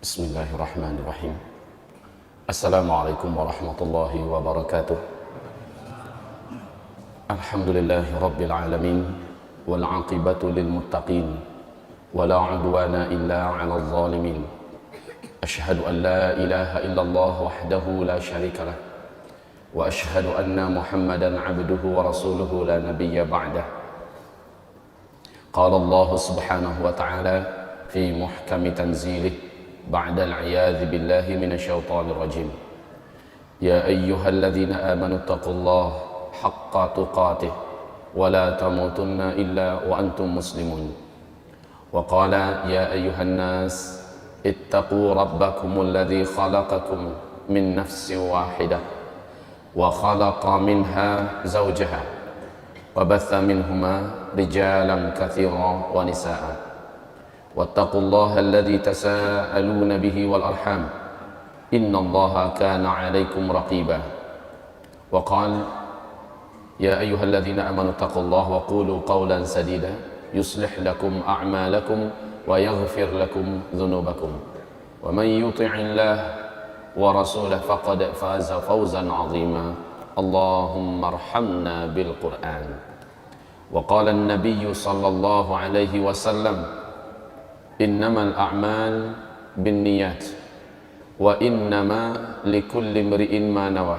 Bismillahirrahmanirrahim. Assalamualaikum warahmatullahi wabarakatuh. Alhamdulillahi rabbil alamin, wal aqibatu lil muttaqin, wala udwana illa 'alal zalimin. Asyhadu an la ilaha illallah wahdahu la syarika lah, wa asyhadu anna Muhammadan 'abduhu wa rasuluhu la nabiyya ba'dah. Qala Allah subhanahu wa ta'ala fi muhkami tanzilih بعد العياذ بالله من الشيطان الرجيم. يا أيها الذين آمنوا اتقوا الله حق تقاته ولا تموتن إلا وأنتم مسلمون. وقال يا أيها الناس اتقوا ربكم الذي خلقكم من نفس واحدة وخلق منها زوجها وبث منهما رجالا كثيرا ونساء. واتقوا الله الذي تساءلون به والأرحام إن الله كان عليكم رقيبا. وقال يا أيها الذين آمنوا اتقوا الله وقولوا قولا سديدا يصلح لكم أعمالكم ويغفر لكم ذنوبكم ومن يطع الله ورسوله فقد فاز فوزا عظيما. اللهم ارحمنا بالقرآن. وقال النبي صلى الله عليه وسلم innamal a'mal binniyat wa innama likulli imri'in ma nawa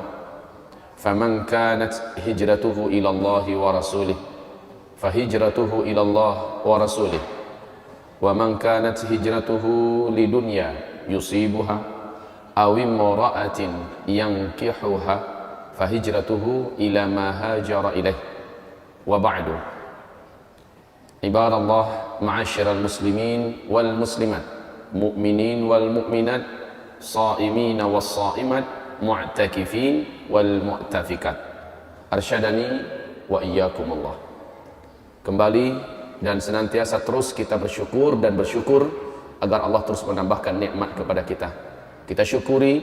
faman kanat hijratuhu ila Allah wa rasulih fahijratuhu ila Allah wa rasulih wa man kanat hijratuhu lidunya yusibuha aw imra'atin yankihuha fahijratuhu ila ma hajara ilaih. Wa ba'du. Ibadallah, ma'asyiral muslimin wal muslimat, mu'minin wal mu'minat, sha'imin was sha'imat, mu'takifin wal mu'tafikat. Arsyadani wa iyyakumullah. Kembali dan senantiasa terus kita bersyukur dan bersyukur agar Allah terus menambahkan nikmat kepada kita. Kita syukuri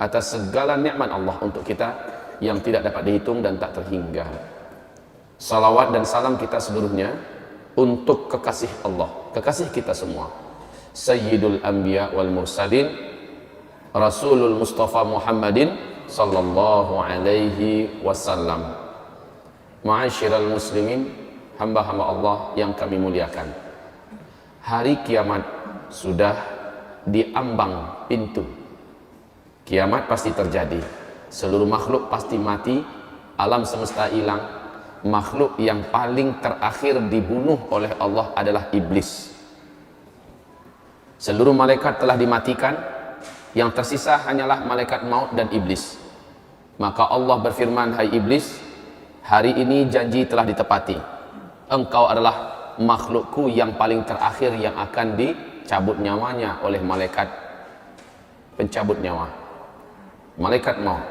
atas segala nikmat Allah untuk kita yang tidak dapat dihitung dan tak terhingga. Salawat dan salam kita seluruhnya untuk kekasih Allah, kekasih kita semua, Sayyidul Anbiya wal Mursalin, Rasulul Mustafa Muhammadin sallallahu alaihi wasallam. Ma'asyiral muslimin, hamba-hamba Allah yang kami muliakan, hari kiamat sudah diambang pintu. Kiamat pasti terjadi, seluruh makhluk pasti mati, alam semesta hilang. Makhluk yang paling terakhir dibunuh oleh Allah adalah iblis. Seluruh malaikat telah dimatikan, yang tersisa hanyalah malaikat maut dan iblis. Maka Allah berfirman, hai iblis, hari ini janji telah ditepati. Engkau adalah makhlukku yang paling terakhir yang akan dicabut nyawanya oleh malaikat pencabut nyawa, malaikat maut.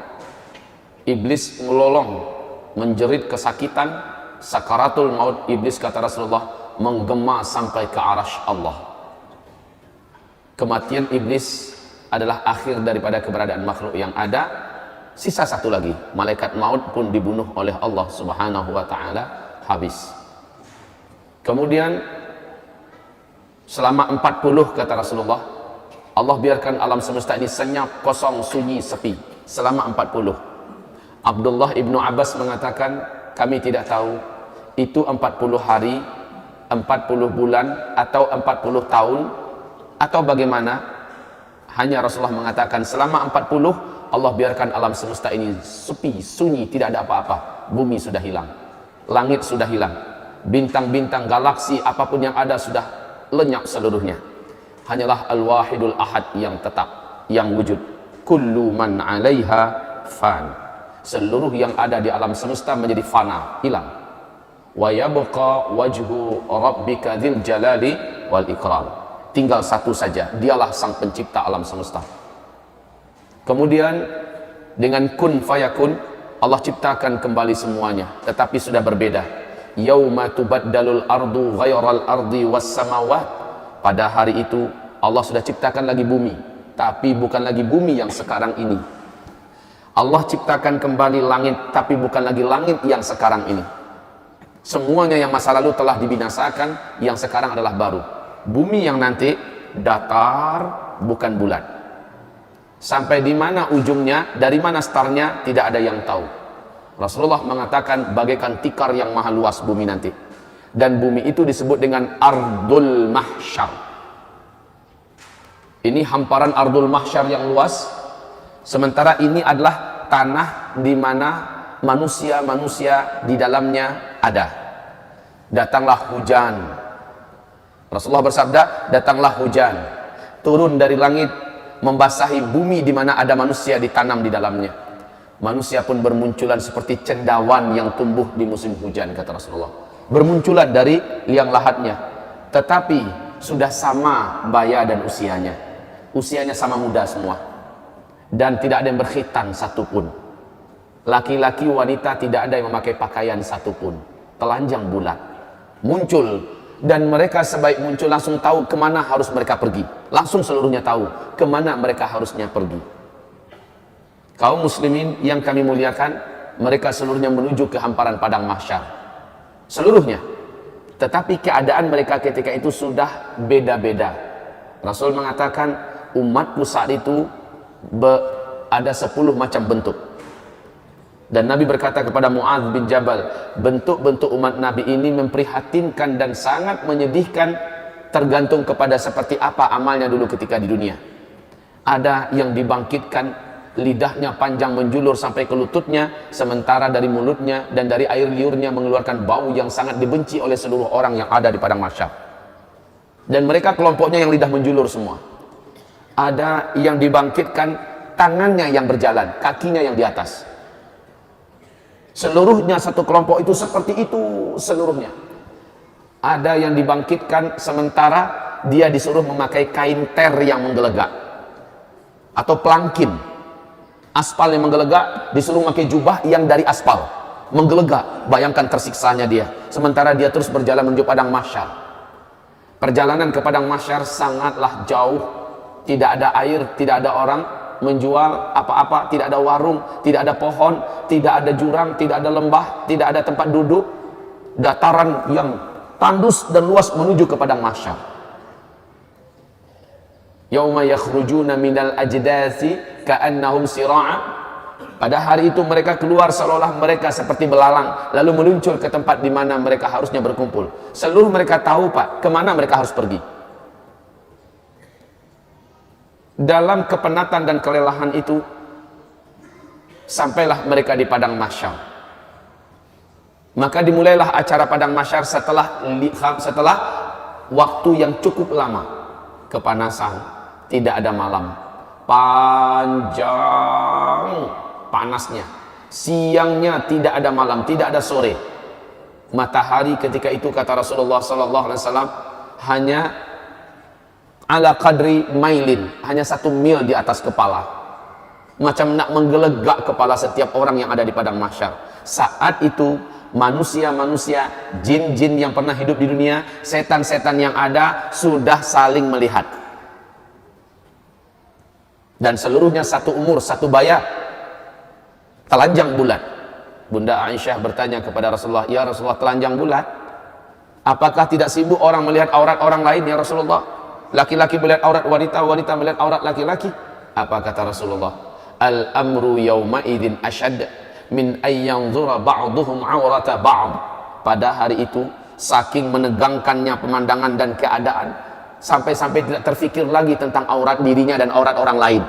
Iblis melolong, menjerit kesakitan, sakaratul maut. Iblis, kata Rasulullah, menggema sampai ke arasy Allah. Kematian iblis adalah akhir daripada keberadaan makhluk yang ada. Sisa satu lagi, malaikat maut pun dibunuh oleh Allah subhanahu wa ta'ala, habis. Kemudian selama 40, kata Rasulullah, Allah biarkan alam semesta ini senyap, kosong, sunyi, sepi selama 40. Abdullah ibnu Abbas mengatakan, kami tidak tahu itu 40 hari, 40 bulan, atau 40 tahun, atau bagaimana. Hanya Rasulullah mengatakan selama 40 Allah biarkan alam semesta ini sepi, sunyi, tidak ada apa-apa. Bumi sudah hilang, langit sudah hilang, bintang-bintang, galaksi, apapun yang ada sudah lenyap seluruhnya. Hanyalah Al-Wahidul Ahad yang tetap, yang wujud. Kullu man 'alaiha fan. Seluruh yang ada di alam semesta menjadi fana, hilang. Wa yabqa wajhu rabbika dzil jalali wal ikram. Tinggal satu saja, dialah sang pencipta alam semesta. Kemudian dengan kun fayakun, Allah ciptakan kembali semuanya, tetapi sudah berbeda. Yauma tubaddalul ardu ghairal ardi was samawat. Pada hari itu Allah sudah ciptakan lagi bumi, tapi bukan lagi bumi yang sekarang ini. Allah ciptakan kembali langit, tapi bukan lagi langit yang sekarang ini. Semuanya yang masa lalu telah dibinasakan, yang sekarang adalah baru. Bumi yang nanti datar, bukan bulat. Sampai di mana ujungnya, dari mana startnya, tidak ada yang tahu. Rasulullah mengatakan bagaikan tikar yang maha luas bumi nanti. Dan bumi itu disebut dengan Ardul Mahsyar. Ini hamparan Ardul Mahsyar yang luas. Sementara ini adalah tanah di mana manusia-manusia di dalamnya ada. Datanglah hujan. Rasulullah bersabda, datanglah hujan, turun dari langit, membasahi bumi di mana ada manusia ditanam di dalamnya. Manusia pun bermunculan seperti cendawan yang tumbuh di musim hujan, kata Rasulullah. Bermunculan dari liang lahatnya, tetapi sudah sama baya dan usianya. Usianya sama muda semua. Dan tidak ada yang berkhitan satupun. Laki-laki, wanita, tidak ada yang memakai pakaian satupun. Telanjang bulat. Muncul. Dan mereka sebaik muncul langsung tahu kemana harus mereka pergi. Langsung seluruhnya tahu kemana mereka harusnya pergi. Kaum muslimin yang kami muliakan, mereka seluruhnya menuju ke hamparan padang mahsyar. Seluruhnya. Tetapi keadaan mereka ketika itu sudah beda-beda. Rasul mengatakan umatku saat itu ada 10 macam bentuk. Dan Nabi berkata kepada Mu'adz bin Jabal, bentuk-bentuk umat Nabi ini memprihatinkan dan sangat menyedihkan, tergantung kepada seperti apa amalnya dulu ketika di dunia. Ada yang dibangkitkan lidahnya panjang menjulur sampai ke lututnya, sementara dari mulutnya dan dari air liurnya mengeluarkan bau yang sangat dibenci oleh seluruh orang yang ada di padang mahsyar. Dan mereka kelompoknya yang lidah menjulur semua. Ada yang dibangkitkan tangannya yang berjalan, kakinya yang di atas. Seluruhnya satu kelompok itu seperti itu seluruhnya. Ada yang dibangkitkan sementara dia disuruh memakai kain ter yang menggelegak atau pelangkin. Aspal yang menggelegak, disuruh memakai jubah yang dari aspal menggelegak. Bayangkan tersiksanya dia, sementara dia terus berjalan menuju padang mahsyar. Perjalanan ke padang mahsyar sangatlah jauh. Tidak ada air, tidak ada orang menjual apa-apa, tidak ada warung, tidak ada pohon, tidak ada jurang, tidak ada lembah, tidak ada tempat duduk. Dataran yang tandus dan luas menuju ke padang mahsyar. Yauma yakhrujuna minal ajdathi ka'annahum sira'a. Pada hari itu mereka keluar seolah mereka seperti belalang, lalu meluncur ke tempat di mana mereka harusnya berkumpul. Seluruh mereka tahu, Pak, kemana mereka harus pergi. Dalam kepenatan dan kelelahan itu, sampailah mereka di padang mahsyar. Maka dimulailah acara padang mahsyar setelah waktu yang cukup lama. Kepanasan, tidak ada malam, panjang panasnya. Siangnya tidak ada malam, tidak ada sore. Matahari ketika itu, kata Rasulullah SAW, hanya ala qadri mailin, hanya 1 mil di atas kepala. Macam nak menggelegak kepala setiap orang yang ada di padang mahsyar. Saat itu manusia-manusia, jin-jin yang pernah hidup di dunia, setan-setan yang ada sudah saling melihat. Dan seluruhnya satu umur, satu baya, telanjang bulat. Bunda Aisyah bertanya kepada Rasulullah, ya Rasulullah, telanjang bulat, apakah tidak sibuk orang melihat aurat orang lain ya Rasulullah? Laki-laki melihat aurat wanita, wanita melihat aurat laki-laki. Apa kata Rasulullah? Al-amru yawma idzin ashad min ayyanzura ba'duhum aurata ba'd. Pada hari itu saking menegangkannya pemandangan dan keadaan, sampai-sampai tidak terfikir lagi tentang aurat dirinya dan aurat orang lain.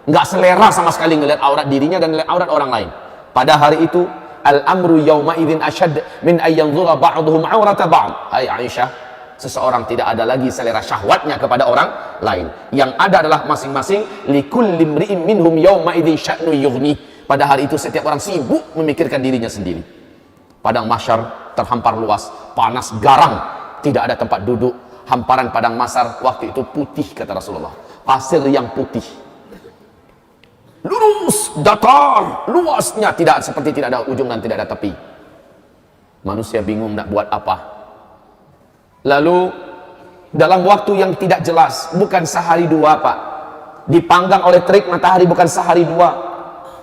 Enggak selera sama sekali ngelihat aurat dirinya dan ngelihat aurat orang lain. Pada hari itu al-amru yawma idzin ashad min ayyanzura ba'duhum aurata ba'd. Hai Aisyah, seseorang tidak ada lagi selera syahwatnya kepada orang lain. Yang ada adalah masing-masing likulli imri'in minhum yawma idzin sya'nu yughni. Pada hari itu setiap orang sibuk memikirkan dirinya sendiri. Padang mahsyar terhampar luas, panas garang, tidak ada tempat duduk. Hamparan padang mahsyar waktu itu putih, kata Rasulullah. Pasir yang putih. Lurus, datar, luasnya, tidak seperti tidak ada ujung dan tidak ada tepi. Manusia bingung nak buat apa. Lalu dalam waktu yang tidak jelas, bukan sehari dua, Pak, dipanggang oleh terik matahari, bukan sehari dua,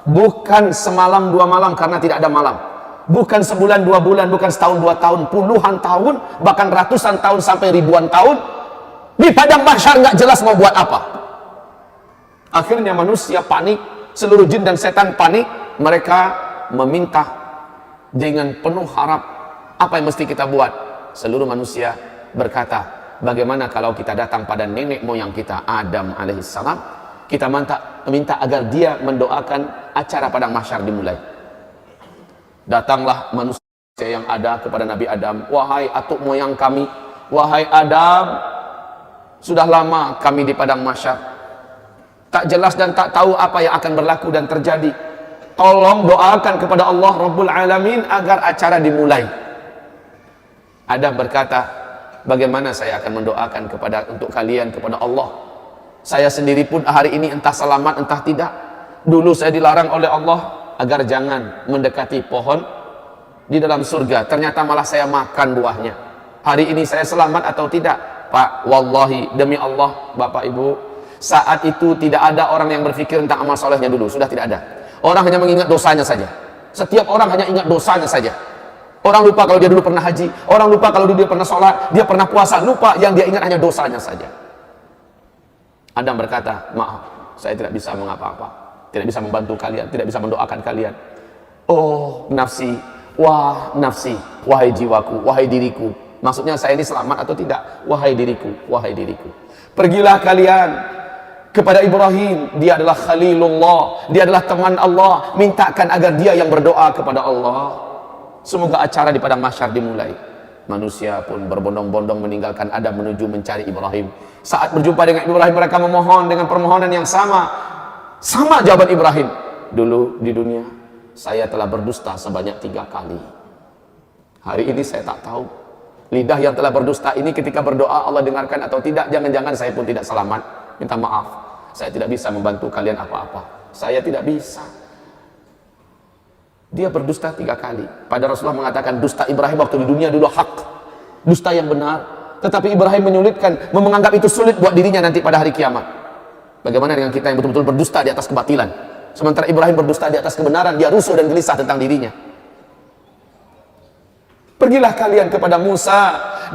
bukan semalam 2 malam karena tidak ada malam, bukan sebulan 2 bulan, bukan setahun 2 tahun, puluhan tahun, bahkan ratusan tahun sampai ribuan tahun. Di padang mahsyar nggak jelas mau buat apa. Akhirnya manusia panik, seluruh jin dan setan panik. Mereka meminta dengan penuh harap, apa yang mesti kita buat? Seluruh manusia berkata, bagaimana kalau kita datang pada nenek moyang kita, Adam alaihissalam, kita minta agar dia mendoakan acara padang mahsyar dimulai. Datanglah manusia yang ada kepada Nabi Adam, wahai atuk moyang kami, wahai Adam, sudah lama kami di padang mahsyar, tak jelas dan tak tahu apa yang akan berlaku dan terjadi. Tolong doakan kepada Allah Rabbul Alamin agar acara dimulai. Adam berkata, bagaimana saya akan mendoakan untuk kalian kepada Allah? Saya sendiri pun hari ini entah selamat entah tidak. Dulu saya dilarang oleh Allah agar jangan mendekati pohon di dalam surga, ternyata malah saya makan buahnya. Hari ini saya selamat atau tidak? Pak, wallahi, demi Allah, Bapak Ibu, saat itu tidak ada orang yang berpikir tentang amal solehnya dulu, sudah tidak ada. Orang hanya mengingat dosanya saja. Setiap orang hanya ingat dosanya saja. Orang lupa kalau dia dulu pernah haji, orang lupa kalau dia pernah sholat, dia pernah puasa, lupa, yang dia ingat hanya dosanya saja. Adam berkata, maaf, saya tidak bisa mengapa-apa, tidak bisa membantu kalian, tidak bisa mendoakan kalian. Oh nafsi, wah nafsi, wahai jiwaku, wahai diriku. Maksudnya saya ini selamat atau tidak? Wahai diriku, wahai diriku. Pergilah kalian kepada Ibrahim, dia adalah Khalilullah, dia adalah teman Allah, mintakan agar dia yang berdoa kepada Allah. Semoga acara di padang mahsyar dimulai. Manusia pun berbondong-bondong meninggalkan Adam menuju mencari Ibrahim. Saat berjumpa dengan Ibrahim, mereka memohon dengan permohonan yang sama. Sama jawaban Ibrahim. Dulu di dunia saya telah berdusta sebanyak 3 kali. Hari ini saya tak tahu lidah yang telah berdusta ini ketika berdoa Allah dengarkan atau tidak. Jangan-jangan saya pun tidak selamat. Minta maaf, saya tidak bisa membantu kalian apa-apa. Saya tidak bisa. Dia berdusta 3 kali. Pada Rasulullah mengatakan dusta Ibrahim waktu di dunia dulu hak, dusta yang benar. Tetapi Ibrahim menyulitkan, menganggap itu sulit buat dirinya nanti pada hari kiamat. Bagaimana dengan kita yang betul-betul berdusta di atas kebatilan? Sementara Ibrahim berdusta di atas kebenaran, dia rusuh dan gelisah tentang dirinya. Pergilah kalian kepada Musa,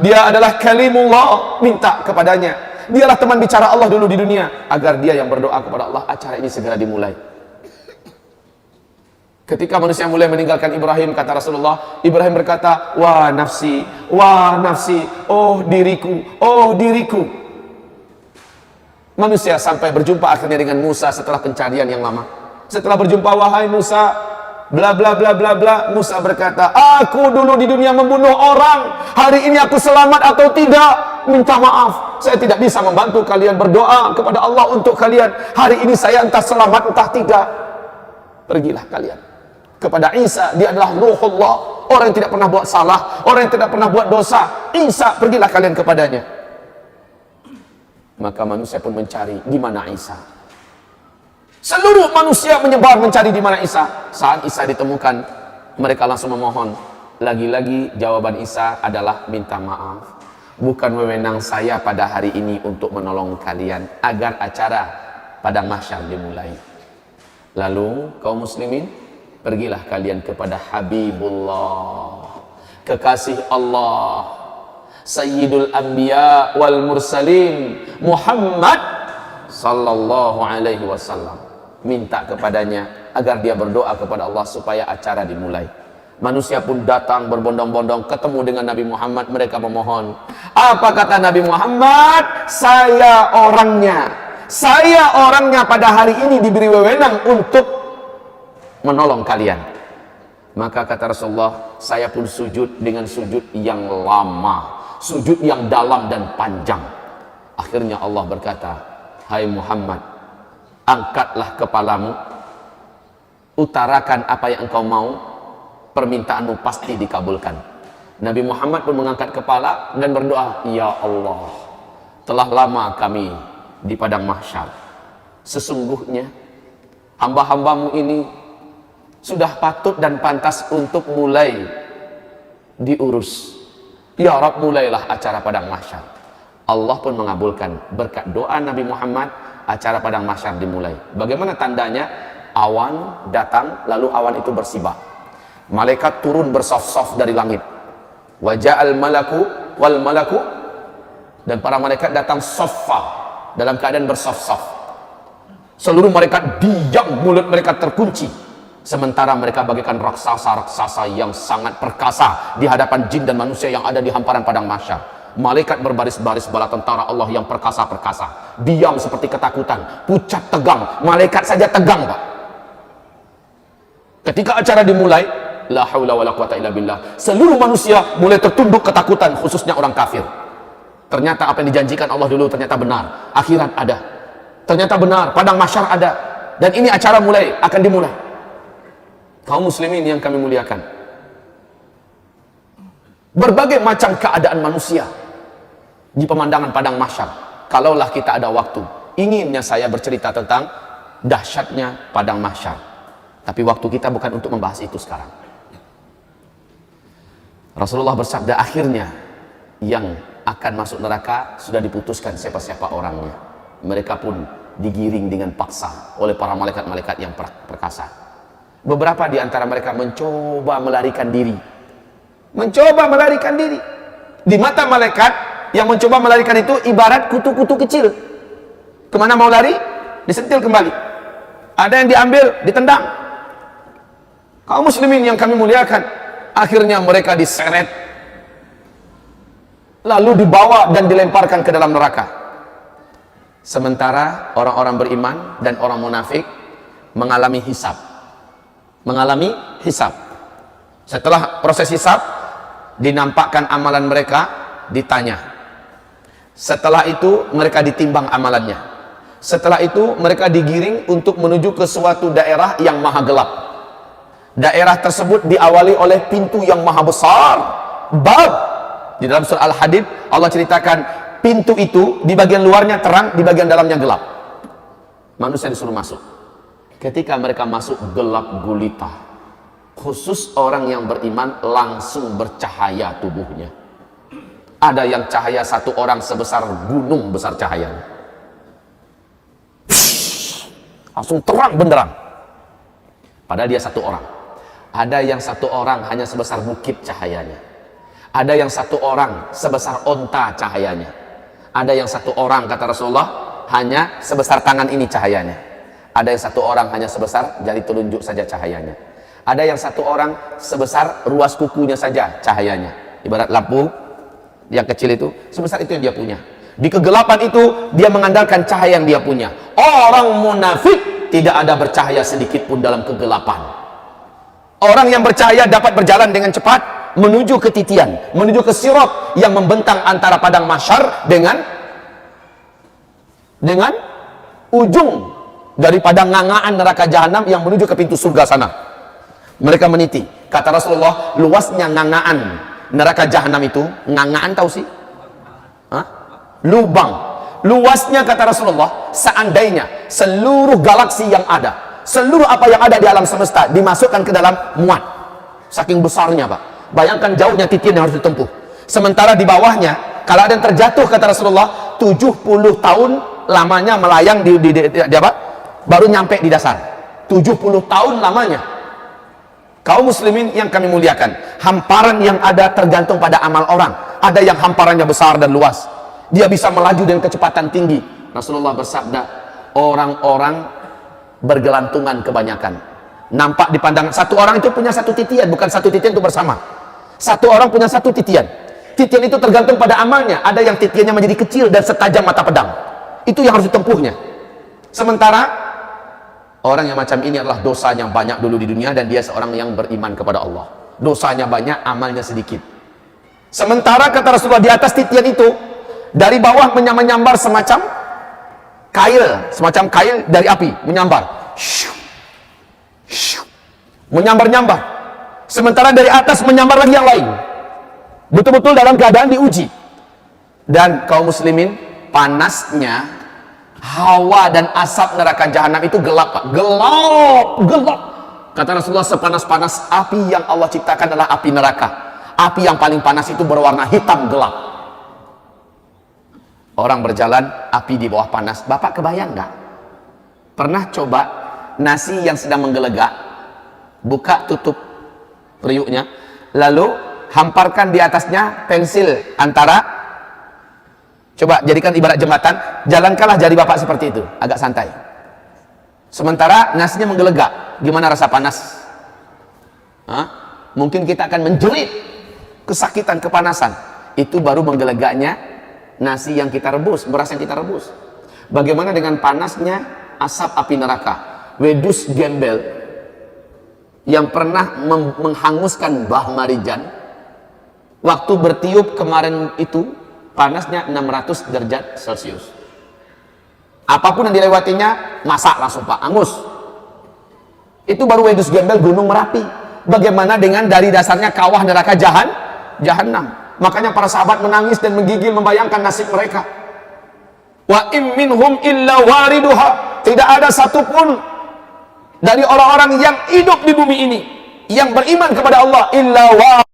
dia adalah kalimullah, minta kepadanya. Dialah teman bicara Allah dulu di dunia, agar dia yang berdoa kepada Allah, acara ini segera dimulai. Ketika manusia mulai meninggalkan Ibrahim, kata Rasulullah, Ibrahim berkata, wah nafsi, oh diriku, oh diriku. Manusia sampai berjumpa akhirnya dengan Musa setelah pencarian yang lama. Setelah berjumpa, wahai Musa, bla bla bla bla bla, Musa berkata, aku dulu di dunia membunuh orang, hari ini aku selamat atau tidak? Minta maaf, saya tidak bisa membantu kalian, berdoa kepada Allah untuk kalian. Hari ini saya entah selamat entah tidak. Pergilah kalian kepada Isa, dia adalah Ruhullah, orang yang tidak pernah buat salah, orang yang tidak pernah buat dosa. Isa, pergilah kalian kepadanya. Maka manusia pun mencari di mana Isa. Seluruh manusia menyebar mencari di mana Isa. Saat Isa ditemukan, mereka langsung memohon. Lagi-lagi jawaban Isa adalah minta maaf. Bukan wewenang saya pada hari ini untuk menolong kalian agar acara padang mahsyar dimulai. Lalu kaum muslimin, pergilah kalian kepada Habibullah, kekasih Allah, Sayyidul Anbiya wal Mursalin, Muhammad sallallahu alaihi wasallam. Minta kepadanya agar dia berdoa kepada Allah supaya acara dimulai. Manusia pun datang berbondong-bondong ketemu dengan Nabi Muhammad, mereka memohon. Apa kata Nabi Muhammad? Saya orangnya pada hari ini diberi wewenang untuk menolong kalian. Maka kata Rasulullah, saya pun sujud dengan sujud yang lama, sujud yang dalam dan panjang. Akhirnya Allah berkata, hai Muhammad, angkatlah kepalamu, utarakan apa yang engkau mau, permintaanmu pasti dikabulkan. Nabi Muhammad pun mengangkat kepala dan berdoa, ya Allah, telah lama kami di padang mahsyar. Sesungguhnya hamba-hambamu ini sudah patut dan pantas untuk mulai diurus. Ya Rabb, mulailah acara padang mahsyar. Allah pun mengabulkan berkat doa Nabi Muhammad, acara padang mahsyar dimulai. Bagaimana tandanya? Awan datang, lalu awan itu bersibak. Malaikat turun bersaf-saf dari langit. Waja'al malaku wal malaku, Dan para malaikat datang saffa, dalam keadaan bersaf-saf. Seluruh mereka diam, mulut mereka terkunci. Sementara mereka bagaikan raksasa-raksasa yang sangat perkasa di hadapan jin dan manusia yang ada di hamparan padang mahsyar. Malaikat berbaris-baris bala tentara Allah yang perkasa-perkasa, diam seperti ketakutan, pucat tegang. Malaikat saja tegang, Pak. Ketika acara dimulai, la haula wala quwata illa billah, seluruh manusia mulai tertunduk ketakutan, khususnya orang kafir. Ternyata apa yang dijanjikan Allah dulu ternyata benar. Akhirat ada, ternyata benar, padang mahsyar ada, dan ini acara akan dimulai. Kaum muslimin yang kami muliakan, berbagai macam keadaan manusia di pemandangan padang mahsyar. Kalaulah kita ada waktu, inginnya saya bercerita tentang dahsyatnya padang mahsyar, tapi waktu kita bukan untuk membahas itu sekarang. Rasulullah bersabda, akhirnya yang akan masuk neraka sudah diputuskan siapa-siapa orangnya. Mereka pun digiring dengan paksa oleh para malaikat-malaikat yang perkasa. Beberapa di antara mereka mencoba melarikan diri. Mencoba melarikan diri. Di mata malaikat, yang mencoba melarikan itu ibarat kutu-kutu kecil. Kemana mau lari? Disentil kembali. Ada yang diambil, ditendang. Kaum muslimin yang kami muliakan, akhirnya mereka diseret, lalu dibawa dan dilemparkan ke dalam neraka. Sementara orang-orang beriman dan orang munafik mengalami hisab. Mengalami hisab. Setelah proses hisab, dinampakkan amalan mereka, ditanya. Setelah itu mereka ditimbang amalannya. Setelah itu mereka digiring untuk menuju ke suatu daerah yang maha gelap. Daerah tersebut diawali oleh pintu yang maha besar, bab. Di dalam surah Al-Hadid Allah ceritakan pintu itu di bagian luarnya terang, di bagian dalamnya gelap. Manusia disuruh masuk. Ketika mereka masuk, gelap gulita. Khusus orang yang beriman langsung bercahaya tubuhnya. Ada yang cahaya satu orang sebesar gunung besar cahayanya. Langsung terang benderang. Padahal dia satu orang. Ada yang satu orang hanya sebesar bukit cahayanya. Ada yang satu orang sebesar onta cahayanya. Ada yang satu orang, kata Rasulullah, hanya sebesar tangan ini cahayanya. Ada yang satu orang hanya sebesar jari telunjuk saja cahayanya. Ada yang satu orang sebesar ruas kukunya saja cahayanya. Ibarat lampu yang kecil itu, sebesar itu yang dia punya. Di kegelapan itu dia mengandalkan cahaya yang dia punya. Orang munafik tidak ada bercahaya sedikit pun dalam kegelapan. Orang yang bercahaya dapat berjalan dengan cepat menuju ke titian, menuju ke sirat yang membentang antara padang mahsyar dengan ujung daripada ngangaan neraka jahanam yang menuju ke pintu surga sana. Mereka meniti. Kata Rasulullah, luasnya ngangaan neraka jahanam itu, ngangaan tahu sih? Hah? Lubang. Luasnya, kata Rasulullah, seandainya seluruh galaksi yang ada, seluruh apa yang ada di alam semesta dimasukkan ke dalam muat. Saking besarnya, Pak. Bayangkan jauhnya titian yang harus ditempuh. Sementara di bawahnya, kalau ada yang terjatuh, kata Rasulullah, 70 tahun lamanya melayang di apa? Baru nyampe di dasar. 70 tahun lamanya. Kaum muslimin yang kami muliakan, hamparan yang ada tergantung pada amal orang. Ada yang hamparannya besar dan luas, dia bisa melaju dengan kecepatan tinggi. Rasulullah bersabda, orang-orang bergelantungan kebanyakan. Nampak di pandangan, satu orang itu punya satu titian, bukan satu titian itu bersama. Satu orang punya satu titian. Titian itu tergantung pada amalnya. Ada yang titiannya menjadi kecil dan setajam mata pedang. Itu yang harus ditempuhnya. Sementara orang yang macam ini adalah dosanya banyak dulu di dunia dan dia seorang yang beriman kepada Allah. Dosanya banyak, amalnya sedikit. Sementara kata Rasulullah, di atas titian itu dari bawah menyambar semacam kail dari api, menyambar. Menyambar-nyambar. Sementara dari atas menyambar lagi yang lain. Betul-betul dalam keadaan diuji. Dan kaum muslimin, panasnya hawa dan asap neraka jahanam itu gelap, Pak. Gelap. Kata Rasulullah, sepanas-panas api yang Allah ciptakan adalah api neraka. Api yang paling panas itu berwarna hitam gelap. Orang berjalan, api di bawah panas. Bapak kebayang nggak? Pernah coba nasi yang sedang menggelegak, buka tutup periuknya, lalu hamparkan di atasnya pensil antara Coba jadikan ibarat jembatan, jalankanlah jari bapak seperti itu, agak santai. Sementara nasinya menggelegak, gimana rasa panas? Hah? Mungkin kita akan menjerit, kesakitan, kepanasan. Itu baru menggelegaknya nasi yang kita rebus, beras yang kita rebus. Bagaimana dengan panasnya asap api neraka? Wedus gembel yang pernah menghanguskan Mbah Marijan, waktu bertiup kemarin itu panasnya 600 derajat Celcius. Apapun yang dilewatinya masak langsung pak, angus. Itu baru wedus gembel gunung Merapi. Bagaimana dengan dari dasarnya kawah neraka jahanam? Makanya para sahabat menangis dan menggigil membayangkan nasib mereka. Wa im minhum illa wariduha. Tidak ada satupun dari orang-orang yang hidup di bumi ini yang beriman kepada Allah illa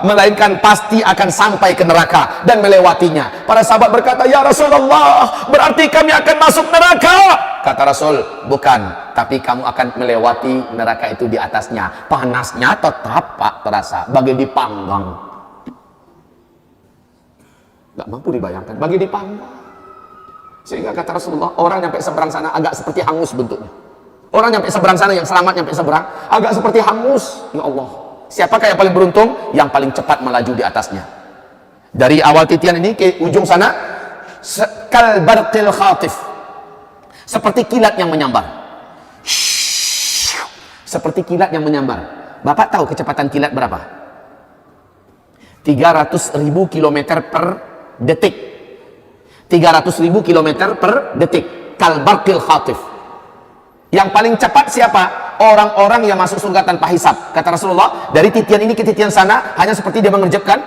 melainkan pasti akan sampai ke neraka dan melewatinya. Para sahabat berkata, ya Rasulullah, berarti kami akan masuk neraka. Kata Rasul, bukan, tapi kamu akan melewati neraka itu di atasnya. Panasnya tetap pak terasa, bagai dipanggang. Gak mampu dibayangkan, bagai dipanggang. Sehingga kata Rasulullah, orang nyampe seberang sana agak seperti hangus bentuknya. Orang nyampe seberang sana, yang selamat nyampe seberang, agak seperti hangus. Ya Allah, siapakah yang paling beruntung? Yang paling cepat melaju di atasnya. Dari awal titian ini ke ujung sana, kal barqil khatif, seperti kilat yang menyambar. Seperti kilat yang menyambar. Bapak tahu kecepatan kilat berapa? 300.000 km per detik. 300.000 km per detik. Kal barqil khatif. Yang paling cepat siapa? Orang-orang yang masuk surga tanpa hisab. Kata Rasulullah, dari titian ini ke titian sana hanya seperti dia mengerjepkan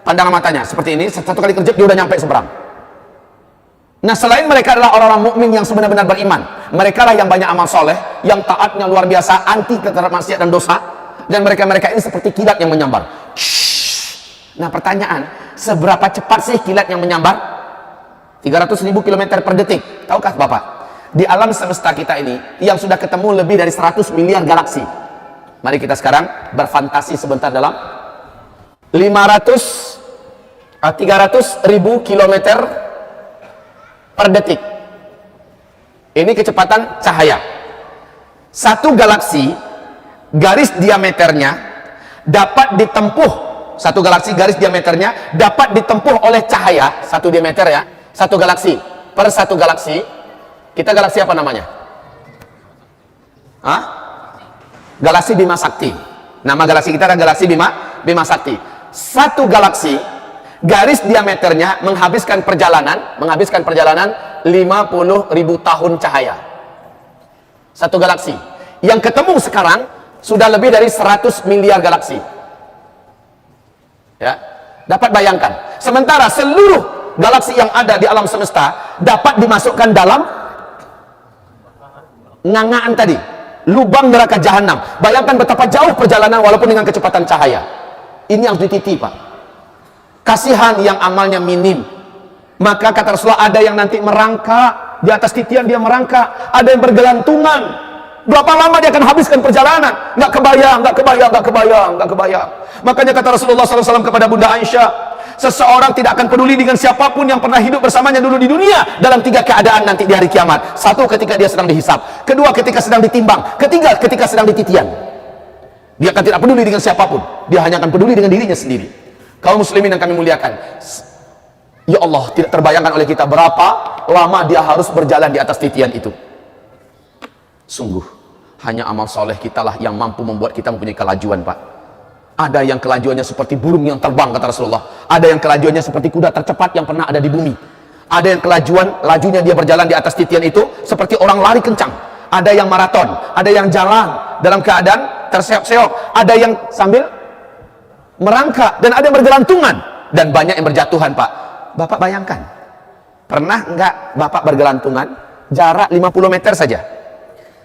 pandangan matanya. Seperti ini, satu kali kerjep dia udah nyampe seberang. Nah, selain mereka adalah orang-orang mukmin yang sebenar-benar beriman. Mereka lah yang banyak amal soleh, yang taatnya luar biasa, anti terhadap maksiat dan dosa. Dan mereka-mereka ini seperti kilat yang menyambar. Nah, pertanyaan, seberapa cepat sih kilat yang menyambar? 300.000 km per detik. Tahukah Bapak? Di alam semesta kita ini yang sudah ketemu lebih dari 100 miliar galaksi. Mari kita sekarang berfantasi sebentar dalam 300.000 km per detik. Ini kecepatan cahaya. Satu galaksi garis diameternya dapat ditempuh, satu galaksi garis diameternya dapat ditempuh oleh cahaya, satu diameter ya, satu galaksi per satu galaksi. Kita galaksi apa namanya? Hah? Galaksi Bima Sakti. Nama galaksi kita adalah galaksi Bima Sakti. Satu galaksi garis diameternya menghabiskan perjalanan 50.000 tahun cahaya. Satu galaksi. Yang ketemu sekarang sudah lebih dari 100 miliar galaksi. Ya, dapat bayangkan. Sementara seluruh galaksi yang ada di alam semesta dapat dimasukkan dalam ngangaan tadi, lubang neraka jahanam. Bayangkan betapa jauh perjalanan walaupun dengan kecepatan cahaya. Ini harus dititi pak. Kasihan yang amalnya minim. Maka kata Rasulullah, ada yang nanti merangkak di atas titian, dia merangkak. Ada yang bergelantungan. Berapa lama dia akan habiskan perjalanan? Nggak kebayang. Makanya kata Rasulullah SAW kepada Bunda Aisyah, seseorang tidak akan peduli dengan siapapun yang pernah hidup bersamanya dulu di dunia dalam 3 keadaan nanti di hari kiamat. 1, ketika dia sedang dihisab. 2, ketika sedang ditimbang. 3, ketika sedang di titian. Dia akan tidak peduli dengan siapapun. Dia hanya akan peduli dengan dirinya sendiri. Kaum muslimin yang kami muliakan, ya Allah, tidak terbayangkan oleh kita berapa lama dia harus berjalan di atas titian itu. Sungguh hanya amal soleh kita lah yang mampu membuat kita mempunyai kelajuan pak. Ada yang kelajuannya seperti burung yang terbang kata Rasulullah. Ada yang kelajuannya seperti kuda tercepat yang pernah ada di bumi. Ada yang lajunya dia berjalan di atas titian itu seperti orang lari kencang. Ada yang maraton, ada yang jalan dalam keadaan terseok-seok, ada yang sambil merangkak, dan ada yang bergelantungan, dan banyak yang berjatuhan pak. Bapak bayangkan, pernah enggak Bapak bergelantungan jarak 50 meter saja?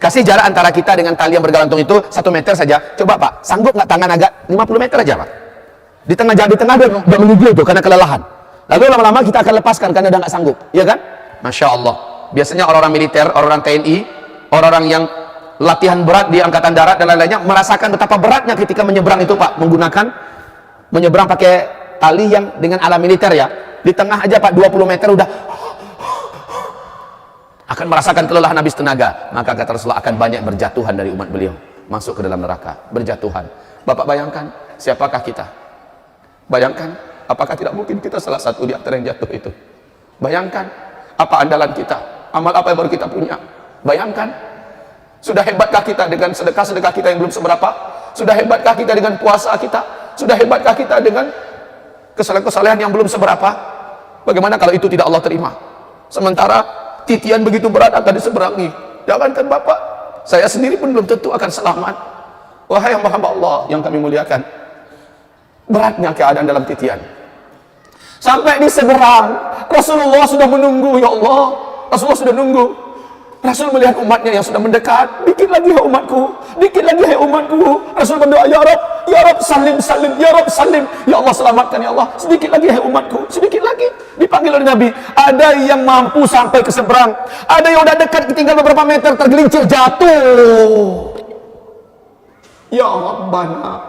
Kasih jarak antara kita dengan tali yang bergelantung itu 1 meter saja. Coba Pak, sanggup nggak tangan agak 50 meter aja Pak? Di tengah dia udah menggigil tuh karena kelelahan. Lalu lama-lama kita akan lepaskan karena udah nggak sanggup, ya kan? Masya Allah. Biasanya orang-orang militer, orang-orang TNI, orang-orang yang latihan berat di angkatan darat dan lain-lainnya merasakan betapa beratnya ketika menyeberang itu Pak, menyeberang pakai tali yang dengan ala militer ya. Di tengah aja Pak, 20 meter udah akan merasakan kelelahan habis tenaga. Maka kata Rasulullah akan banyak berjatuhan dari umat beliau, masuk ke dalam neraka, berjatuhan. Bapak bayangkan, siapakah kita? Bayangkan, apakah tidak mungkin kita salah satu di antara yang jatuh itu? Bayangkan, apa andalan kita? Amal apa yang baru kita punya? Bayangkan, sudah hebatkah kita dengan sedekah-sedekah kita yang belum seberapa? Sudah hebatkah kita dengan puasa kita? Sudah hebatkah kita dengan kesalehan-kesalehan yang belum seberapa? Bagaimana kalau itu tidak Allah terima? Sementara titian begitu berat akan diseberangi. Jangankan Bapak, saya sendiri pun belum tentu akan selamat. Wahai hamba-hamba Allah yang kami muliakan, beratnya keadaan dalam titian. Sampai di seberang, Rasulullah sudah menunggu, ya Allah. Rasulullah sudah nunggu. Rasul melihat umatnya yang sudah mendekat. Dikit lagi hai umatku, dikit lagi hai umatku. Rasul berdoa, ya Rabb salim salim, ya Rabb salim, ya Allah selamatkan ya Allah. Sedikit lagi hai umatku, sedikit lagi. Dipanggil oleh Nabi. Ada yang mampu sampai ke seberang, ada yang udah dekat, tinggal beberapa meter, tergelincir jatuh. Ya Rabbana,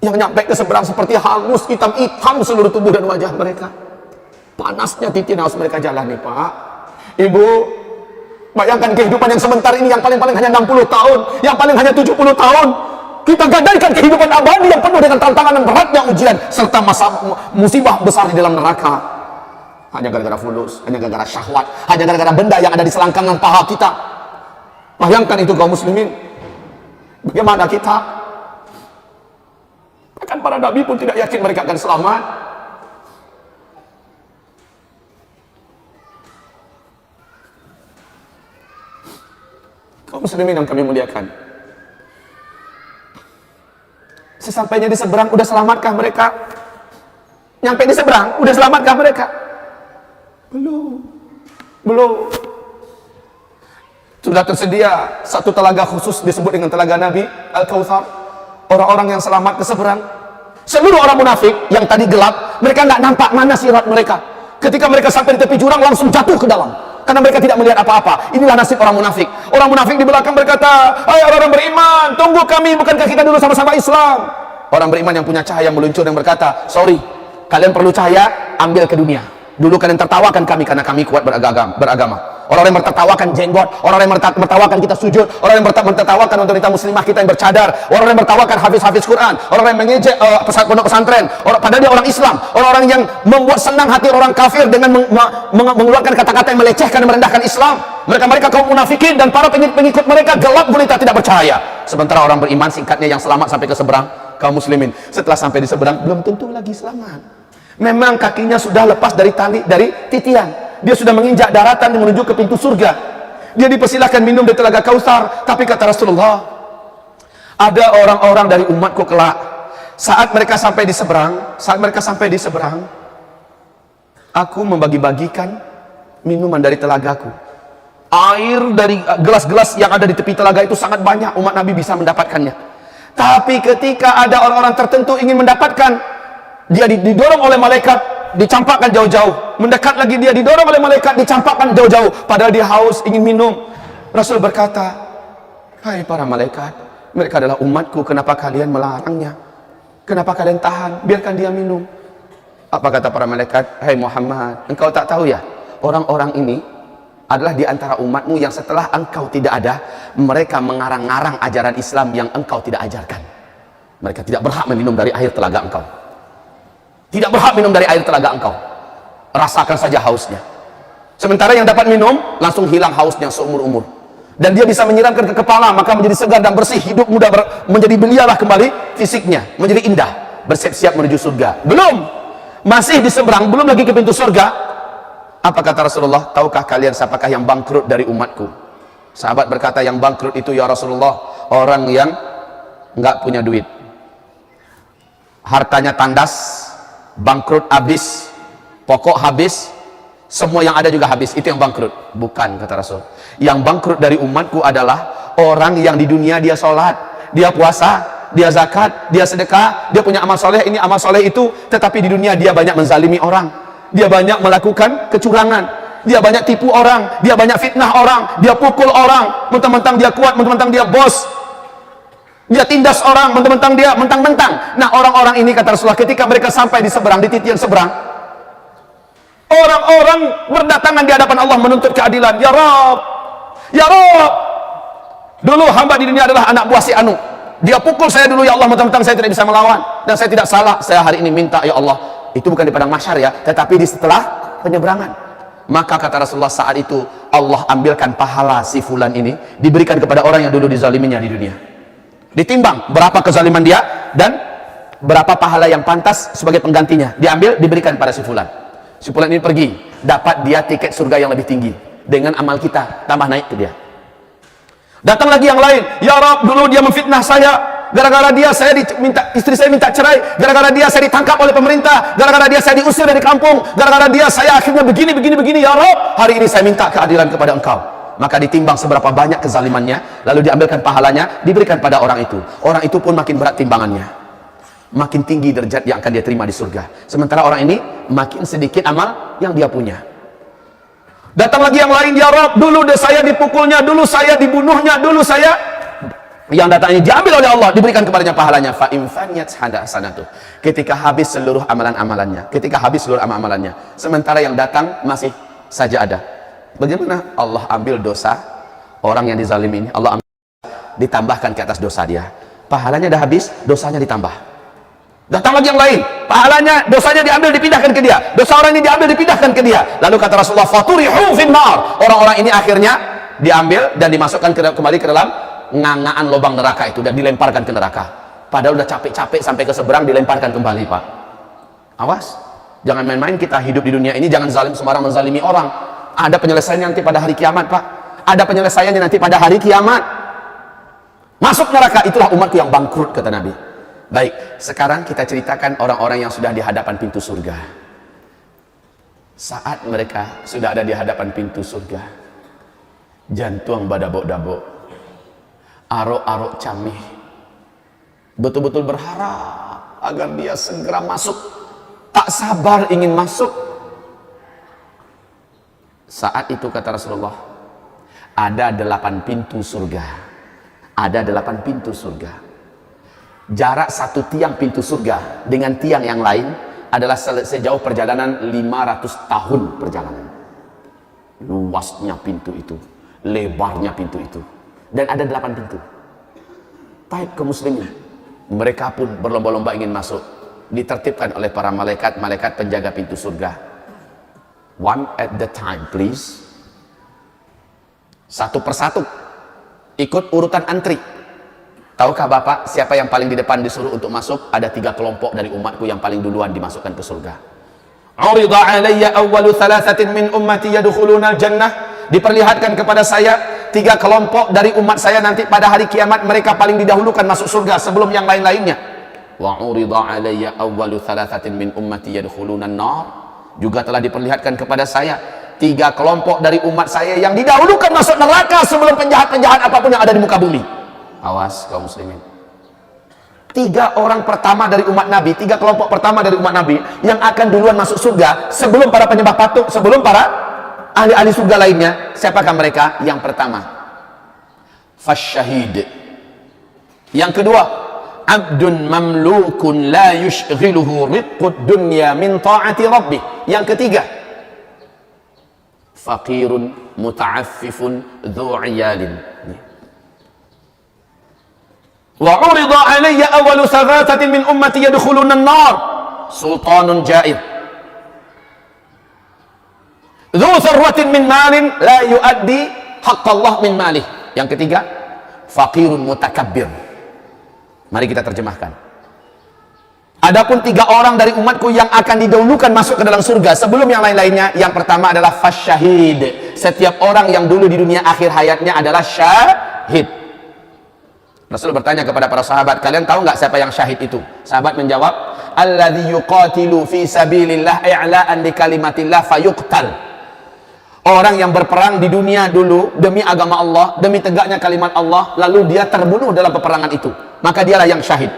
yang nyampe ke seberang seperti hangus, hitam-hitam seluruh tubuh dan wajah mereka. Panasnya titian harus mereka jalani, Pak. Ibu, bayangkan kehidupan yang sebentar ini, yang paling-paling hanya 60 tahun, yang paling hanya 70 tahun. Kita gadaikan kehidupan abadi yang penuh dengan tantangan dan beratnya ujian, serta musibah besar di dalam neraka. Hanya gara-gara fulus, hanya gara-gara syahwat, hanya gara-gara benda yang ada di selangkangan paha kita. Bayangkan itu kaum muslimin. Bagaimana kita? Bahkan para nabi pun tidak yakin mereka akan selamat. Kaum muslimin yang kami muliakan, sesampainya di seberang, udah selamatkah mereka? Nyampe di seberang, udah selamatkah mereka? Belum. Sudah tersedia satu telaga khusus disebut dengan telaga Nabi Al-Kautsar. Orang-orang yang selamat ke seberang. Seluruh orang munafik yang tadi gelap, mereka nggak nampak mana sirat mereka. Ketika mereka sampai di tepi jurang, langsung jatuh ke dalam, karena mereka tidak melihat apa-apa. Inilah nasib orang munafik. Orang munafik di belakang berkata, hai orang beriman, tunggu kami, bukankah kita dulu sama-sama Islam? Orang beriman yang punya cahaya meluncur dan berkata, sorry, kalian perlu cahaya, ambil ke dunia. Dulu kalian tertawakan kami karena kami kuat beragama. Orang yang tertawakan jenggot, orang yang tertawakan kita sujud, orang yang tertawakan wanita muslimah kita yang bercadar, orang yang tertawakan hafiz-hafiz Quran, orang yang mengejek pondok pesantren, padahal dia orang Islam, orang-orang yang membuat senang hati orang kafir dengan mengeluarkan kata-kata yang melecehkan dan merendahkan Islam. Mereka kaum munafikin dan para pengikut mereka gelap gulita tidak percaya. Sementara orang beriman singkatnya yang selamat sampai ke seberang, kaum muslimin setelah sampai di seberang belum tentu lagi selamat. Memang kakinya sudah lepas dari tali, dari titian. Dia sudah menginjak daratan menuju ke pintu surga. Dia dipersilahkan minum dari telaga Kautsar. Tapi kata Rasulullah, ada orang-orang dari umatku kelak, saat mereka sampai di seberang, aku membagi-bagikan minuman dari telagaku. Air dari gelas-gelas yang ada di tepi telaga itu sangat banyak, umat Nabi bisa mendapatkannya. Tapi ketika ada orang-orang tertentu ingin mendapatkan, dia didorong oleh malaikat, dicampakkan jauh-jauh. Mendekat lagi dia didorong oleh malaikat, dicampakkan jauh-jauh. Padahal dia haus, ingin minum. Rasul berkata, hai para malaikat, mereka adalah umatku, kenapa kalian melarangnya? Kenapa kalian tahan? Biarkan dia minum. Apa kata para malaikat? Hai Muhammad, engkau tak tahu ya, orang-orang ini adalah di antara umatmu yang setelah engkau tidak ada, mereka mengarang-arang ajaran Islam yang engkau tidak ajarkan. Mereka tidak berhak meminum dari air telaga engkau. Tidak berhak minum dari air telaga engkau. Rasakan saja hausnya. Sementara yang dapat minum langsung hilang hausnya seumur-umur, dan dia bisa menyiramkan ke kepala, maka menjadi segar dan bersih, hidup muda menjadi belialah kembali fisiknya, menjadi indah, bersiap-siap menuju surga. Belum, masih di seberang, belum lagi ke pintu surga. Apa kata Rasulullah? Tahukah kalian siapakah yang bangkrut dari umatku? Sahabat berkata, yang bangkrut itu ya Rasulullah, orang yang nggak punya duit, hartanya tandas, bangkrut habis, pokok habis, semua yang ada juga habis. Itu yang bangkrut. Bukan, kata Rasul. Yang bangkrut dari umatku adalah orang yang di dunia dia sholat, dia puasa, dia zakat, dia sedekah, dia punya amal soleh ini, amal soleh itu, tetapi di dunia dia banyak menzalimi orang, dia banyak melakukan kecurangan, dia banyak tipu orang, dia banyak fitnah orang, dia pukul orang, mentang-mentang dia kuat, mentang-mentang dia bos, dia tindas orang, mentang-mentang dia mentang-mentang. Nah, orang-orang ini kata Rasulullah, ketika mereka sampai di seberang, di titian seberang, Orang-orang berdatangan di hadapan Allah menuntut keadilan. Ya Rabb, ya Rabb, dulu hamba di dunia adalah anak buah si Anu. Dia pukul saya dulu, ya Allah, mentang-mentang saya tidak bisa melawan dan saya tidak salah. Saya hari ini minta, ya Allah, itu bukan di padang mahsyar ya, tetapi di setelah penyeberangan. Maka kata Rasulullah, saat itu Allah ambilkan pahala si fulan ini, diberikan kepada orang yang dulu dizaliminya di dunia. Ditimbang berapa kezaliman dia dan berapa pahala yang pantas sebagai penggantinya, diambil, diberikan pada si fulan. Si fulan ini pergi, dapat dia tiket surga yang lebih tinggi. Dengan amal kita tambah naik ke dia. Datang lagi yang lain, ya Rabb, dulu dia memfitnah saya, gara-gara dia saya istri saya minta cerai, gara-gara dia saya ditangkap oleh pemerintah, gara-gara dia saya diusir dari kampung, gara-gara dia saya akhirnya begini, ya Rabb, hari ini saya minta keadilan kepada Engkau. Maka ditimbang seberapa banyak kezalimannya, lalu diambilkan pahalanya, diberikan pada orang itu. Orang itu pun makin berat timbangannya, makin tinggi derajat yang akan dia terima di surga. Sementara orang ini makin sedikit amal yang dia punya. Datang lagi yang lain, ya Rabb, dulu saya dipukulnya, dulu saya dibunuhnya, dulu saya, yang datang ini diambil oleh Allah, diberikan kepadanya pahalanya. Fa imfaniyat hasanatuh, ketika habis seluruh amalan-amalannya, sementara yang datang masih saja ada. Bagaimana Allah ambil dosa orang yang dizalimi ini, Allah ambil, ditambahkan ke atas dosa dia, pahalanya dah habis, dosanya ditambah. Datang lagi yang lain, pahalanya, dosanya diambil, dipindahkan ke dia, dosa orang ini diambil, dipindahkan ke dia. Lalu kata Rasulullah, faturihu finnar, orang-orang ini akhirnya diambil dan dimasukkan kembali ke dalam ngangaan lubang neraka itu dan dilemparkan ke neraka. Padahal udah capek-capek sampai ke seberang, dilemparkan kembali. Pak, awas, jangan main-main kita hidup di dunia ini, jangan zalim sembarang menzalimi orang. Ada penyelesaiannya nanti pada hari kiamat, Pak. Ada penyelesaiannya nanti pada hari kiamat. Masuk neraka, itulah umatku yang bangkrut, kata Nabi. Baik, sekarang kita ceritakan orang-orang yang sudah di hadapan pintu surga. Saat mereka sudah ada di hadapan pintu surga, jantung badabok-dabok, arok-arok camih, betul-betul berharap agar dia segera masuk, tak sabar ingin masuk. Saat itu kata Rasulullah, ada 8 pintu surga, ada 8 pintu surga. Jarak satu tiang pintu surga dengan tiang yang lain adalah sejauh perjalanan 500 tahun perjalanan. Luasnya pintu itu, lebarnya pintu itu, dan ada 8 pintu. Taib kaum muslimin, mereka pun berlomba-lomba ingin masuk, ditertibkan oleh para malaikat penjaga pintu surga. One at the time please, satu persatu, ikut urutan antri. Tahukah Bapak siapa yang paling di depan disuruh untuk masuk? Ada 3 kelompok dari umatku yang paling duluan dimasukkan ke surga. Urida alayya awwalu thalathatin min ummati yadkhuluna jannah. Diperlihatkan kepada saya 3 kelompok dari umat saya nanti pada hari kiamat, mereka paling didahulukan masuk surga sebelum yang lain-lainnya. Wa urida alayya awwalu thalathatin min ummati yadkhuluna an-nar. Juga telah diperlihatkan kepada saya 3 kelompok dari umat saya yang didahulukan masuk neraka sebelum penjahat-penjahat apapun yang ada di muka bumi. Awas kaum muslimin, 3 orang pertama dari umat Nabi, 3 kelompok pertama dari umat Nabi yang akan duluan masuk surga sebelum para penyembah patung, sebelum para ahli-ahli surga lainnya. Siapakah mereka? Yang pertama, fasyahid. Yang kedua, abdun mamlukun la yushghiluhu riqqud dunya min ta'ati rabbih. Yang ketiga, faqirun muta'affifun dzu'iyalin. Wa urida alayya awwalu thalathatin min ummati yadkhuluna an-nar sultanun ja'ir dzu tharwatin min malin la yuaddi haqqallah min malih. Yang ketiga, faqirun mutakabbir. Mari kita terjemahkan. Adapun 3 orang dari umatku yang akan didahulukan masuk ke dalam surga sebelum yang lain-lainnya. Yang pertama adalah fasyahid. Setiap orang yang dulu di dunia akhir hayatnya adalah syahid. Rasul bertanya kepada para sahabat, kalian tahu nggak siapa yang syahid itu? Sahabat menjawab, alladzi yuqatilu fi sabilillah i'la'an li kalimatillah fayuqtal. Orang yang berperang di dunia dulu demi agama Allah, demi tegaknya kalimat Allah, lalu dia terbunuh dalam peperangan itu, maka dialah yang syahid.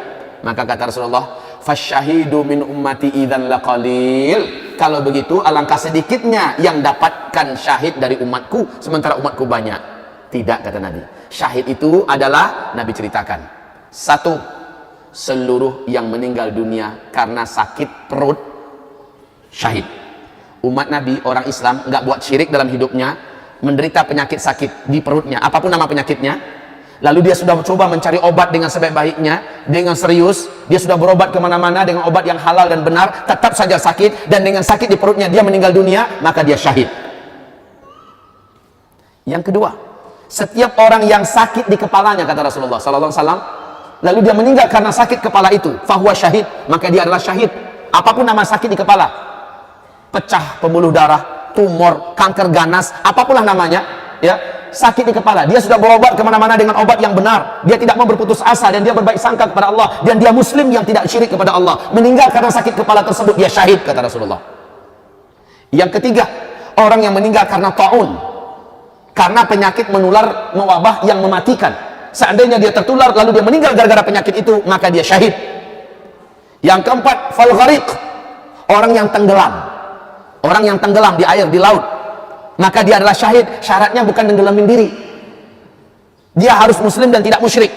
Maka kata Rasulullah, fasyahidu min ummati idzan laqalil. Kalau begitu alangkah sedikitnya yang dapatkan syahid dari umatku, sementara umatku banyak. Tidak, kata Nabi. Syahid itu adalah, Nabi ceritakan, 1, seluruh yang meninggal dunia karena sakit perut, syahid. umat Nabi, orang Islam nggak buat syirik dalam hidupnya, menderita penyakit sakit di perutnya, apapun nama penyakitnya, lalu dia sudah coba mencari obat dengan sebaik-baiknya, dengan serius, dia sudah berobat kemana-mana dengan obat yang halal dan benar, tetap saja sakit, dan dengan sakit di perutnya dia meninggal dunia, maka dia syahid. Yang kedua, setiap orang yang sakit di kepalanya, kata Rasulullah SAW, lalu dia meninggal karena sakit kepala itu, fahuwa syahid, maka dia adalah syahid. Apapun nama sakit di kepala, pecah pembuluh darah, tumor, kanker ganas, apapun lah namanya, ya, sakit di kepala, dia sudah berobat kemana-mana dengan obat yang benar, dia tidak mau berputus asa, dan dia berbaik sangka kepada Allah, dan dia muslim yang tidak syirik kepada Allah, meninggal karena sakit kepala tersebut, dia syahid, kata Rasulullah. Yang ketiga, orang yang meninggal karena taun, karena penyakit menular, mewabah yang mematikan, seandainya dia tertular lalu dia meninggal gara-gara penyakit itu, maka dia syahid. Yang keempat, fal ghariq, orang yang tenggelam, orang yang tenggelam di air, di laut, maka dia adalah syahid. Syaratnya bukan tenggelamin diri, dia harus muslim dan tidak musyrik.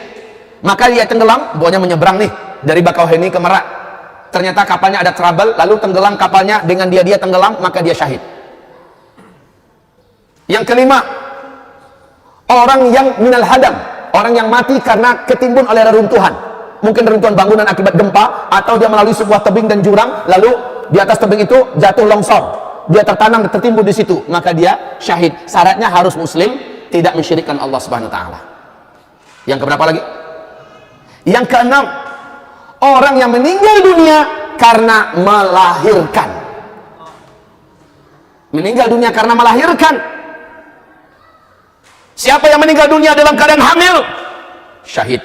Maka dia tenggelam, bawahnya menyeberang nih dari Bakauheni ke Merak, ternyata kapalnya ada trouble, lalu tenggelam kapalnya dengan dia tenggelam, maka dia syahid. Yang kelima, orang yang minal hadam, orang yang mati karena ketimbun oleh reruntuhan, mungkin reruntuhan bangunan akibat gempa, atau dia melalui sebuah tebing dan jurang, lalu di atas tebing itu jatuh longsor, dia tertanam, tertimbun di situ, maka dia syahid. Syaratnya harus muslim, tidak mensyirikkan Allah Subhanahu wa taala. Yang keberapa lagi? Yang keenam, orang yang meninggal dunia karena melahirkan. Meninggal dunia karena melahirkan. Siapa yang meninggal dunia dalam keadaan hamil? Syahid.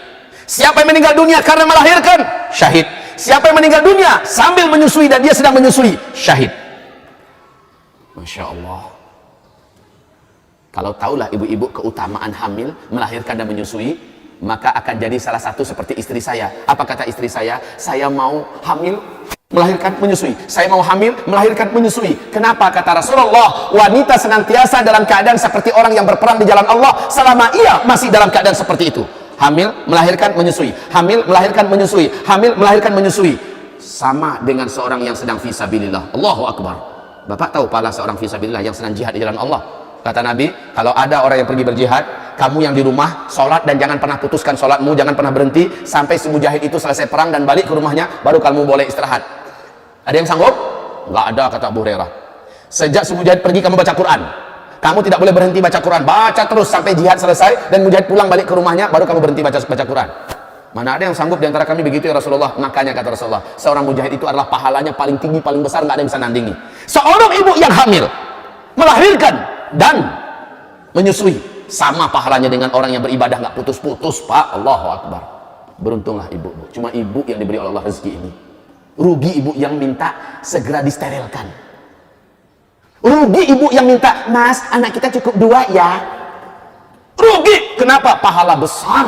Siapa yang meninggal dunia karena melahirkan? Syahid. Siapa yang meninggal dunia sambil menyusui dan dia sedang menyusui? Syahid. Masya Allah. Kalau tahulah ibu-ibu keutamaan hamil, melahirkan dan menyusui, maka akan jadi salah satu seperti istri saya. Apa kata istri saya? Saya mau hamil, melahirkan, menyusui. Saya mau hamil, melahirkan, menyusui. Kenapa? Kata Rasulullah, wanita senantiasa dalam keadaan seperti orang yang berperang di jalan Allah selama ia masih dalam keadaan seperti itu. Hamil, melahirkan, menyusui. Hamil, melahirkan, menyusui. Hamil, melahirkan, menyusui. Sama dengan seorang yang sedang fisabilillah. Allahu Akbar. Bapak tahu pahala seorang fisabilillah yang sedang jihad di jalan Allah? Kata Nabi, kalau ada orang yang pergi berjihad, kamu yang di rumah sholat dan jangan pernah putuskan sholatmu, jangan pernah berhenti sampai si mujahid itu selesai perang dan balik ke rumahnya, baru kamu boleh istirahat. Ada yang sanggup? Nggak ada, kata Abu Hurairah. Sejak si mujahid pergi, kamu baca Quran. Kamu tidak boleh berhenti baca Quran, baca terus sampai jihad selesai dan mujahid pulang balik ke rumahnya, baru kamu berhenti baca Quran. Mana ada yang sanggup di antara kami begitu ya Rasulullah? Makanya kata Rasulullah, seorang mujahid itu adalah pahalanya paling tinggi, paling besar, nggak ada yang bisa nandingi. Seorang ibu yang hamil, melahirkan dan menyusui, sama pahalanya dengan orang yang beribadah nggak putus-putus, Pak. Allahu Akbar. Beruntunglah ibu. Cuma ibu yang diberi oleh Allah rezeki ini. Rugi ibu yang minta segera disterilkan. Rugi ibu yang minta, Mas, anak kita cukup 2 ya. Rugi. Kenapa? Pahala besar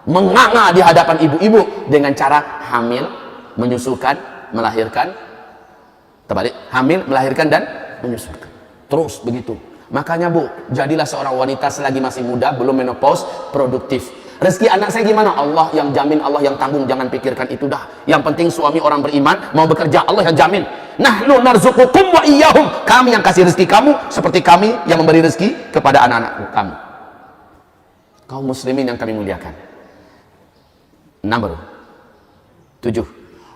menganga di hadapan ibu-ibu dengan cara hamil, menyusukan, melahirkan, terbalik, hamil, melahirkan dan menyusukan. Terus begitu. Makanya Bu, jadilah seorang wanita selagi masih muda, belum menopause, produktif. Rezeki anak saya gimana? Allah yang jamin, Allah yang tanggung, jangan pikirkan itu dah. Yang penting suami orang beriman, mau bekerja, Allah yang jamin. Nahnu narzuqukum wa iyyahum. Kami yang kasih rezeki kamu, seperti kami yang memberi rezeki kepada anak-anak kamu. Kaum muslimin yang kami muliakan. Nomor 7.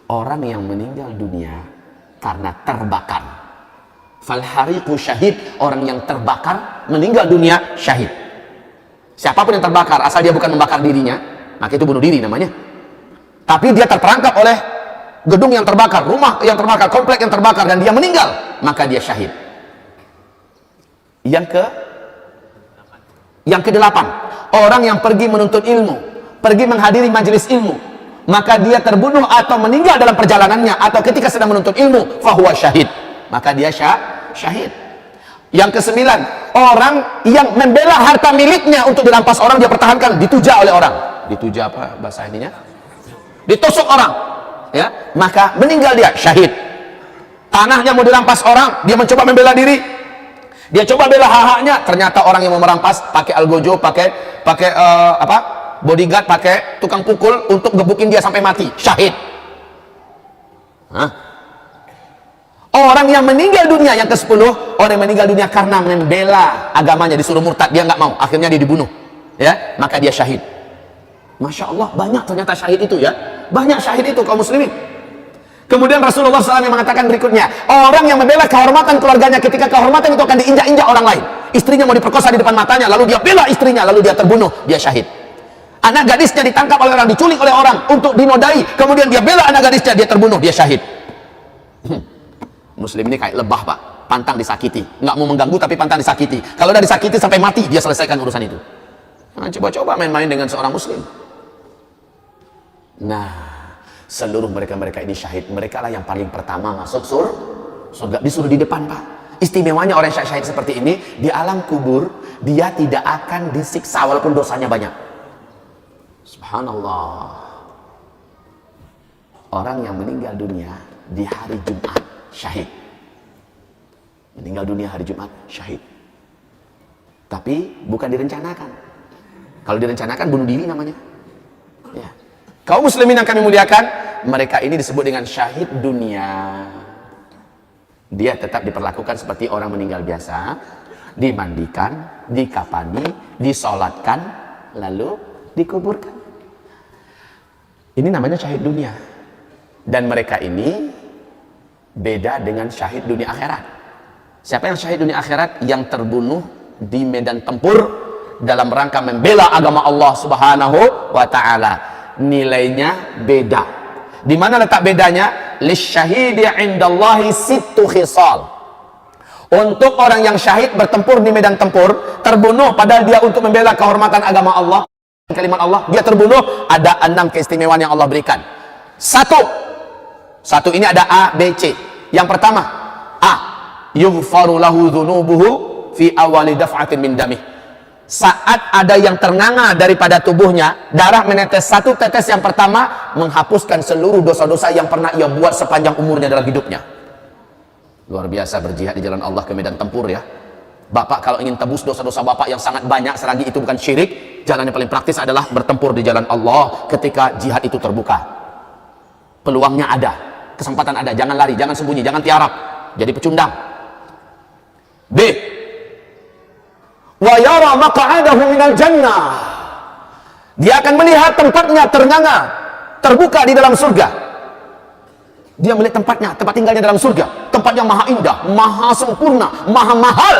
Orang yang meninggal dunia karena terbakar. Falhariqu syahid, orang yang terbakar meninggal dunia syahid. Siapapun yang terbakar, asal dia bukan membakar dirinya, maka itu bunuh diri namanya. Tapi dia terperangkap oleh gedung yang terbakar, rumah yang terbakar, komplek yang terbakar, dan dia meninggal, maka dia syahid. Yang ke-8, orang yang pergi menuntut ilmu, pergi menghadiri majelis ilmu, maka dia terbunuh atau meninggal dalam perjalanannya atau ketika sedang menuntut ilmu, fahuwa syahid, maka dia syahid. Yang ke-9, orang yang membela harta miliknya untuk dirampas orang, dia pertahankan, dituja oleh orang. Dituja apa bahasa ininya? Ditusuk orang, ya, maka meninggal dia syahid. Tanahnya mau dirampas orang, dia mencoba membela diri, dia coba bela hak-haknya, ternyata orang yang mau merampas pakai algojo, pakai bodyguard, pakai tukang pukul untuk gebukin dia sampai mati, syahid. Orang yang meninggal dunia yang ke-10, orang yang meninggal dunia karena membela agamanya, disuruh murtad, dia nggak mau, akhirnya dia dibunuh, ya, maka dia syahid. Masya Allah, banyak ternyata syahid itu, ya, banyak syahid itu kaum muslimin. Kemudian Rasulullah SAW yang mengatakan berikutnya, orang yang membela kehormatan keluarganya ketika kehormatan itu akan diinjak-injak orang lain. Istrinya mau diperkosa di depan matanya, lalu dia bela istrinya, lalu dia terbunuh, dia syahid. Anak gadisnya ditangkap oleh orang, diculik oleh orang untuk dinodai, kemudian dia bela anak gadisnya, dia terbunuh, dia syahid. Muslim ini kayak lebah, Pak, pantang disakiti, nggak mau mengganggu tapi pantang disakiti. Kalau udah disakiti sampai mati, dia selesaikan urusan itu. Nah, coba-coba main-main dengan seorang muslim. Nah, seluruh mereka-mereka ini syahid. Mereka lah yang paling pertama masuk surga, disuruh di depan, Pak. Istimewanya orang syahid seperti ini, di alam kubur dia tidak akan disiksa walaupun dosanya banyak. Subhanallah. Orang yang meninggal dunia di hari Jumat syahid, meninggal dunia hari Jumat syahid, tapi bukan direncanakan. Kalau direncanakan bunuh diri namanya, ya. Kaum muslimin yang kami muliakan, mereka ini disebut dengan syahid dunia. Dia tetap diperlakukan seperti orang meninggal biasa, dimandikan, dikafani, disolatkan, lalu dikuburkan. Ini namanya syahid dunia. Dan mereka ini beda dengan syahid dunia akhirat. Siapa yang syahid dunia akhirat? Yang terbunuh di medan tempur dalam rangka membela agama Allah Subhanahu wa ta'ala. Nilainya beda. Di mana letak bedanya? Lisyahidi indallahi sittu khisal. Untuk orang yang syahid bertempur di medan tempur, terbunuh padahal dia untuk membela kehormatan agama Allah, kalimat Allah, dia terbunuh, ada 6 keistimewaan yang Allah berikan. Satu ini ada A, B, C. Yang pertama, A, yughfaru lahu dhunubuhu fi awali daf'atin min damih. Saat ada yang ternganga daripada tubuhnya, darah menetes satu tetes yang pertama, menghapuskan seluruh dosa-dosa yang pernah ia buat sepanjang umurnya dalam hidupnya. Luar biasa berjihad di jalan Allah ke medan tempur, ya. Bapak kalau ingin tebus dosa-dosa bapak yang sangat banyak, selagi itu bukan syirik, jalan yang paling praktis adalah bertempur di jalan Allah ketika jihad itu terbuka. Peluangnya ada, kesempatan ada, jangan lari, jangan sembunyi, jangan tiarap, jadi pecundang. B, wa yara maq'adahu minal jannah. Dia akan melihat tempatnya ternganga, terbuka di dalam surga. Dia melihat tempatnya, tempat tinggalnya dalam surga, tempat yang maha indah, maha sempurna, maha mahal,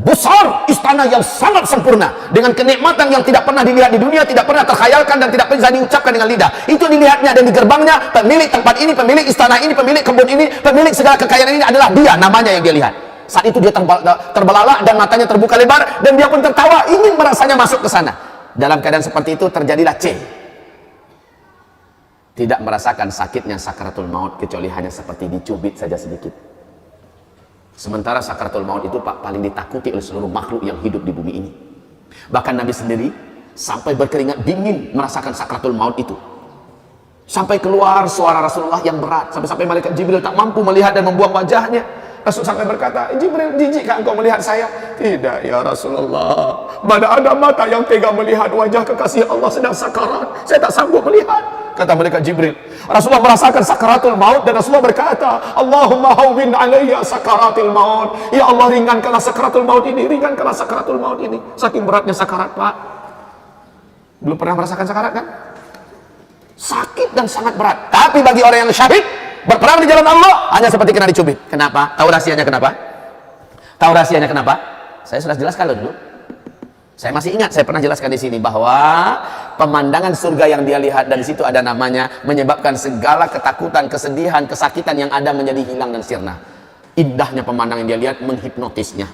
besar, istana yang sangat sempurna, dengan kenikmatan yang tidak pernah dilihat di dunia, tidak pernah terkhayalkan dan tidak bisa diucapkan dengan lidah. Itu dilihatnya, dan di gerbangnya pemilik tempat ini, pemilik istana ini, pemilik kebun ini, pemilik segala kekayaan ini adalah dia, namanya yang dia lihat. Saat itu dia terbelalak dan matanya terbuka lebar, dan dia pun tertawa ingin merasanya masuk ke sana. Dalam keadaan seperti itu terjadilah C, tidak merasakan sakitnya sakaratul maut kecuali hanya seperti dicubit saja sedikit. Sementara sakaratul maut itu, Pak, paling ditakuti oleh seluruh makhluk yang hidup di bumi ini. Bahkan Nabi sendiri sampai berkeringat dingin merasakan sakaratul maut itu. Sampai keluar suara Rasulullah yang berat, sampai malaikat Jibril tak mampu melihat dan membuang wajahnya. Rasul sampai berkata, Jibril, jijikkah engkau melihat saya? Tidak ya Rasulullah, mana ada mata yang tega melihat wajah kekasih Allah sedang sakarat, saya tak sanggup melihat. Kata malaikat Jibril. Rasulullah merasakan sakaratul maut, dan Rasulullah berkata, Allahumma hawwin alayya sakaratul maut. Ya Allah, ringankanlah sakaratul maut ini, ringankanlah sakaratul maut ini. Saking beratnya sakarat, Pak. Belum pernah merasakan sakarat, kan? Sakit dan sangat berat. Tapi bagi orang yang syahid, berperang di jalan Allah, hanya seperti kena dicubit. Kenapa? Tahu rahasianya kenapa? Tahu rahasianya kenapa? Saya sudah jelaskan dulu. Saya masih ingat, saya pernah jelaskan di sini bahwa pemandangan surga yang dia lihat, dan di situ ada namanya, menyebabkan segala ketakutan, kesedihan, kesakitan yang ada menjadi hilang dan sirna. Indahnya pemandangan yang dia lihat menghipnotisnya.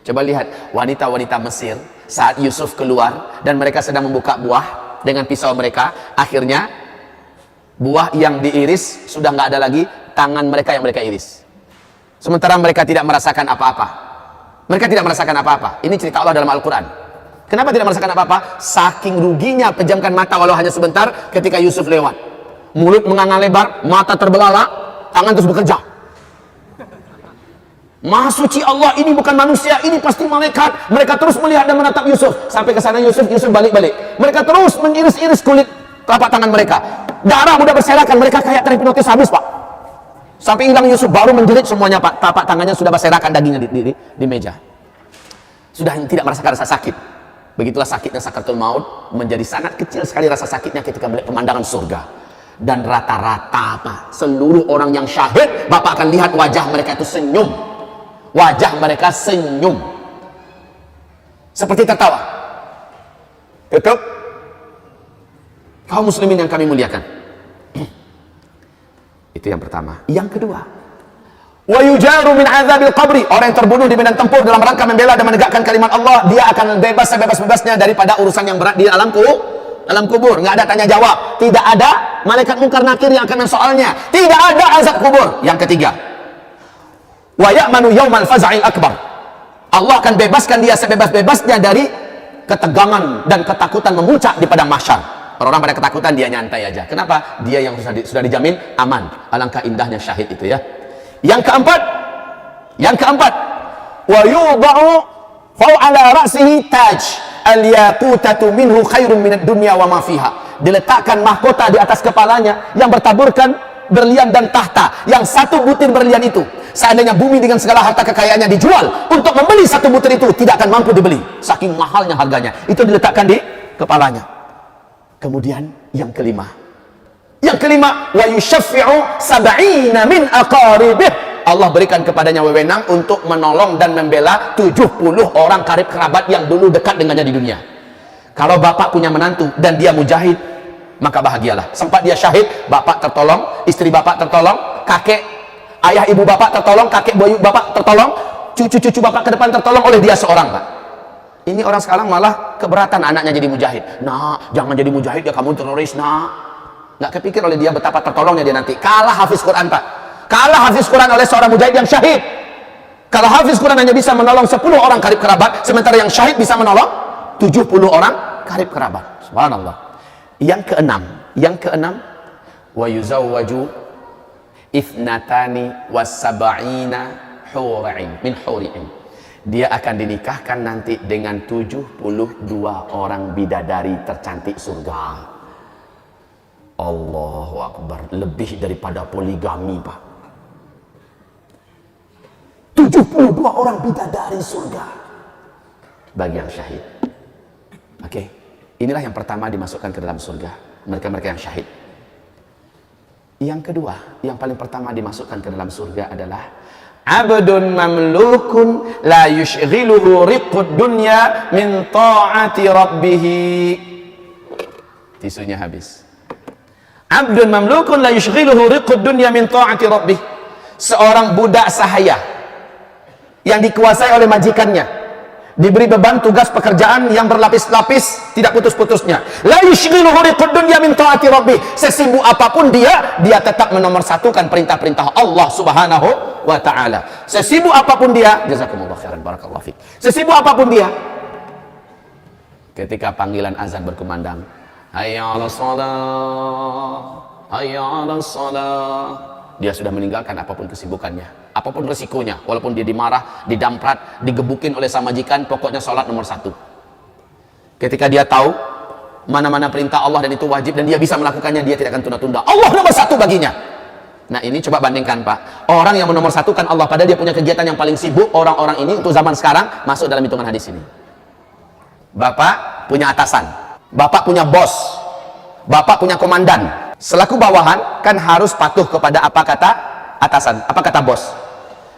Coba lihat wanita-wanita Mesir saat Yusuf keluar dan mereka sedang membuka buah dengan pisau mereka, akhirnya buah yang diiris sudah nggak ada lagi, tangan mereka yang mereka iris. Sementara mereka tidak merasakan apa-apa. Mereka tidak merasakan apa-apa. Ini cerita Allah dalam Al-Quran. Kenapa tidak merasakan apa-apa? Saking ruginya pejamkan mata walau hanya sebentar ketika Yusuf lewat. Mulut menganga lebar, mata terbelalak, tangan terus bekerja. Maha suci Allah, ini bukan manusia, ini pasti malaikat. Mereka terus melihat dan menatap Yusuf. Sampai ke sana Yusuf balik-balik. Mereka terus mengiris-iris kulit telapak tangan mereka. Darah udah berserakan, mereka kayak terhipnotis habis, Pak. Sampai hilang Yusuf, baru menjerit semuanya, Pak. Tapak tangannya sudah berserakan dagingnya di meja. Sudah tidak merasakan rasa sakit. Begitulah sakitnya sakaratul maut, menjadi sangat kecil sekali rasa sakitnya ketika melihat pemandangan surga. Dan rata-rata Pak, seluruh orang yang syahid, Bapak akan lihat wajah mereka itu senyum. Wajah mereka senyum. Seperti tertawa. Tutup. Kaum muslimin yang kami muliakan. Itu yang pertama. Yang kedua, wa yujaru min azabil qabri, orang yang terbunuh di medan tempur dalam rangka membela dan menegakkan kalimat Allah, dia akan bebas sebebas-bebasnya daripada urusan yang berat di alam kubur. Nggak ada tanya jawab, tidak ada malaikat mungkar nakir yang akan mensoalnya, tidak ada azab kubur. Yang ketiga, wa ya'manu yaumal faza'il akbar, Allah akan bebaskan dia sebebas-bebasnya dari ketegangan dan ketakutan memuncak di padang mahsyar. Orang-orang pada ketakutan, dia nyantai aja. Kenapa? Dia yang sudah dijamin aman. Alangkah indahnya syahid itu ya. Yang keempat, wa yudha'u faw'ala ra'sihi taj al-yaqutatu minhu khairun minad dunya wa ma fiha. Diletakkan mahkota di atas kepalanya yang bertaburkan berlian dan tahta, yang satu butir berlian itu, seandainya bumi dengan segala harta kekayaannya dijual untuk membeli satu butir itu, tidak akan mampu dibeli, saking mahalnya harganya. Itu diletakkan di kepalanya. Kemudian yang kelima, wa yushaffi'u sab'ina min aqaribih, Allah berikan kepadanya wewenang untuk menolong dan membela 70 orang karib kerabat yang dulu dekat dengannya di dunia. Kalau bapak punya menantu dan dia mujahid, maka bahagialah. Sempat dia syahid, bapak tertolong, istri bapak tertolong, kakek, ayah ibu bapak tertolong, kakek boyu bapak tertolong, cucu-cucu bapak ke depan tertolong oleh dia seorang, Pak. Ini orang sekarang malah keberatan anaknya jadi mujahid. Nah, jangan jadi mujahid ya, kamu teroris, nah. Nggak kepikir oleh dia betapa tertolongnya dia nanti. Kalah hafiz Quran, Pak. Kalah hafiz Quran oleh seorang mujahid yang syahid. Kalau hafiz Quran hanya bisa menolong 10 orang karib kerabat, sementara yang syahid bisa menolong 70 orang karib kerabat. Subhanallah. Yang keenam, wa yuzawwaju ithnatani wasab'ina hura'in min huri'in. Dia akan dinikahkan nanti dengan 72 orang bidadari tercantik surga. Allahu Akbar. Lebih daripada poligami, Pak. 72 orang bidadari surga bagi yang syahid. Oke. Inilah yang pertama dimasukkan ke dalam surga, mereka-mereka yang syahid. Yang kedua, yang paling pertama dimasukkan ke dalam surga adalah abdun mamlukun la yushghiluhu riqqud dunya min ta'ati rabbih. Tisunya habis. Abdun mamlukun la yushghiluhu riqqud dunya min ta'ati rabbih. Seorang budak sahaya yang dikuasai oleh majikannya, diberi beban tugas pekerjaan yang berlapis-lapis, tidak putus-putusnya. La yushghiluhu riqqud dunya min ta'ati rabbih. Sesibuk apapun dia tetap menomorsatukan perintah-perintah Allah Subhanahu wa ta'ala. Sesibuk apapun dia, jazakumullah khairan, barakallahu fiik. Sesibuk apapun dia, ketika panggilan azan berkumandang, hayya 'alas shalah, hayya 'alas shalah, dia sudah meninggalkan apapun kesibukannya, apapun resikonya, walaupun dia dimarah, didamprat, digebukin oleh sang majikan, pokoknya sholat nomor 1. Ketika dia tahu mana-mana perintah Allah dan itu wajib dan dia bisa melakukannya, dia tidak akan tunda-tunda. Allah nomor 1 baginya. Nah, ini coba bandingkan, Pak. Orang yang menomorsatukan Allah, padahal dia punya kegiatan yang paling sibuk, orang-orang ini untuk zaman sekarang masuk dalam hitungan hadis ini. Bapak punya atasan, bapak punya bos, bapak punya komandan. Selaku bawahan kan harus patuh kepada apa kata atasan, apa kata bos.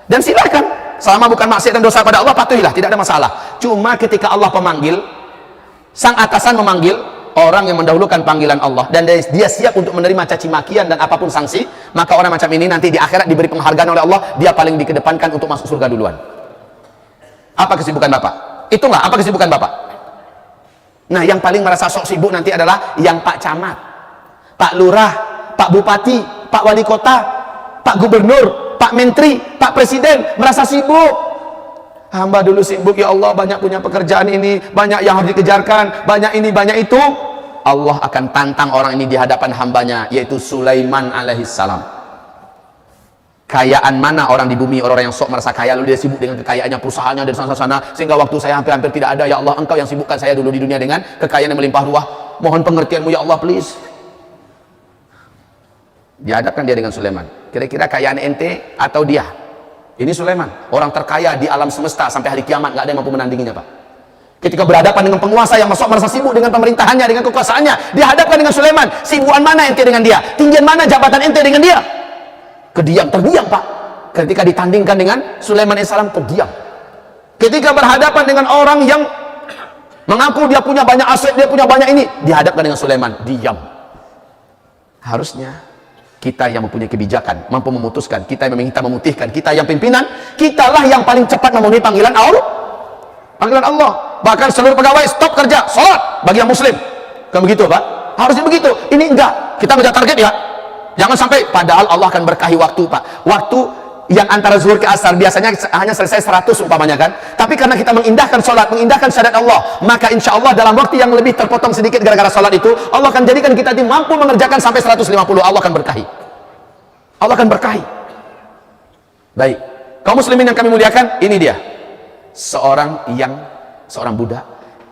Dan silakan, selama bukan maksiat dan dosa pada Allah, patuhilah, tidak ada masalah. Cuma ketika Allah pemanggil, sang atasan memanggil orang yang mendahulukan panggilan Allah, dan dia siap untuk menerima caci makian dan apapun sanksi, maka orang macam ini nanti di akhirat diberi penghargaan oleh Allah, dia paling dikedepankan untuk masuk surga duluan. Apa kesibukan Bapak? Itulah apa kesibukan Bapak. Nah, yang paling merasa sok sibuk nanti adalah yang Pak Camat, Pak Lurah, Pak Bupati, Pak Wali Kota, Pak Gubernur, Pak Menteri, Pak Presiden, merasa sibuk. Hamba dulu sibuk, ya Allah, banyak punya pekerjaan ini, banyak yang harus dikejarkan, banyak ini, banyak itu. Allah akan tantang orang ini di hadapan hambanya, yaitu Sulaiman alaihissalam. Kayaan mana orang di bumi, orang-orang yang sok merasa kaya, lalu dia sibuk dengan kekayaannya, perusahaannya dari sana-sana, sehingga waktu saya hampir-hampir tidak ada. Ya Allah, Engkau yang sibukkan saya dulu di dunia dengan kekayaan yang melimpah ruah. Mohon pengertianmu ya Allah, please. Dihadapkan dia dengan Sulaiman. Kira-kira kekayaan ente atau dia? Ini Sulaiman, orang terkaya di alam semesta sampai hari kiamat, nggak ada yang mampu menandinginya, Pak. Ketika berhadapan dengan penguasa yang merasa sibuk dengan pemerintahannya, dengan kekuasaannya, dihadapkan dengan Sulaiman. Sibuan mana ente dengan dia? Tinggian mana jabatan ente dengan dia? Terdiam, Pak. Ketika ditandingkan dengan Sulaiman AS, terdiam. Ketika berhadapan dengan orang yang mengaku dia punya banyak aset, dia punya banyak ini, dihadapkan dengan Sulaiman, diam. Harusnya kita yang mempunyai kebijakan, mampu memutuskan, kita yang meminta memutihkan, kita yang pimpinan, kitalah yang paling cepat memenuhi panggilan Allah. Panggilan Allah. Bahkan seluruh pegawai stop kerja, sholat bagi yang muslim. Kan begitu, Pak? Harusnya begitu. Ini enggak. Kita ngejar target ya. Jangan sampai, padahal Allah akan berkahi waktu, Pak. Waktu yang antara zuhur ke asar biasanya hanya selesai 100 umpamanya kan. Tapi karena kita mengindahkan sholat, mengindahkan syahadat Allah, maka insya Allah dalam waktu yang lebih terpotong sedikit gara-gara sholat itu, Allah akan jadikan kita mampu mengerjakan sampai 150. Allah akan berkahi. Allah akan berkahi. Baik, kaum muslimin yang kami muliakan, ini dia seorang budak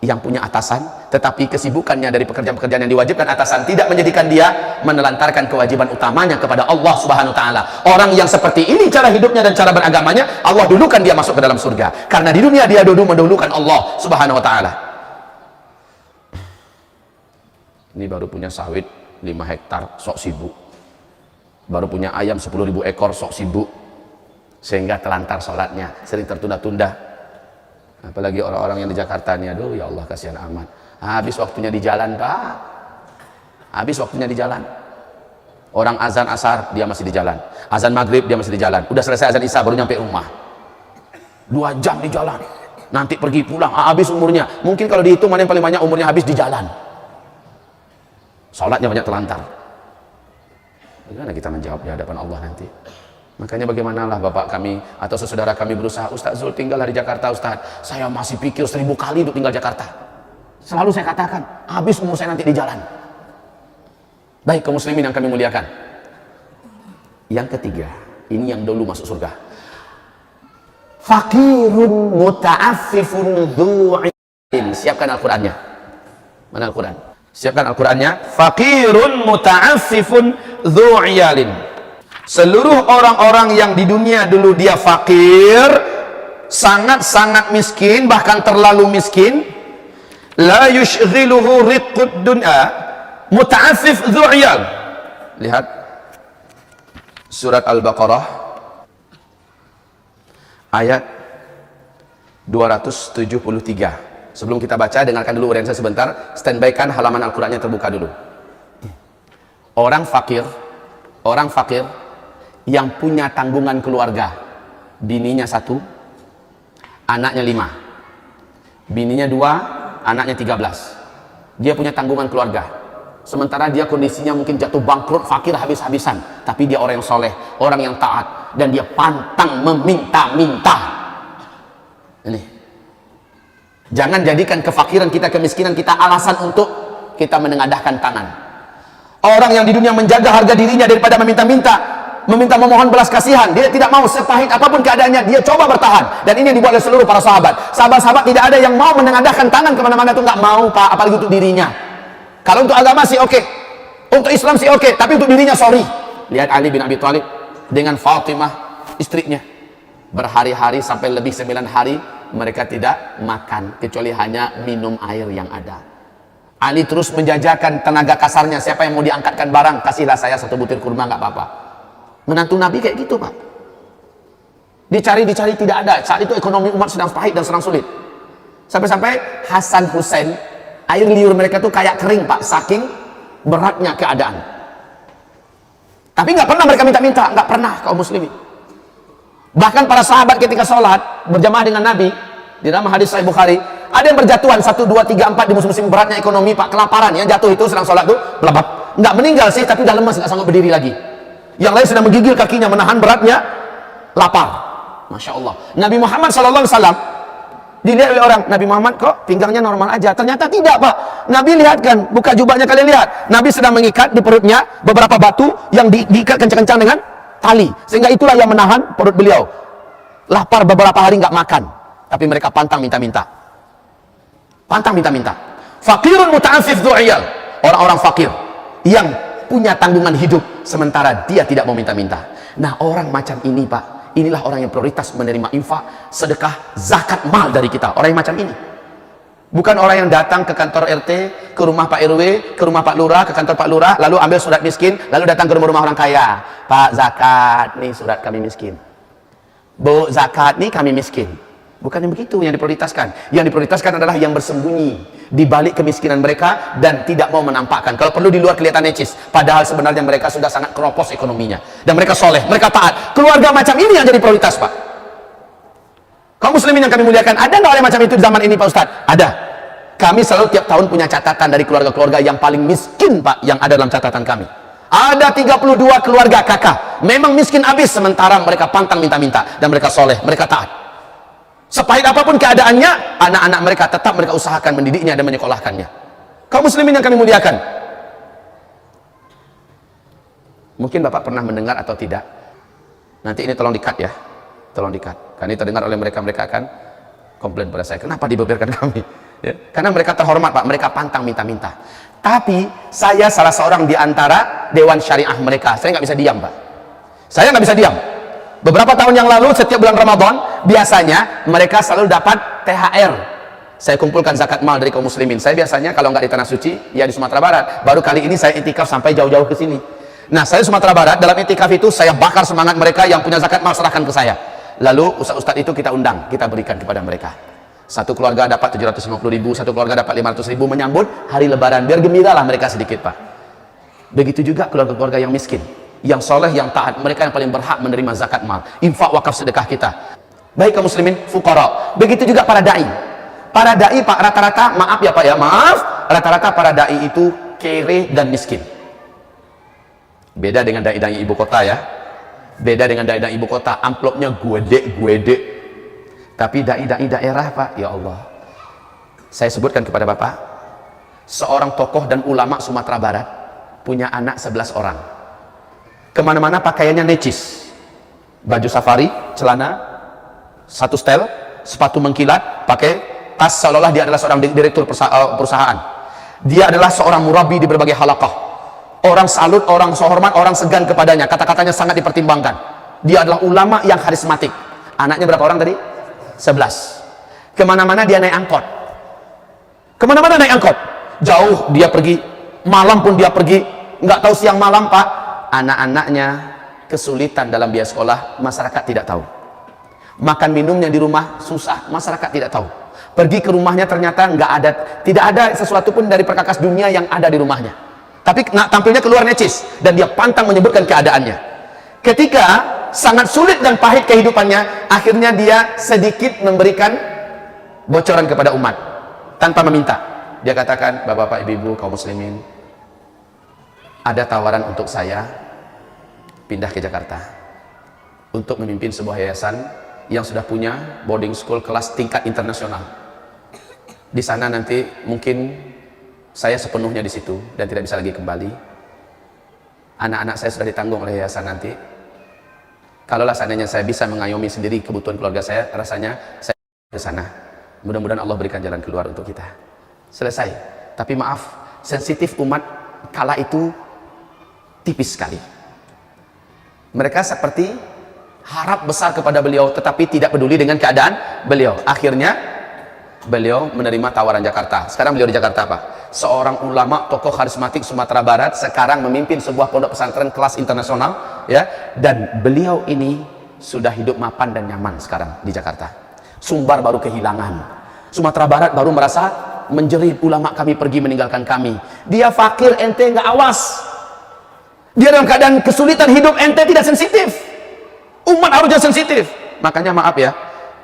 yang punya atasan, tetapi kesibukannya dari pekerjaan-pekerjaan yang diwajibkan atasan tidak menjadikan dia menelantarkan kewajiban utamanya kepada Allah Subhanahu wa taala. Orang yang seperti ini cara hidupnya dan cara beragamanya, Allah dulukan dia masuk ke dalam surga. Karena di dunia dia mendahulukan Allah Subhanahu wa taala. Ini baru punya sawit 5 hektar, sok sibuk. Baru punya ayam 10.000 ekor, sok sibuk. Sehingga telantar sholatnya, sering tertunda-tunda. Apalagi orang-orang yang di Jakarta nih, aduh ya Allah kasihan amat. Habis waktunya di jalan, Pak. Habis waktunya di jalan. Orang azan asar dia masih di jalan. Azan maghrib dia masih di jalan. Udah selesai azan isya baru nyampe rumah. 2 jam di jalan. Nanti pergi pulang, habis umurnya. Mungkin kalau dihitung mana yang paling banyak umurnya habis di jalan. Salatnya banyak telantar. Bagaimana kita menjawab di hadapan Allah nanti? Makanya bagaimanalah bapak kami atau saudara kami berusaha, Ustaz Zul tinggallah di Jakarta Ustaz, saya masih pikir 1000 kali untuk tinggal Jakarta. Selalu saya katakan, habis umur saya nanti di jalan. Baik kaum muslimin yang kami muliakan. Yang ketiga, ini yang dulu masuk surga. Fakirun muta'affifun dzu'in. Siapkan Al-Qur'annya. Mana Al-Qur'an? Siapkan Al-Qur'annya. Fakirun muta'affifun dzu'iyalin. Seluruh orang-orang yang di dunia dulu dia fakir, sangat-sangat miskin, bahkan terlalu miskin, la yushghiluhu riqqud dunya, muta'affif dzu'iyal. Lihat surat Al-Baqarah ayat 273. Sebelum kita baca, dengarkan dulu urian saya sebentar, standby kan halaman Al-Qur'annya terbuka dulu. Orang fakir yang punya tanggungan keluarga, bininya 1, anaknya 5, bininya 2, anaknya 13. Dia punya tanggungan keluarga, sementara dia kondisinya mungkin jatuh bangkrut, fakir habis-habisan, tapi dia orang yang soleh, orang yang taat, dan dia pantang meminta-minta. Ini jangan jadikan kefakiran kita, kemiskinan kita alasan untuk kita menengadahkan tangan. Orang yang di dunia menjaga harga dirinya daripada meminta-minta, memohon belas kasihan, dia tidak mau sepahit apapun keadaannya, dia coba bertahan. Dan ini yang dibuat oleh seluruh para sahabat. Sahabat-sahabat tidak ada yang mau menengadahkan tangan kemana-mana, itu nggak mau, Pak, apalagi untuk dirinya. Kalau untuk agama sih oke, untuk Islam sih oke, tapi untuk dirinya sorry. Lihat Ali bin Abi Thalib dengan Fatimah istrinya, berhari-hari sampai lebih 9 hari mereka tidak makan kecuali hanya minum air yang ada. Ali terus menjajakan tenaga kasarnya, siapa yang mau diangkatkan barang, kasihlah saya 1 butir kurma, nggak apa-apa. Menantu Nabi kayak gitu, Pak. Dicari tidak ada. Saat itu ekonomi umat sedang pahit dan sedang sulit. Sampai-sampai Hasan Hussein, air liur mereka tuh kayak kering, Pak, saking beratnya keadaan. Tapi nggak pernah mereka minta-minta, nggak pernah kaum muslimin. Bahkan para sahabat ketika sholat berjamaah dengan Nabi, di dalam hadis Sahih Bukhari, ada yang berjatuhan 1, 2, 3, 4 di musim beratnya ekonomi, Pak, kelaparan, yang jatuh itu sedang sholat tuh belabap. Nggak meninggal sih, tapi udah lemas, nggak sanggup berdiri lagi. Yang lain sedang menggigil kakinya menahan beratnya lapar. Masya Allah. Nabi Muhammad SAW dilihat oleh orang, Nabi Muhammad kok pinggangnya normal aja. Ternyata tidak, Pak. Nabi lihatkan, buka jubahnya, kalian lihat. Nabi sedang mengikat di perutnya beberapa batu yang diikat kencang-kencang dengan tali, sehingga itulah yang menahan perut beliau. Lapar beberapa hari nggak makan, tapi mereka pantang minta-minta. Pantang minta-minta. Fakirun muta'affif dzu'iyal. Orang-orang fakir yang punya tanggungan hidup, sementara dia tidak mau minta-minta. Nah, orang macam ini Pak, inilah orang yang prioritas menerima infak, sedekah, zakat mal dari kita. Orang yang macam ini, bukan orang yang datang ke kantor RT, ke rumah Pak RW, ke rumah Pak Lurah, ke kantor Pak Lurah, lalu ambil surat miskin, lalu datang ke rumah orang kaya. Pak, zakat, nih surat kami miskin. Bu, zakat, nih kami miskin. Bukan yang begitu yang diprioritaskan. Yang diprioritaskan adalah yang bersembunyi di balik kemiskinan mereka dan tidak mau menampakkan. Kalau perlu di luar kelihatan necis, padahal sebenarnya mereka sudah sangat keropos ekonominya. Dan mereka soleh, mereka taat. Keluarga macam ini yang jadi prioritas, Pak. Kaum muslimin yang kami muliakan, ada nggak orang macam itu di zaman ini, Pak Ustadz? Ada. Kami selalu tiap tahun punya catatan dari keluarga-keluarga yang paling miskin, Pak, yang ada dalam catatan kami. Ada 32 keluarga kakak, memang miskin habis, sementara mereka pantang minta-minta, dan mereka soleh, mereka taat. Sepahit apapun keadaannya, anak-anak mereka tetap mereka usahakan mendidiknya dan menyekolahkannya. Kaum muslimin yang kami muliakan, mungkin Bapak pernah mendengar atau tidak, nanti ini tolong di-cut ya, tolong di-cut, karena ini terdengar oleh mereka akan komplain pada saya, kenapa dibeberkan kami ya? Karena mereka terhormat Pak, mereka pantang minta-minta. Tapi saya salah seorang di antara dewan syariah mereka, saya nggak bisa diam Pak, saya nggak bisa diam. Beberapa tahun yang lalu, setiap bulan Ramadan, biasanya mereka selalu dapat THR. Saya kumpulkan zakat mal dari kaum muslimin. Saya biasanya kalau nggak di Tanah Suci, ya di Sumatera Barat. Baru kali ini saya itikaf sampai jauh-jauh ke sini. Nah, saya Sumatera Barat, dalam itikaf itu saya bakar semangat mereka yang punya zakat mal, serahkan ke saya. Lalu ustaz-ustaz itu kita undang, kita berikan kepada mereka. Satu keluarga dapat 750.000, satu keluarga dapat 500.000 menyambut hari lebaran. Biar gembiralah mereka sedikit Pak. Begitu juga keluarga-keluarga yang miskin, yang soleh, yang taat, mereka yang paling berhak menerima zakat mal, infak, wakaf, sedekah kita. Baik kaum muslimin, fuqara. Begitu juga para dai. Para dai Pak, rata-rata, maaf ya Pak ya, maaf, rata-rata para dai itu kere dan miskin. Beda dengan dai-dai ibu kota ya. Beda dengan dai-dai ibu kota, amplopnya guedek. Tapi dai-dai daerah Pak, ya Allah. Saya sebutkan kepada Bapak, seorang tokoh dan ulama Sumatera Barat punya anak 11 orang. Kemana-mana pakaiannya necis, baju safari, celana satu setel, sepatu mengkilat, pakai tas seolah-olah dia adalah seorang direktur perusahaan. Dia adalah seorang murabi di berbagai halaqah. Orang salut, orang sehormat, orang segan kepadanya, kata-katanya sangat dipertimbangkan. Dia adalah ulama yang karismatik. Anaknya berapa orang tadi? 11. Kemana-mana dia naik angkot, kemana-mana naik angkot, jauh dia pergi, malam pun dia pergi, nggak tahu siang malam Pak. Anak-anaknya kesulitan dalam biaya sekolah, masyarakat tidak tahu. Makan minumnya di rumah susah, masyarakat tidak tahu. Pergi ke rumahnya ternyata nggak ada, tidak ada sesuatu pun dari perkakas dunia yang ada di rumahnya. Tapi tampilnya keluar necis dan dia pantang menyebutkan keadaannya. Ketika sangat sulit dan pahit kehidupannya, akhirnya dia sedikit memberikan bocoran kepada umat tanpa meminta. Dia katakan, Bapak-bapak, ibu-ibu, kaum muslimin, ada tawaran untuk saya pindah ke Jakarta untuk memimpin sebuah yayasan yang sudah punya boarding school kelas tingkat internasional. Di sana nanti mungkin saya sepenuhnya di situ dan tidak bisa lagi kembali. Anak-anak saya sudah ditanggung oleh yayasan nanti. Kalaulah seandainya saya bisa mengayomi sendiri kebutuhan keluarga saya, rasanya saya ke sana. Mudah-mudahan Allah berikan jalan keluar untuk kita. Selesai. Tapi maaf, sensitif umat kala itu tipis sekali. Mereka seperti harap besar kepada beliau tetapi tidak peduli dengan keadaan beliau. Akhirnya beliau menerima tawaran Jakarta. Sekarang beliau di Jakarta Pak, seorang ulama tokoh karismatik Sumatera Barat, sekarang memimpin sebuah pondok pesantren kelas internasional ya, dan beliau ini sudah hidup mapan dan nyaman sekarang di Jakarta. Sumbar baru kehilangan, Sumatera Barat baru merasa menjerit, ulama kami pergi meninggalkan kami. Dia fakir, ente nggak awas. Dia dalam keadaan kesulitan hidup, ente tidak sensitif. Umat harusnya sensitif. Makanya maaf ya,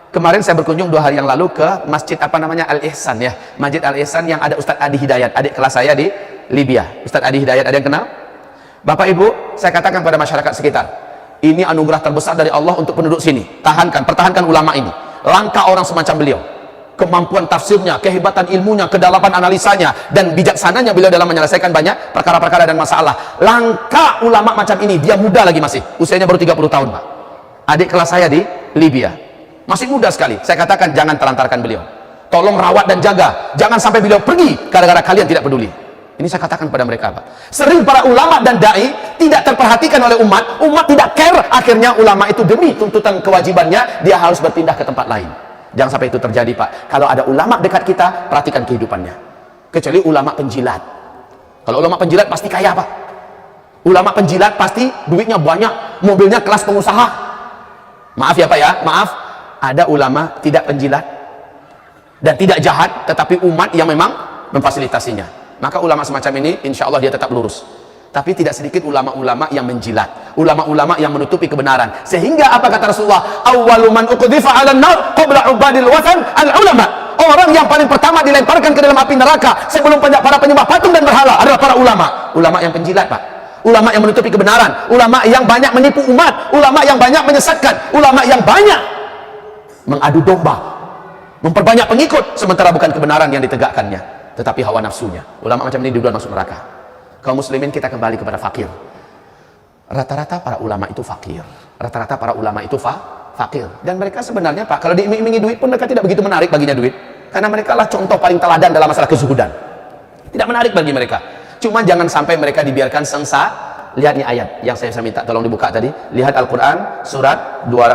kemarin saya berkunjung 2 hari yang lalu ke masjid apa namanya, Al-Ihsan ya, Masjid Al-Ihsan yang ada Ustadz Adi Hidayat, adik kelas saya di Libya. Ustadz Adi Hidayat, ada yang kenal? Bapak Ibu, saya katakan pada masyarakat sekitar, ini anugerah terbesar dari Allah untuk penduduk sini. Tahankan, pertahankan ulama ini. Langka orang semacam beliau. Kemampuan tafsirnya, kehebatan ilmunya, kedalaman analisanya, dan bijaksananya beliau dalam menyelesaikan banyak perkara-perkara dan masalah. Langka ulama macam ini. Dia muda lagi masih, usianya baru 30 tahun Pak. Adik kelas saya di Libya, masih muda sekali. Saya katakan jangan telantarkan beliau, tolong rawat dan jaga, jangan sampai beliau pergi gara-gara kalian tidak peduli. Ini saya katakan pada mereka, Pak. Sering para ulama dan dai tidak terperhatikan oleh umat, umat tidak care, akhirnya ulama itu demi tuntutan kewajibannya, dia harus berpindah ke tempat lain. Jangan sampai itu terjadi, Pak. Kalau ada ulama dekat kita, perhatikan kehidupannya. Kecuali ulama penjilat. Kalau ulama penjilat pasti kaya, Pak. Ulama penjilat pasti duitnya banyak, mobilnya kelas pengusaha. Maaf ya, Pak ya, maaf. Ada ulama tidak penjilat dan tidak jahat, tetapi umat yang memang memfasilitasinya. Maka ulama semacam ini insya Allah dia tetap lurus. Tapi tidak sedikit ulama-ulama yang menjilat, ulama-ulama yang menutupi kebenaran. Sehingga apa kata Rasulullah, awwalu man uqdhifa 'alan nar qabla ubadil wathan al-ulama. Orang yang paling pertama dilemparkan ke dalam api neraka sebelum para penyembah patung dan berhala adalah para ulama. Ulama yang penjilat, Pak. Ulama yang menutupi kebenaran, ulama yang banyak menipu umat, ulama yang banyak menyesatkan, ulama yang banyak mengadu domba, memperbanyak pengikut sementara bukan kebenaran yang ditegakkannya, tetapi hawa nafsunya. Ulama macam ini duluan masuk neraka. Kaum muslimin, kita kembali kepada fakir. Rata-rata para ulama itu fakir. Rata-rata para ulama itu fakir. Dan mereka sebenarnya, Pak, kalau diiming-imingi duit pun mereka tidak begitu menarik baginya duit. Karena mereka lah contoh paling teladan dalam masalah kezuhudan. Tidak menarik bagi mereka. Cuma jangan sampai mereka dibiarkan sengsa. Lihat nih ayat yang saya minta tolong dibuka tadi. Lihat Al-Quran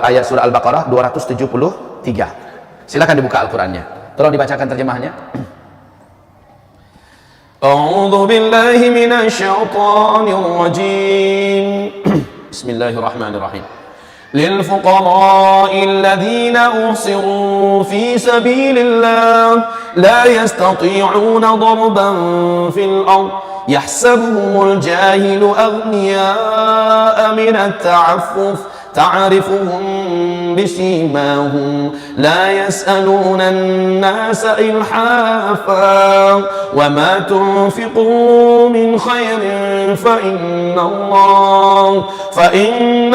ayat surah Al-Baqarah 273. Silakan dibuka Al-Qurannya. Tolong dibacakan terjemahannya. A'udzu billahi minasy syaithanir rajim. Bismillahirrahmanirrahim. Lil fuqara'il ladzina uhsiru fi sabilillah la yastati'una darban fil ard yahsabuhumul jahilu aghniya'a minat ta'affuf تعرفهم بسيماهم لا يسألون الناس إلحافا وما تنفقوا من خير فإن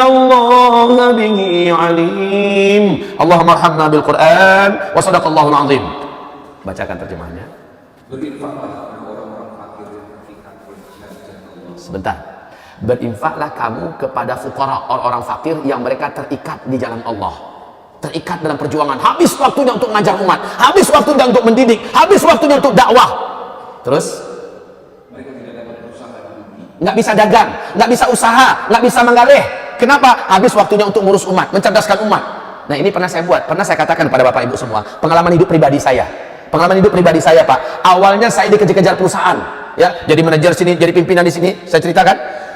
الله به عليم. اللهم ارحمنا بالقرآن وصدق الله العظيم. Bacakan terjemahannya. Sebentar. Berinfaklah kamu kepada fuqara, orang-orang fakir yang mereka terikat di jalan Allah, terikat dalam perjuangan, habis waktunya untuk mengajar umat, habis waktunya untuk mendidik, habis waktunya untuk dakwah. Terus nggak bisa dagang, nggak bisa usaha, nggak bisa menggalih. Kenapa? Habis waktunya untuk ngurus umat, mencerdaskan umat. Nah, ini pernah saya buat, pernah saya katakan kepada Bapak Ibu semua, pengalaman hidup pribadi saya. Pengalaman hidup pribadi saya, Pak. Awalnya saya dikejar-kejar perusahaan, ya, jadi manajer sini, jadi pimpinan di sini, saya ceritakan.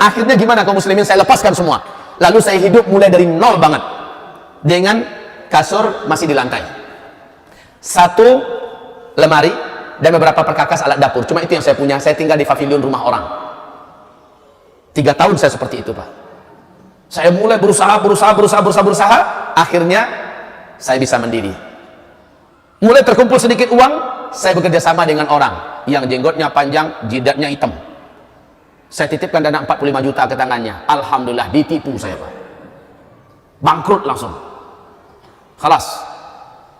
Akhirnya gimana kaum muslimin, saya lepaskan semua. Lalu saya hidup mulai dari nol banget, dengan kasur masih di lantai, satu lemari dan beberapa perkakas alat dapur. Cuma itu yang saya punya. Saya tinggal di pavilion rumah orang. 3 tahun saya seperti itu, Pak. Saya mulai berusaha. Akhirnya saya bisa mandiri. Mulai terkumpul sedikit uang, saya bekerja sama dengan orang yang jenggotnya panjang, jidatnya hitam. Saya titipkan dana 45 juta ke tangannya. Alhamdulillah, ditipu saya, Pak. Bangkrut langsung. Khalas.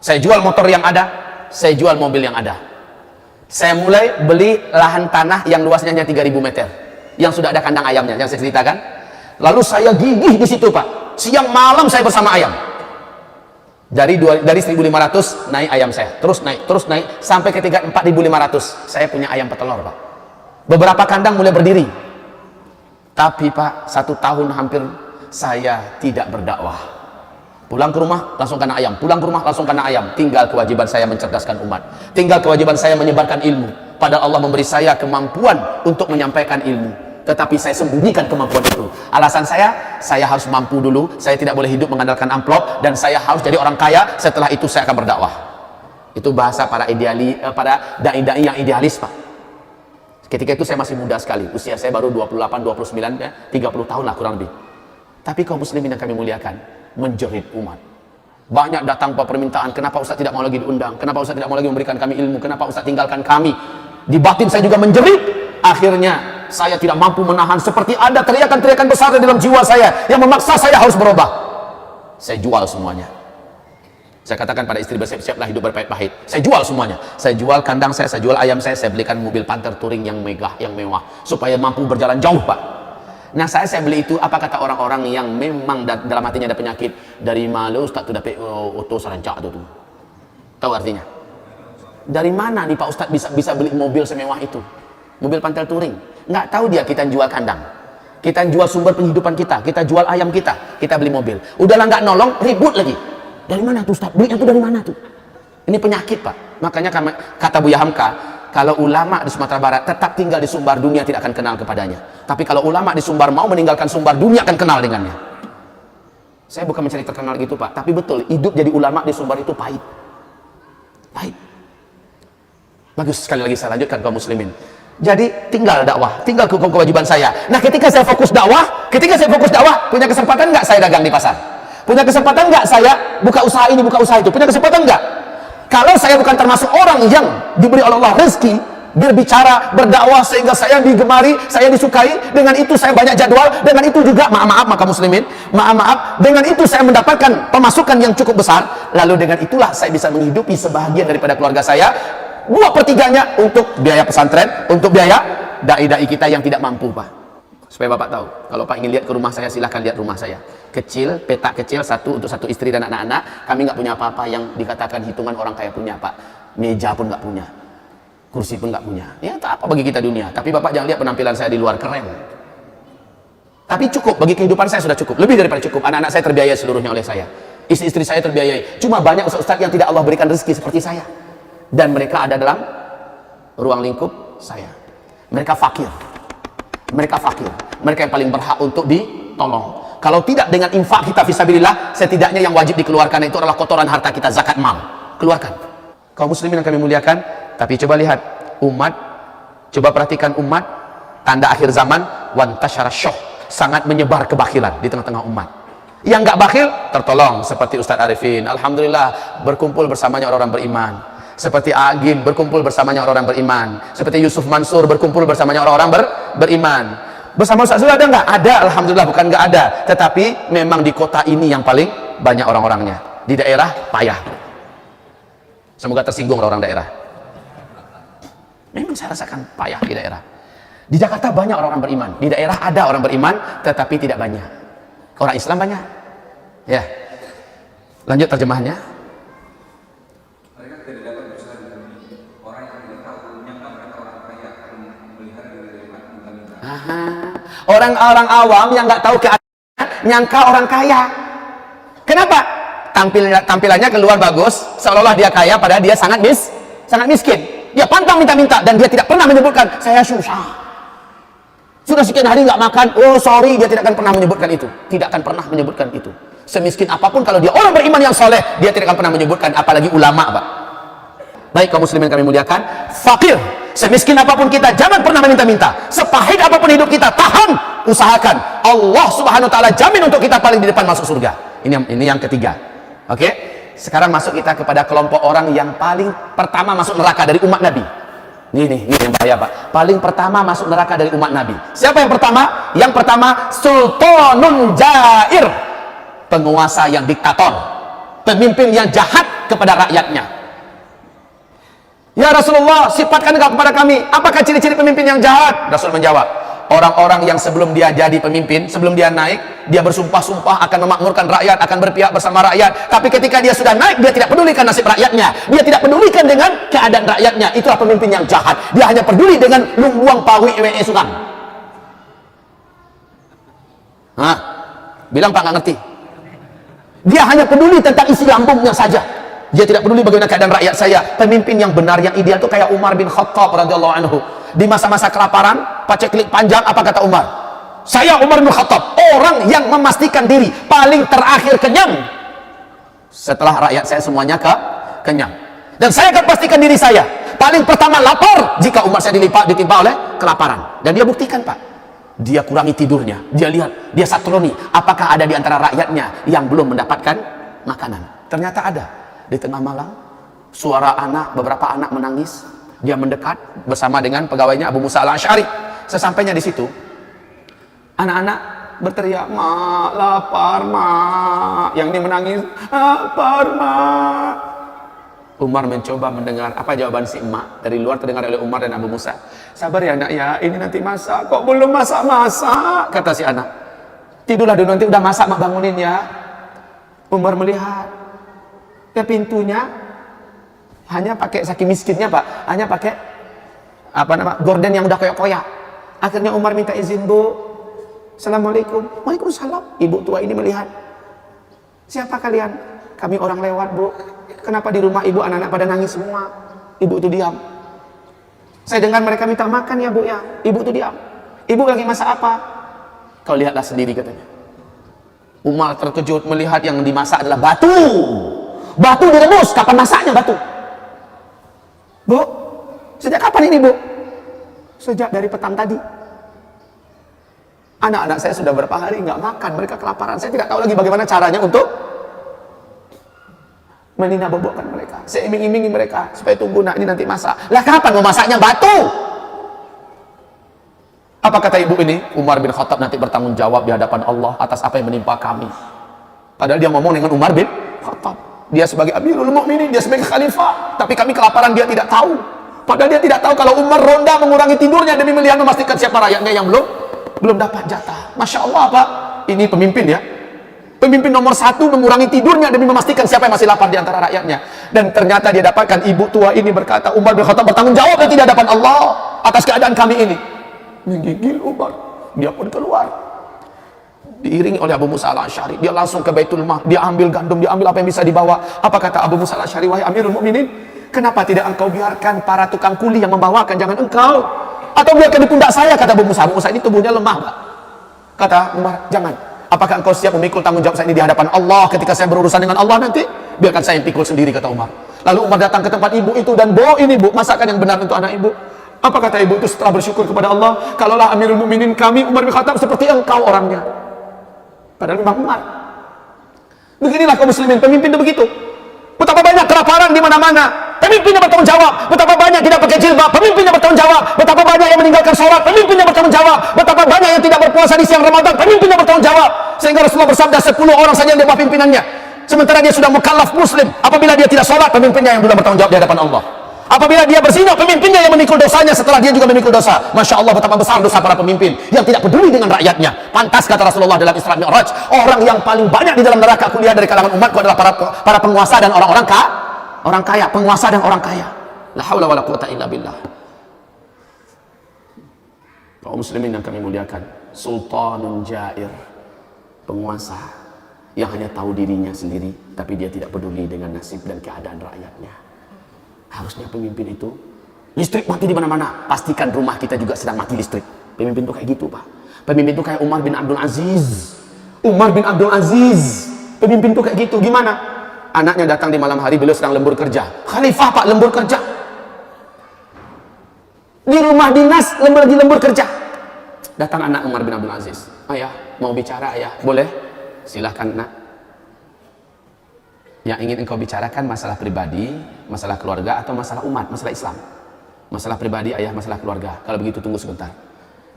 Saya jual motor yang ada, saya jual mobil yang ada. Saya mulai beli lahan tanah yang luasnya hanya 3.000 meter, yang sudah ada kandang ayamnya, yang saya ceritakan. Lalu saya gigih di situ, Pak. Siang malam saya bersama ayam. Dari 1.500 naik ayam saya, terus naik sampai ke 4.500. Saya punya ayam petelur, Pak. Beberapa kandang mulai berdiri. Tapi, Pak, 1 tahun hampir saya tidak berdakwah. Pulang ke rumah langsung kena ayam, pulang ke rumah langsung kena ayam. Tinggal kewajiban saya mencerdaskan umat, tinggal kewajiban saya menyebarkan ilmu. Padahal Allah memberi saya kemampuan untuk menyampaikan ilmu, tetapi saya sembunyikan kemampuan itu. Alasan saya harus mampu dulu. Saya tidak boleh hidup mengandalkan amplop, dan saya harus jadi orang kaya. Setelah itu saya akan berdakwah. Itu bahasa para dai-dai yang idealis, Pak. Ketika itu saya masih muda sekali, usia saya baru 28, 29, ya, 30 tahun lah kurang lebih. Tapi kaum muslimin yang kami muliakan, menjerit umat. Banyak datang permintaan, kenapa Ustaz tidak mau lagi diundang? Kenapa Ustaz tidak mau lagi memberikan kami ilmu? Kenapa Ustaz tinggalkan kami? Di batin saya juga menjerit. Akhirnya saya tidak mampu menahan, seperti ada teriakan-teriakan besar di dalam jiwa saya yang memaksa saya harus berubah. Saya jual semuanya. Saya katakan pada istri, bersiap-siaplah hidup berpahit-pahit. Saya jual semuanya. Saya jual kandang saya jual ayam saya belikan mobil Panther Touring yang megah, yang mewah, supaya mampu berjalan jauh, Pak. Nah, saya beli itu, apa kata orang-orang yang memang dalam hatinya ada penyakit, dari mana Ustaz tu dapat auto sarancak tu? Tahu artinya? Dari mana nih Pak Ustaz bisa beli mobil semewah itu? mobil pantel touring. Nggak tahu dia kita jual kandang, kita jual sumber penghidupan kita jual ayam kita beli mobil. Udahlah nggak nolong, ribut lagi. Dari mana tuh Ustaz? Belinya tuh dari mana tuh? Ini penyakit Pak. Makanya kata Buya Hamka, kalau ulama di Sumatera Barat tetap tinggal di Sumbar, dunia tidak akan kenal kepadanya. Tapi kalau ulama di Sumbar mau meninggalkan Sumbar, dunia akan kenal dengannya. Saya bukan mencari terkenal gitu Pak, tapi betul, hidup jadi ulama di Sumbar itu pahit. Pahit. Bagus, sekali lagi saya lanjutkan kaum muslimin. Jadi tinggal dakwah, tinggal kewajiban saya. Nah ketika saya fokus dakwah, punya kesempatan nggak saya dagang di pasar? Punya kesempatan nggak saya buka usaha ini, buka usaha itu? Punya kesempatan nggak? Kalau saya bukan termasuk orang yang diberi oleh Allah rezeki berbicara, berdakwah sehingga saya digemari, saya disukai, dengan itu saya banyak jadwal, dengan itu juga maaf maka muslimin, maaf dengan itu saya mendapatkan pemasukan yang cukup besar, lalu dengan itulah saya bisa menghidupi sebahagian daripada keluarga saya, 2/3-nya untuk biaya pesantren, untuk biaya dai-dai kita yang tidak mampu Pak. Supaya Bapak tahu, kalau Pak ingin lihat ke rumah saya, silahkan lihat rumah saya. Kecil, petak kecil, satu untuk satu istri dan anak-anak. Kami nggak punya apa-apa yang dikatakan hitungan orang kaya punya Pak. Meja pun nggak punya, kursi pun nggak punya. Ya tak apa bagi kita dunia. Tapi Bapak jangan lihat penampilan saya di luar, keren. Tapi cukup, bagi kehidupan saya sudah cukup. Lebih daripada cukup. Anak-anak saya terbiayai seluruhnya oleh saya. Istri-istri saya terbiayai. Cuma banyak ustaz-ustaz yang tidak Allah berikan rezeki seperti saya. Dan mereka ada dalam ruang lingkup saya. Mereka fakir. Mereka yang paling berhak untuk ditolong. Kalau tidak dengan infak kita fisabilillah, setidaknya yang wajib dikeluarkan itu adalah kotoran harta kita, zakat mal. Keluarkan. Kaum muslimin yang kami muliakan, tapi coba lihat umat, coba perhatikan umat, tanda akhir zaman, wantasyara syuh, sangat menyebar kebakilan di tengah-tengah umat. Yang nggak bakhil tertolong, seperti Ustadz Arifin, alhamdulillah berkumpul bersamanya orang-orang beriman. Seperti Agim berkumpul bersamanya orang-orang beriman. Seperti Yusuf Mansur berkumpul bersamanya orang-orang beriman. Bersama Ustaz Zul ada nggak? Ada, alhamdulillah, bukan nggak ada. Tetapi memang di kota ini yang paling banyak orang-orangnya. Di daerah payah. Semoga tersinggung orang daerah. Memang saya rasakan payah di daerah. Di Jakarta banyak orang-orang beriman. Di daerah ada orang beriman, tetapi tidak banyak. Orang Islam banyak. Ya. Lanjut terjemahannya. Orang-orang awam yang nggak tahu keadaan nyangka orang kaya. Kenapa? Tampilannya keluar bagus, seolah-olah dia kaya, padahal dia sangat miskin. Dia pantang minta-minta dan dia tidak pernah menyebutkan saya susah. Sudah sekian hari nggak makan, oh sorry, dia tidak akan pernah menyebutkan itu. Tidak akan pernah menyebutkan itu. Semiskin apapun, kalau dia orang beriman yang soleh, dia tidak akan pernah menyebutkan, apalagi ulama, Pak. Baik kaum muslimin kami muliakan, fakir, semiskin apapun kita jangan pernah meminta-minta. Sepahit apapun hidup kita, tahan, usahakan. Allah Subhanahu wa taala jamin untuk kita paling di depan masuk surga. Ini yang ketiga. Oke? Sekarang masuk kita kepada kelompok orang yang paling pertama masuk neraka dari umat Nabi. Ini yang bahaya, Pak. Paling pertama masuk neraka dari umat Nabi. Siapa yang pertama? Yang pertama Sultanun Jair. Penguasa yang diktator. Pemimpin yang jahat kepada rakyatnya. Ya Rasulullah, sifatkan engkau kepada kami, apakah ciri-ciri pemimpin yang jahat? Rasul menjawab, orang-orang yang sebelum dia jadi pemimpin, sebelum dia naik, dia bersumpah-sumpah akan memakmurkan rakyat, akan berpihak bersama rakyat. Tapi ketika dia sudah naik, dia tidak pedulikan nasib rakyatnya. Dia tidak pedulikan dengan keadaan rakyatnya. Itulah pemimpin yang jahat. Dia hanya peduli dengan lumbuang pawi WE Sukang. Hah? Bilang Pak nggak ngerti. Dia hanya peduli tentang isi lambungnya saja. Dia tidak peduli bagaimana keadaan rakyat saya. Pemimpin yang benar, yang ideal itu kayak Umar bin Khattab radhiyallahu anhu. Di masa-masa kelaparan, paceklik panjang, apa kata Umar? Saya Umar bin Khattab, orang yang memastikan diri paling terakhir kenyang setelah rakyat saya semuanya kenyang. Dan saya akan pastikan diri saya paling pertama lapar jika umat saya ditimpa oleh kelaparan. Dan dia buktikan, Pak. Dia kurangi tidurnya. Dia lihat, dia satroni, apakah ada di antara rakyatnya yang belum mendapatkan makanan. Ternyata ada. Di tengah malam, suara beberapa anak menangis. Dia mendekat bersama dengan pegawainya Abu Musa al-Asy'ari. Sesampainya di situ, anak-anak berteriak, "Mak, lapar, Mak." Yang ini menangis, "Lapar, Mak." Umar mencoba mendengar apa jawaban si emak. Dari luar terdengar oleh Umar dan Abu Musa, "Sabar ya nak ya, ini nanti masak." "Kok belum masak-masak?" kata si anak. "Tidurlah dulu, nanti udah masak Mak bangunin ya." Umar melihat ke pintunya hanya pakai saking miskinnya, Pak, hanya pakai gorden yang udah koyak-koyak. Akhirnya Umar minta izin, Bu. Assalamualaikum. Waalaikumsalam. Ibu tua ini melihat, siapa kalian? Kami orang lewat, Bu. Kenapa di rumah ibu anak-anak pada nangis semua? Ibu itu diam. Saya dengar mereka minta makan ya, Bu ya. Ibu itu diam. Ibu lagi masak apa? Kau lihatlah sendiri, katanya. Umar terkejut melihat yang dimasak adalah batu. Batu direbus. Kapan masaknya batu? Bu, sejak kapan ini, Bu? Sejak dari petang tadi. Anak-anak saya sudah berapa hari nggak makan, mereka kelaparan. Saya tidak tahu lagi bagaimana caranya untuk menina bobokkan mereka. Saya iming-imingi mereka supaya tunggu, nak, ini nanti masak. Lah kapan mau masaknya? Batu. Apa kata ibu ini? Umar bin Khattab nanti bertanggung jawab di hadapan Allah atas apa yang menimpa kami. Padahal dia ngomong dengan Umar bin Khattab. Dia sebagai Amirul Mukminin, dia sebagai khalifah. Tapi kami kelaparan, dia tidak tahu. Padahal dia tidak tahu kalau Umar ronda mengurangi tidurnya demi melihat memastikan siapa rakyatnya yang belum dapat jatah. Masya Allah, Pak. Ini pemimpin ya. Pemimpin nomor satu mengurangi tidurnya demi memastikan siapa yang masih lapar di antara rakyatnya. Dan ternyata dia dapatkan ibu tua ini berkata, Umar bin Khattab bertanggung jawab dan tidak hadapan Allah atas keadaan kami ini. Menggigil Umar. Dia pun keluar. Diiringi oleh Abu Musa al-Asy'ari. Dia langsung ke Baitul Mal. Dia ambil gandum, dia ambil apa yang bisa dibawa. Apa kata Abu Musa al-Asy'ari? Wahai Amirul Mukminin, kenapa tidak engkau biarkan para tukang kuli yang membawakan, jangan engkau? Atau biarkan di pundak saya, kata Abu Musa. Abu Musa ini tubuhnya lemah, Pak. Kata Umar, jangan. Apakah engkau siap memikul tanggung jawab saya ini di hadapan Allah ketika saya berurusan dengan Allah nanti? Biarkan saya yang pikul sendiri, kata Umar. Lalu Umar datang ke tempat ibu itu dan bawa ini, Bu, masakan yang benar untuk anak ibu. Apa kata ibu itu setelah bersyukur kepada Allah? Kalaulah Amirul Mukminin kami, Umar bin Khattab, seperti engkau orangnya. Padahal memang Umar. Beginilah kaum muslimin, pemimpin itu begitu. Betapa banyak kelaparan di mana-mana, pemimpinnya bertanggung jawab. Betapa banyak tidak pakai jilbab, pemimpinnya bertanggung jawab. Betapa banyak yang meninggalkan sholat, pemimpinnya bertanggung jawab. Betapa banyak yang tidak berpuasa di siang Ramadan, pemimpinnya bertanggung jawab. Sehingga Rasulullah bersabda 10 orang saja yang di bawah pimpinannya. Sementara dia sudah mukallaf muslim. Apabila dia tidak sholat, pemimpinnya yang sudah bertanggung jawab di hadapan Allah. Apabila dia berzina, pemimpinnya yang memikul dosanya setelah dia juga memikul dosa. Masya Allah, betapa besar dosa para pemimpin yang tidak peduli dengan rakyatnya. Pantas kata Rasulullah dalam Isra Mi'raj, orang yang paling banyak di dalam neraka kuliah dari kalangan umatku adalah para penguasa dan orang kaya, penguasa dan orang kaya. La haula wala quwata illa billah. Kaum muslimin yang kami muliakan, sultanun jair, penguasa yang hanya tahu dirinya sendiri, tapi dia tidak peduli dengan nasib dan keadaan rakyatnya. Harusnya pemimpin itu, listrik mati di mana-mana, pastikan rumah kita juga sedang mati listrik. Pemimpin itu kayak gitu, Pak. Pemimpin itu kayak Umar bin Abdul Aziz. Umar bin Abdul Aziz, pemimpin itu kayak gitu. Gimana? Anaknya datang di malam hari, beliau sedang lembur kerja. Khalifah, Pak, lembur kerja. Di rumah dinas, lagi lembur kerja. Datang anak Umar bin Abdul Aziz. Ayah, mau bicara, ayah? Boleh? Silahkan, nak. Yang ingin engkau bicarakan masalah pribadi, masalah keluarga, atau masalah umat, masalah Islam? Masalah pribadi, ayah, masalah keluarga. Kalau begitu tunggu sebentar.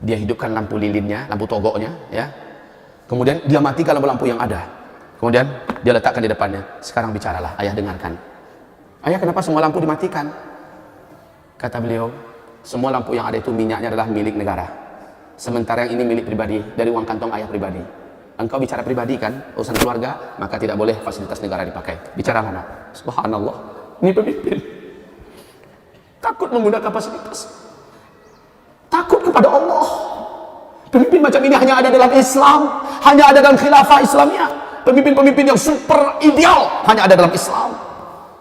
Dia hidupkan lampu lilinnya, lampu togoknya, ya. Kemudian dia matikan lampu-lampu yang ada. Kemudian dia letakkan di depannya. Sekarang bicaralah, ayah dengarkan. Ayah, kenapa semua lampu dimatikan? Kata beliau, semua lampu yang ada itu minyaknya adalah milik negara. Sementara yang ini milik pribadi, dari uang kantong ayah pribadi. Engkau bicara pribadi kan, urusan keluarga, maka tidak boleh fasilitas negara dipakai. Bicaralah, nak. Subhanallah, ini pemimpin takut menggunakan fasilitas, takut kepada Allah. Pemimpin macam ini hanya ada dalam Islam, hanya ada dalam khilafah Islamnya. Pemimpin-pemimpin yang super ideal hanya ada dalam Islam.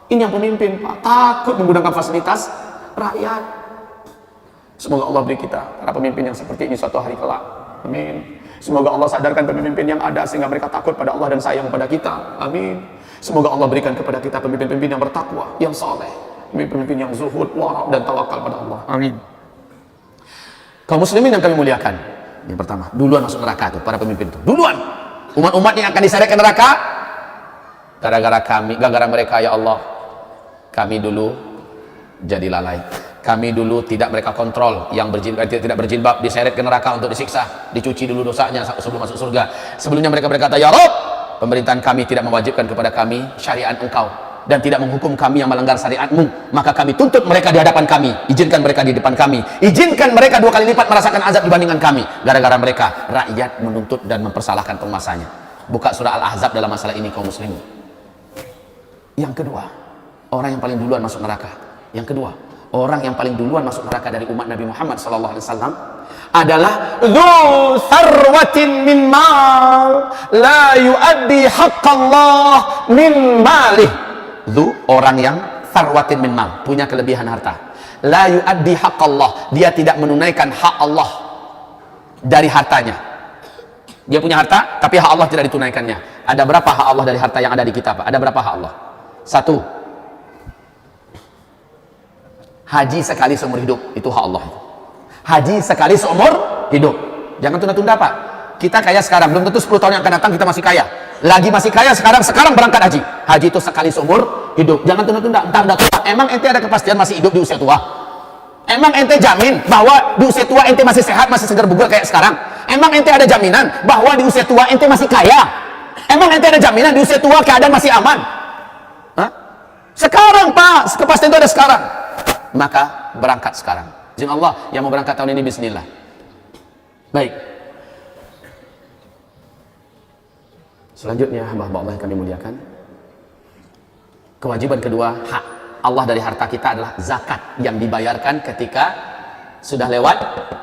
Ini yang pemimpin, Pak, takut menggunakan fasilitas rakyat. Semoga Allah beri kita para pemimpin yang seperti ini suatu hari kelak. Amin. Semoga Allah sadarkan pemimpin yang ada sehingga mereka takut pada Allah dan sayang pada kita. Amin. Semoga Allah berikan kepada kita pemimpin-pemimpin yang bertakwa, yang saleh, pemimpin yang zuhud, wara' dan tawakal pada Allah. Amin. Kaum muslimin yang kami muliakan, yang pertama, duluan masuk neraka tuh para pemimpin itu. Duluan. Umat-umat yang akan diseret ke neraka gara-gara mereka, ya Allah. Kami dulu jadi lalai. Kami dulu tidak mereka kontrol, yang tidak berjilbab diseret ke neraka untuk disiksa, dicuci dulu dosanya sebelum masuk surga. Sebelumnya mereka berkata, ya Rabb, pemerintahan kami tidak mewajibkan kepada kami syariat engkau dan tidak menghukum kami yang melanggar syariatmu, maka kami tuntut mereka di hadapan kami, izinkan mereka di depan kami, izinkan mereka 2 kali lipat merasakan azab dibandingkan kami. Gara-gara mereka rakyat menuntut dan mempersalahkan penguasanya. Buka surah Al-Ahzab dalam masalah ini, kaum muslimin. Yang kedua, orang yang paling duluan masuk neraka. Yang kedua, Orang yang paling duluan masuk neraka dari umat Nabi Muhammad SAW adalah dzu sarwatin min mal la yuaddi haqqallah min malih. Dzu, orang yang sarwatin min mal, punya kelebihan harta. La yuaddi haqqallah, dia tidak menunaikan hak Allah dari hartanya. Dia punya harta tapi hak Allah tidak ditunaikannya. Ada berapa hak Allah dari harta yang ada di kita, Pak? Ada berapa hak Allah? Satu, haji sekali seumur hidup, itu hak Allah. Haji sekali seumur hidup, jangan tunda-tunda, Pak. Kita kaya sekarang, belum tentu 10 tahun yang akan datang kita masih kaya. Lagi masih kaya sekarang berangkat haji. Haji itu sekali seumur hidup, jangan tunda-tunda. Entar udah tua, emang ente ada kepastian masih hidup di usia tua? Emang ente jamin bahwa di usia tua ente masih sehat, masih segar bugar kayak sekarang? Emang ente ada jaminan bahwa di usia tua ente masih kaya? Emang ente ada jaminan di usia tua keadaan masih aman? Hah? Sekarang, Pak, kepastian itu ada sekarang. Maka berangkat sekarang. Izin Allah, yang mau berangkat tahun ini bismillah. Baik. Selanjutnya hamba Allah yang kami muliakan, kewajiban kedua, hak Allah dari harta kita adalah zakat yang dibayarkan ketika sudah lewat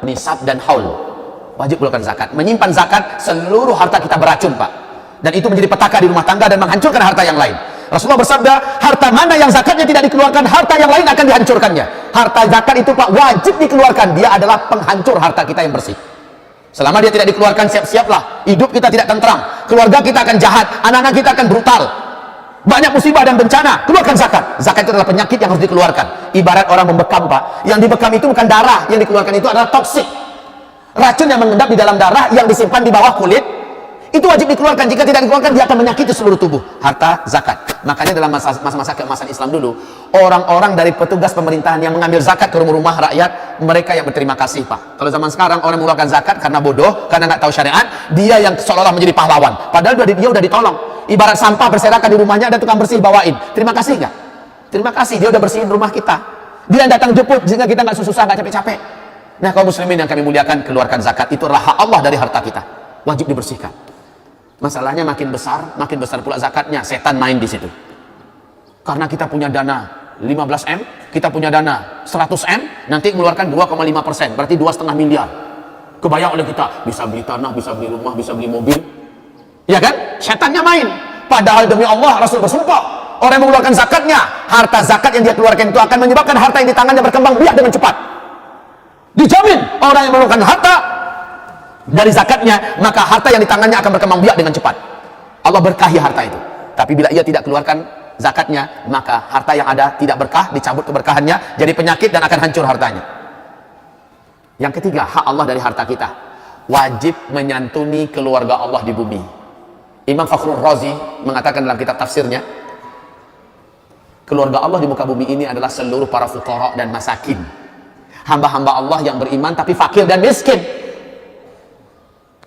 nisab dan haul. Wajib keluarkan zakat. Menyimpan zakat, seluruh harta kita beracun, Pak. Dan itu menjadi petaka di rumah tangga dan menghancurkan harta yang lain. Rasulullah bersabda, harta mana yang zakatnya tidak dikeluarkan, harta yang lain akan dihancurkannya. Harta zakat itu, Pak, wajib dikeluarkan. Dia adalah penghancur harta kita yang bersih. Selama dia tidak dikeluarkan, siap-siaplah. Hidup kita tidak tentram, keluarga kita akan jahat, anak-anak kita akan brutal, banyak musibah dan bencana. Keluarkan zakat. Zakat itu adalah penyakit yang harus dikeluarkan. Ibarat orang membekam, Pak. Yang dibekam itu bukan darah, yang dikeluarkan itu adalah toksik, racun yang mengendap di dalam darah yang disimpan di bawah kulit. Itu wajib dikeluarkan. Jika tidak dikeluarkan, dia akan menyakiti seluruh tubuh. Harta zakat. Makanya dalam masa-masa keemasan Islam dulu, orang-orang dari petugas pemerintahan yang mengambil zakat ke rumah-rumah rakyat, mereka yang berterima kasih, Pak. Kalau zaman sekarang orang mengeluarkan zakat karena bodoh, karena nggak tahu syariat, dia yang seolah-olah menjadi pahlawan. Padahal dia udah ditolong. Ibarat sampah berserakan di rumahnya, ada tukang bersih bawain. Terima kasih nggak? Terima kasih, dia udah bersihin rumah kita. Dia datang jemput sehingga kita nggak susah, nggak capek-capek. Nah, kaum muslimin yang kami muliakan, keluarkan zakat. Itu adalah hak Allah dari harta kita. Wajib dibersihkan. Masalahnya makin besar pula zakatnya. Setan main di situ. Karena kita punya dana 15M, kita punya dana 100M, nanti mengeluarkan 2,5%, berarti 2,5 miliar. Kebayang oleh kita, bisa beli tanah, bisa beli rumah, bisa beli mobil. Ya kan? Setannya main. Padahal demi Allah, Rasul bersumpah, orang yang mengeluarkan zakatnya, harta zakat yang dia keluarkan itu akan menyebabkan harta yang di tangannya berkembang biak dengan cepat. Dijamin, orang yang mengeluarkan harta dari zakatnya, maka harta yang di tangannya akan berkembang biak dengan cepat. Allah berkahi harta itu. Tapi bila ia tidak keluarkan zakatnya, maka harta yang ada tidak berkah, dicabut keberkahannya, jadi penyakit dan akan hancur hartanya. Yang ketiga, hak Allah dari harta kita. Wajib menyantuni keluarga Allah di bumi. Imam Fakhrul Razi mengatakan dalam kitab tafsirnya, keluarga Allah di muka bumi ini adalah seluruh para fuqara dan masakin. Hamba-hamba Allah yang beriman tapi fakir dan miskin.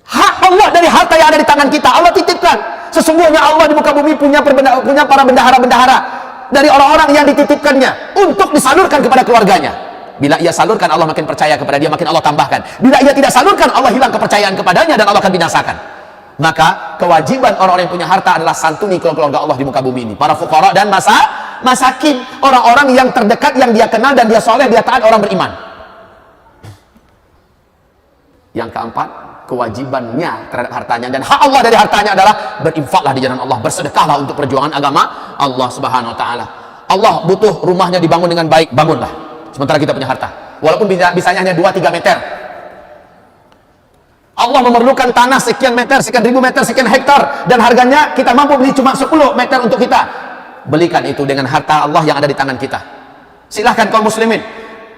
Hak Allah dari harta yang ada di tangan kita, Allah titipkan. Sesungguhnya Allah di muka bumi punya para bendahara-bendahara dari orang-orang yang dititipkannya untuk disalurkan kepada keluarganya. Bila ia salurkan, Allah makin percaya kepada dia, makin Allah tambahkan. Bila ia tidak salurkan, Allah hilang kepercayaan kepadanya dan Allah akan binasakan. Maka kewajiban orang-orang yang punya harta adalah santuni keluarga Allah di muka bumi ini, para fuqara dan masakin, orang-orang yang terdekat yang dia kenal dan dia soleh, dia taat, orang beriman. Yang keempat, kewajibannya terhadap hartanya dan hak Allah dari hartanya adalah berinfaklah di jalan Allah, bersedekahlah untuk perjuangan agama Allah Subhanahu wa taala. Allah butuh rumahnya dibangun dengan baik, bangunlah. Sementara kita punya harta, walaupun bisanya hanya 2-3 meter. Allah memerlukan tanah sekian meter, sekian ribu meter, sekian hektar, dan harganya kita mampu beli cuma 10 meter untuk kita. Belikan itu dengan harta Allah yang ada di tangan kita. Silahkan kaum muslimin,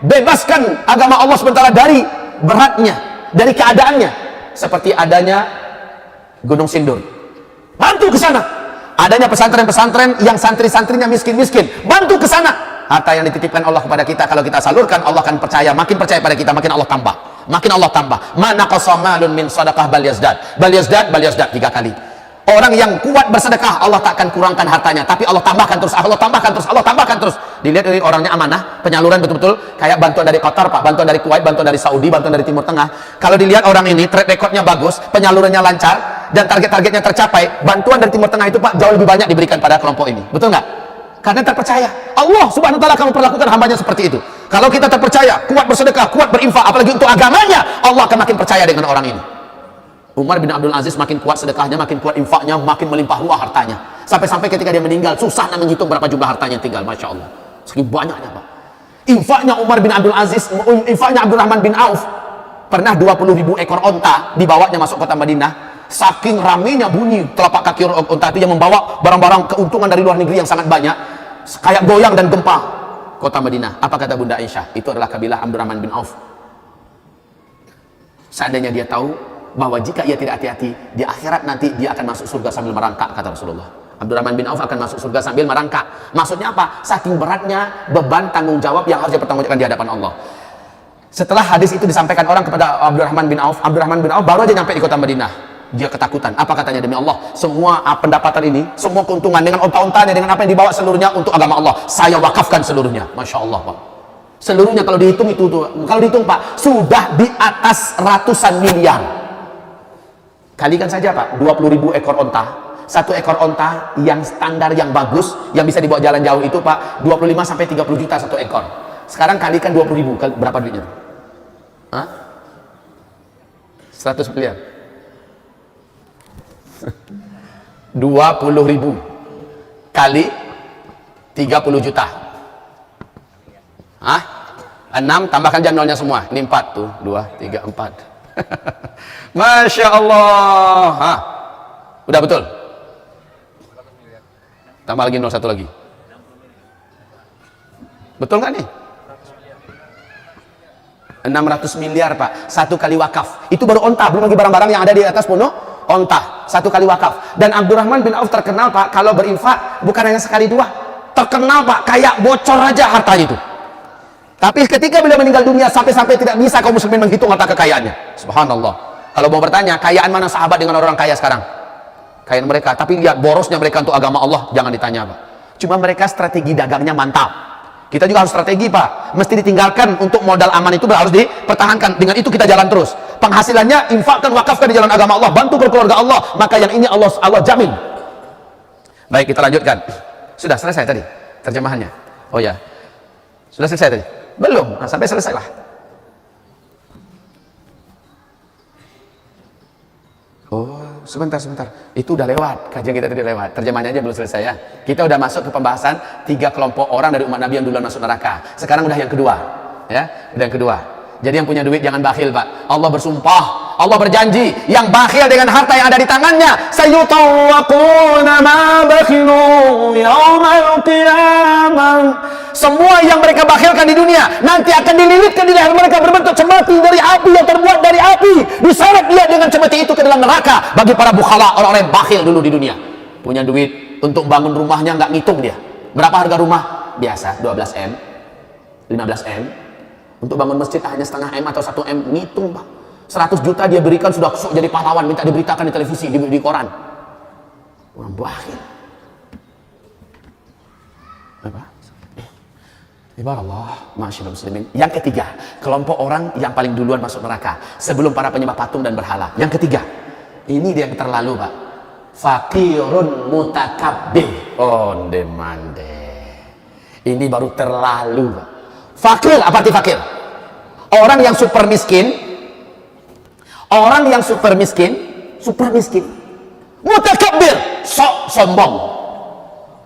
bebaskan agama Allah sementara dari beratnya, dari keadaannya. Seperti adanya Gunung Sindur, bantu ke sana. Adanya pesantren-pesantren yang santri-santrinya miskin-miskin, bantu ke sana. Harta yang dititipkan Allah kepada kita, kalau kita salurkan, Allah akan percaya, makin percaya pada kita, makin Allah tambah, makin Allah tambah. Mana qasamalun min sadaqah bal yazdad, bal yazdad, bal yazdad, 3 kali. Orang yang kuat bersedekah, Allah tak akan kurangkan hartanya, tapi Allah tambahkan terus, Allah tambahkan terus, Allah tambahkan terus. Dilihat dari orangnya amanah, penyaluran betul-betul kayak bantuan dari Qatar, Pak, bantuan dari Kuwait, bantuan dari Saudi, bantuan dari Timur Tengah. Kalau dilihat orang ini track recordnya bagus, penyalurannya lancar, dan target-targetnya tercapai, bantuan dari Timur Tengah itu, Pak, jauh lebih banyak diberikan pada kelompok ini. Betul nggak? Karena terpercaya Allah Subhanahu wa taala akan memperlakukan hambanya seperti itu. Kalau kita terpercaya, kuat bersedekah, kuat berinfak, apalagi untuk agamanya, Allah akan makin percaya dengan orang ini. Umar bin Abdul Aziz makin kuat sedekahnya, makin kuat infaknya, makin melimpah ruah hartanya. Sampai-sampai ketika dia meninggal, susah nak menghitung berapa jumlah hartanya yang tinggal. Masya Allah. Segitu banyaknya, Pak. Infaknya Umar bin Abdul Aziz, infaknya Abdurrahman bin Auf, pernah 20.000 ekor onta dibawanya masuk kota Madinah. Saking ramenya bunyi telapak kaki onta itu yang membawa barang-barang keuntungan dari luar negeri yang sangat banyak, kayak goyang dan gempa kota Madinah. Apa kata Bunda Aisyah? Itu adalah kabilah Abdurrahman bin Auf. Seandainya dia tahu bahwa jika ia tidak hati-hati, di akhirat nanti dia akan masuk surga sambil merangkak, kata Rasulullah. Abdurrahman bin Auf akan masuk surga sambil merangkak. Maksudnya apa? Saking beratnya beban tanggung jawab yang harus dipertanggungjawabkan di hadapan Allah. Setelah hadis itu disampaikan orang kepada Abdurrahman bin Auf baru aja nyampe di kota Madinah. Dia ketakutan. Apa katanya? Demi Allah, semua pendapatan ini, semua keuntungan dengan onta-ontanya, dengan apa yang dibawa seluruhnya untuk agama Allah, saya wakafkan seluruhnya. Masya Allah, Pak. Seluruhnya kalau dihitung itu tuh, kalau dihitung Pak, sudah di atas ratusan miliar. Kalikan saja Pak, 20.000 ekor onta. Satu ekor onta yang standar, yang bagus, yang bisa dibawa jalan jauh itu Pak, 25 sampai 30 juta satu ekor. Sekarang kalikan 20.000, berapa duitnya? Hah? 100 miliar. 20.000 kali 30 juta. Hah? 6, tambahkan aja nolnya semua. Ini 4 tuh, 2, 3, 4. Masya Allah. Hah? Udah betul? Tambah lagi 01 lagi. Betul nggak nih? 600 miliar Pak, satu kali wakaf. Itu baru onta, belum lagi barang-barang yang ada di atas punuk onta. Satu kali wakaf. Dan Abdurrahman bin Auf terkenal Pak, kalau berinfak bukan hanya sekali dua, terkenal Pak, kayak bocor aja hartanya itu. Tapi ketika beliau meninggal dunia, sampai-sampai tidak bisa kaum muslimin menghitung harta kekayaannya. Subhanallah. Kalau mau bertanya, kayaan mana sahabat dengan orang kaya sekarang? Kayaan mereka, tapi lihat borosnya mereka untuk agama Allah, jangan ditanya Pak. Cuma mereka strategi dagangnya mantap. Kita juga harus strategi Pak, mesti ditinggalkan. Untuk modal aman itu harus dipertahankan. Dengan itu kita jalan terus. Penghasilannya infakkan, wakafkan di jalan agama Allah, bantu keluarga Allah, maka yang ini Allah jamin. Baik, kita lanjutkan. Sudah selesai tadi terjemahannya? Oh ya, sudah selesai tadi? Belum, nah, sampai selesai lah. Oh, sebentar. Itu udah lewat, kajian kita tadi lewat. Terjemahnya aja belum selesai ya. Kita udah masuk ke pembahasan 3 kelompok orang dari umat Nabi yang duluan masuk neraka. Sekarang udah yang kedua, ya. Udah yang kedua. Jadi yang punya duit jangan bakhil Pak. Allah bersumpah, Allah berjanji, yang bakhil dengan harta yang ada di tangannya, sayutawwaquna ma bakhilu yaumal qiyamah. Semua yang mereka bakhilkan di dunia nanti akan dililitkan di leher mereka berbentuk cemeti dari api yang terbuat dari api. Diseret dia dengan cemeti itu ke dalam neraka. Bagi para bukhala, orang-orang yang bakhil dulu di dunia, punya duit untuk bangun rumahnya nggak ngitung dia. Berapa harga rumah? Biasa 12M, 15M. Untuk bangun masjid hanya setengah M atau 1M, ngitung Pak. 100 juta dia berikan, sudah jadi pahlawan, minta diberitakan di televisi, di koran. Orang bakhil. Apa? Allah, masyaallah muslimin. Yang ketiga, kelompok orang yang paling duluan masuk neraka sebelum para penyembah patung dan berhala. Yang ketiga, ini dia yang terlalu Pak. Fakirun mutakabbir. Onde mande. Ini baru terlalu Pak. Fakir, apa arti fakir? Orang yang super miskin. Orang yang super miskin. Mutakabbir, sombong.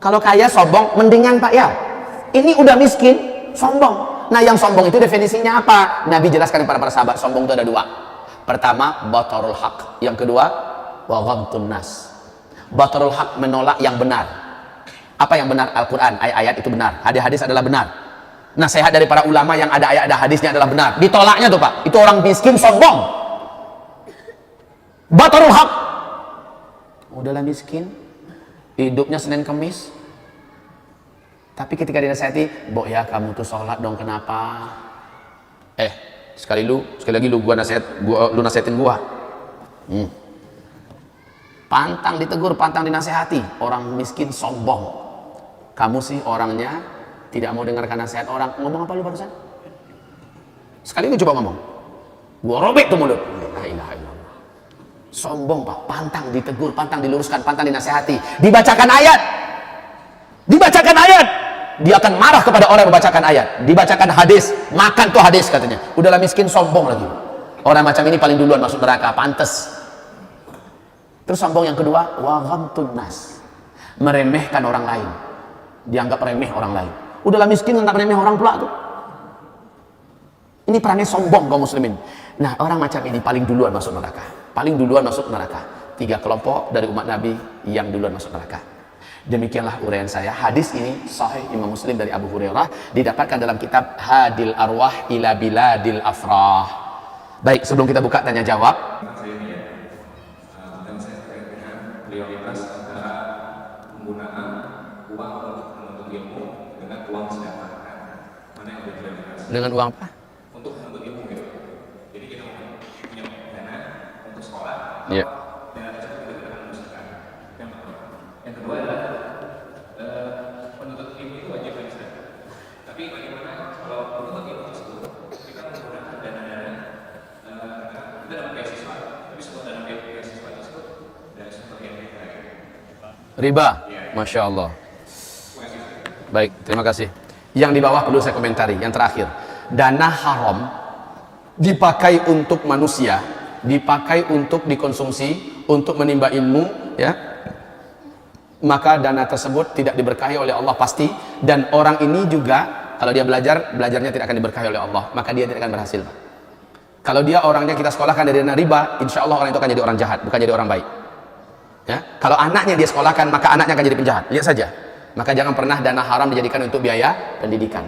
Kalau kaya sombong, mendingan Pak ya. Ini udah miskin, sombong. Nah, yang sombong itu definisinya apa? Nabi jelaskan kepada para sahabat, sombong itu ada 2. Pertama, batarul haq. Yang kedua, wa ghamtun nas. Batarul haq, menolak yang benar. Apa yang benar? Al-Quran, ayat-ayat itu benar. Hadis-hadis adalah benar. Nasihat dari para ulama yang ada ayat, ada hadisnya adalah benar. Ditolaknya tuh Pak, itu orang miskin sombong. Batarul haq, udahlah miskin, hidupnya Senin Kemis, tapi ketika dinasihati, Bok ya kamu tuh sholat dong, kenapa? Sekali lagi lu nasihatin gua. Pantang ditegur, pantang dinasihati. Orang miskin sombong. Kamu sih orangnya tidak mau dengarkan nasihat orang. Ngomong apa lu barusan? Sekali lu coba ngomong, gua robek tuh mulut. La ilaha illallah. Sombong Pak, pantang ditegur, pantang diluruskan, pantang dinasihati. Dibacakan ayat, dia akan marah kepada orang yang membacakan ayat. Dibacakan hadis, makan tuh hadis katanya. Udahlah miskin, sombong lagi. Orang macam ini paling duluan masuk neraka, pantas. Terus sombong yang kedua, wa ghamtun nas, meremehkan orang lain. Dianggap remeh orang lain. Udahlah miskin, nggak remeh orang pula tuh. Ini perangai sombong kaum muslimin. Nah, orang macam ini paling duluan masuk neraka. Paling duluan masuk neraka. 3 kelompok dari umat Nabi yang duluan masuk neraka. Demikianlah uraian saya. Hadis ini sahih Imam Muslim dari Abu Hurairah, didapatkan dalam kitab Hadil Arwah ila Biladil Afrah. Baik, sebelum kita buka tanya jawab, prioritas antara penggunaan uang untuk menuntut ilmu dengan uang sedekah. Mana yang lebih prioritas? dengan uang apa? Untuk menuntut ilmu gitu. Jadi kita punya dana untuk sekolah. Iya. Dana tersebut kita gunakan untuk sedekah. Yang pertama. Yang kedua adalah penuntut ilmu itu wajib bagi sedekah. Tapi bagaimana kalau penuntut ilmu tersebut kita menggunakan dana-dana kita dapat beasiswa, tapi sebuah dana beasiswa tersebut dari sumber yang kita Riba. Masya Allah. Baik, terima kasih. Yang di bawah perlu saya komentari. Yang terakhir, dana haram dipakai untuk manusia, dipakai untuk dikonsumsi, untuk menimba ilmu, ya, maka dana tersebut tidak diberkahi oleh Allah pasti. Dan orang ini juga kalau dia belajarnya tidak akan diberkahi oleh Allah, maka dia tidak akan berhasil. Kalau dia orangnya kita sekolahkan dari dana riba, insya Allah orang itu akan jadi orang jahat, bukan jadi orang baik. Ya, kalau anaknya dia sekolahkan, maka anaknya akan jadi penjahat. Lihat saja. Maka jangan pernah dana haram dijadikan untuk biaya pendidikan.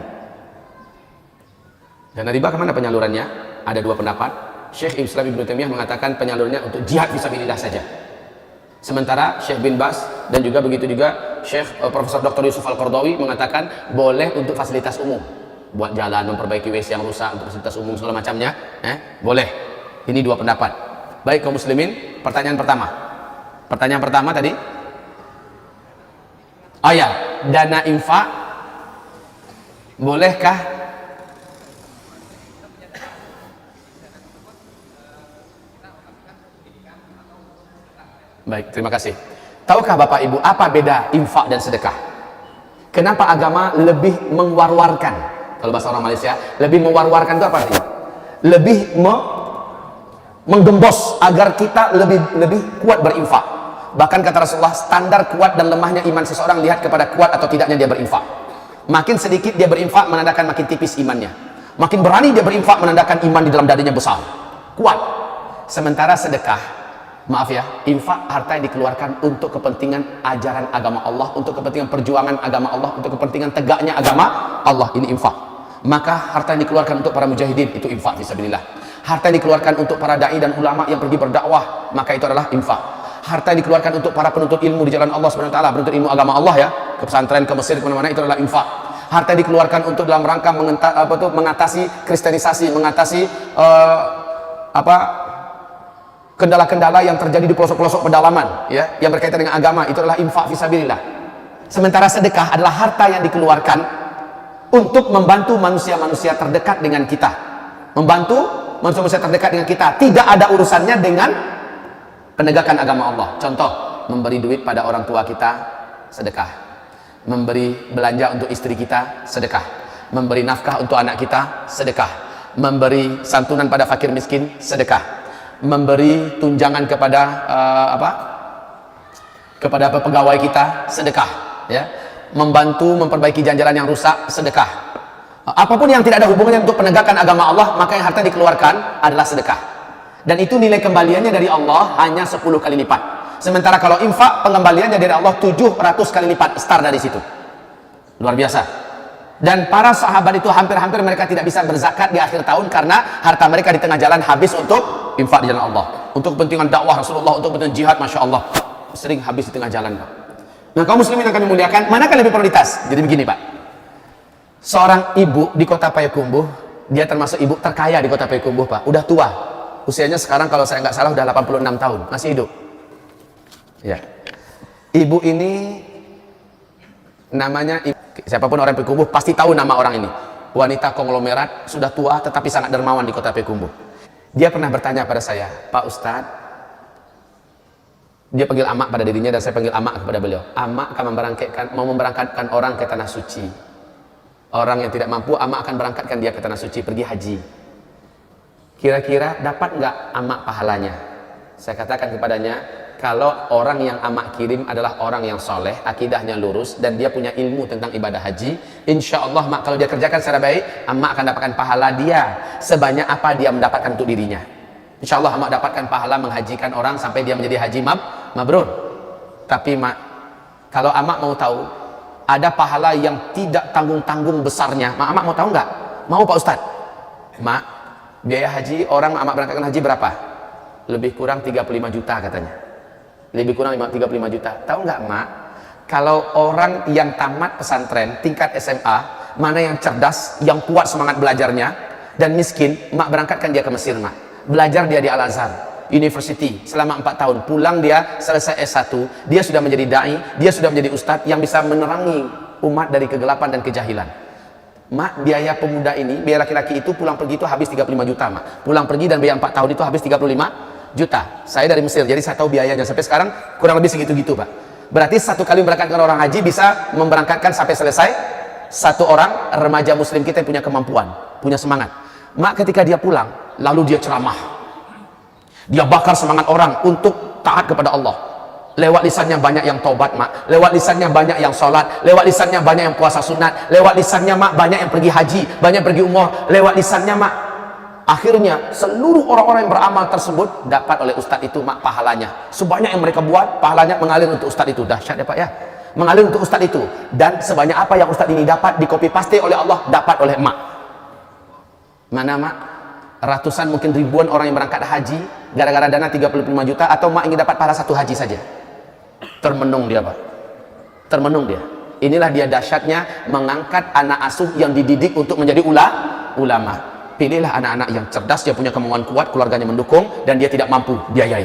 Dana riba kemana penyalurannya? Ada 2 pendapat. Syekh Islam Ibnu Taimiyah mengatakan penyalurannya untuk jihad fisabilillah saja. Sementara Syekh bin Bas dan juga begitu juga Syekh Profesor Dr. Yusuf Al-Qardawi mengatakan boleh untuk fasilitas umum, buat jalan, memperbaiki WC yang rusak, untuk fasilitas umum segala macamnya, boleh. Ini 2 pendapat. Baik kaum muslimin, pertanyaan pertama. Pertanyaan pertama tadi, oh ya, dana infak bolehkah baik, terima kasih. Tahukah Bapak Ibu apa beda infak dan sedekah? Kenapa agama lebih mengwar-warkan? Kalau bahasa orang Malaysia, lebih mengwar-warkan itu apa artinya? Lebih menggembos agar kita lebih kuat berinfak. Bahkan kata Rasulullah, standar kuat dan lemahnya iman seseorang lihat kepada kuat atau tidaknya dia berinfak. Makin sedikit dia berinfak menandakan makin tipis imannya. Makin berani dia berinfak menandakan iman di dalam dadinya besar, kuat. Sementara sedekah, maaf ya, infak harta yang dikeluarkan untuk kepentingan ajaran agama Allah, untuk kepentingan perjuangan agama Allah, untuk kepentingan tegaknya agama Allah, ini infak. Maka harta yang dikeluarkan untuk para mujahidin itu infak fisabilillah. Harta yang dikeluarkan untuk para dai dan ulama yang pergi berdakwah, maka itu adalah infak. Harta yang dikeluarkan untuk para penuntut ilmu di jalan Allah Subhanahu wa taala, penuntut ilmu agama Allah ya, ke pesantren, ke Mesir, ke mana-mana, itu adalah infak. Harta yang dikeluarkan untuk dalam rangka mengatasi kristenisasi, mengatasi kendala-kendala yang terjadi di pelosok-pelosok pedalaman ya, yang berkaitan dengan agama, itu adalah infak fisabilillah. Sementara sedekah adalah harta yang dikeluarkan untuk membantu manusia-manusia terdekat dengan kita, membantu manusia-manusia terdekat dengan kita, tidak ada urusannya dengan penegakan agama Allah. Contoh, memberi duit pada orang tua kita, sedekah. Memberi belanja untuk istri kita, sedekah. Memberi nafkah untuk anak kita, sedekah. Memberi santunan pada fakir miskin, sedekah. Memberi tunjangan kepada kepada pegawai kita, sedekah. Ya. Membantu memperbaiki jalan-jalan yang rusak, sedekah. Apapun yang tidak ada hubungannya untuk penegakan agama Allah, maka yang harta dikeluarkan adalah sedekah. Dan itu nilai kembaliannya dari Allah hanya 10 kali lipat. Sementara kalau infak, pengembaliannya dari Allah 700 kali lipat, start dari situ. Luar biasa. Dan para sahabat itu hampir-hampir mereka tidak bisa berzakat di akhir tahun karena harta mereka di tengah jalan habis untuk infak di jalan Allah, untuk kepentingan dakwah Rasulullah, untuk kepentingan jihad. Masya Allah, sering habis di tengah jalan. Nah, kaum muslimin yang kami muliakan, manakah lebih prioritas? Jadi begini Pak, seorang ibu di kota Payakumbuh, dia termasuk ibu terkaya di kota Payakumbuh Pak, udah tua. Usianya sekarang kalau saya nggak salah udah 86 tahun, masih hidup. Ya. Ibu ini namanya, siapapun orang Payakumbuh pasti tahu nama orang ini. Wanita konglomerat, sudah tua tetapi sangat dermawan di kota Payakumbuh. Dia pernah bertanya pada saya, Pak Ustadz, dia panggil amak pada dirinya dan saya panggil amak kepada beliau. Amak akan mau memberangkatkan orang ke tanah suci. Orang yang tidak mampu, amak akan berangkatkan dia ke tanah suci, pergi haji. Kira-kira dapat nggak amak pahalanya? Saya katakan kepadanya, kalau orang yang amak kirim adalah orang yang soleh, akidahnya lurus, dan dia punya ilmu tentang ibadah haji, insya Allah mak, kalau dia kerjakan secara baik, amak akan dapatkan pahala dia sebanyak apa dia mendapatkan untuk dirinya. Insya Allah amak dapatkan pahala menghajikan orang sampai dia menjadi haji mabrur. Tapi mak, kalau amak mau tahu ada pahala yang tidak tanggung-tanggung besarnya, mak mau tahu nggak? Mau Pak Ustadz? Mak, biaya haji orang amak berangkatkan haji berapa? Lebih kurang 35 juta katanya. Lebih kurang 35 juta. Tahu nggak mak? Kalau orang yang tamat pesantren tingkat SMA, mana yang cerdas, yang kuat semangat belajarnya, dan miskin, mak berangkatkan dia ke Mesir mak. Belajar dia di Al-Azhar University selama 4 tahun, pulang dia selesai S1, dia sudah menjadi dai, dia sudah menjadi ustadz yang bisa menerangi umat dari kegelapan dan kejahilan. Mak, biaya pemuda ini, biaya laki-laki itu pulang pergi itu habis 35 juta mak. Pulang pergi dan biaya 4 tahun itu habis 35 juta. Saya dari Mesir, jadi saya tahu biayanya sampai sekarang kurang lebih segitu-gitu pak. Berarti satu kali memberangkatkan orang haji bisa memberangkatkan sampai selesai satu orang remaja muslim kita yang punya kemampuan, punya semangat. Mak, ketika dia pulang, lalu dia ceramah, dia bakar semangat orang untuk taat kepada Allah. Lewat lisannya banyak yang tobat mak, lewat lisannya banyak yang sholat, lewat lisannya banyak yang puasa sunat, lewat lisannya mak banyak yang pergi haji, banyak pergi umroh, lewat lisannya mak. Akhirnya seluruh orang-orang yang beramal tersebut dapat oleh ustadz itu mak pahalanya. Sebanyak yang mereka buat, pahalanya mengalir untuk ustadz itu. Dahsyat ya pak ya, mengalir untuk ustadz itu. Dan sebanyak apa yang ustadz ini dapat, di copy paste oleh Allah, dapat oleh mak. Mana mak? Ratusan mungkin ribuan orang yang berangkat haji gara-gara dana 35 juta, atau mak ingin dapat pahala satu haji saja? Termenung dia pak, termenung dia. Inilah dia dahsyatnya mengangkat anak asuh yang dididik untuk menjadi ulama. Pilihlah anak-anak yang cerdas, dia punya kemauan kuat, keluarganya mendukung, dan dia tidak mampu biayai.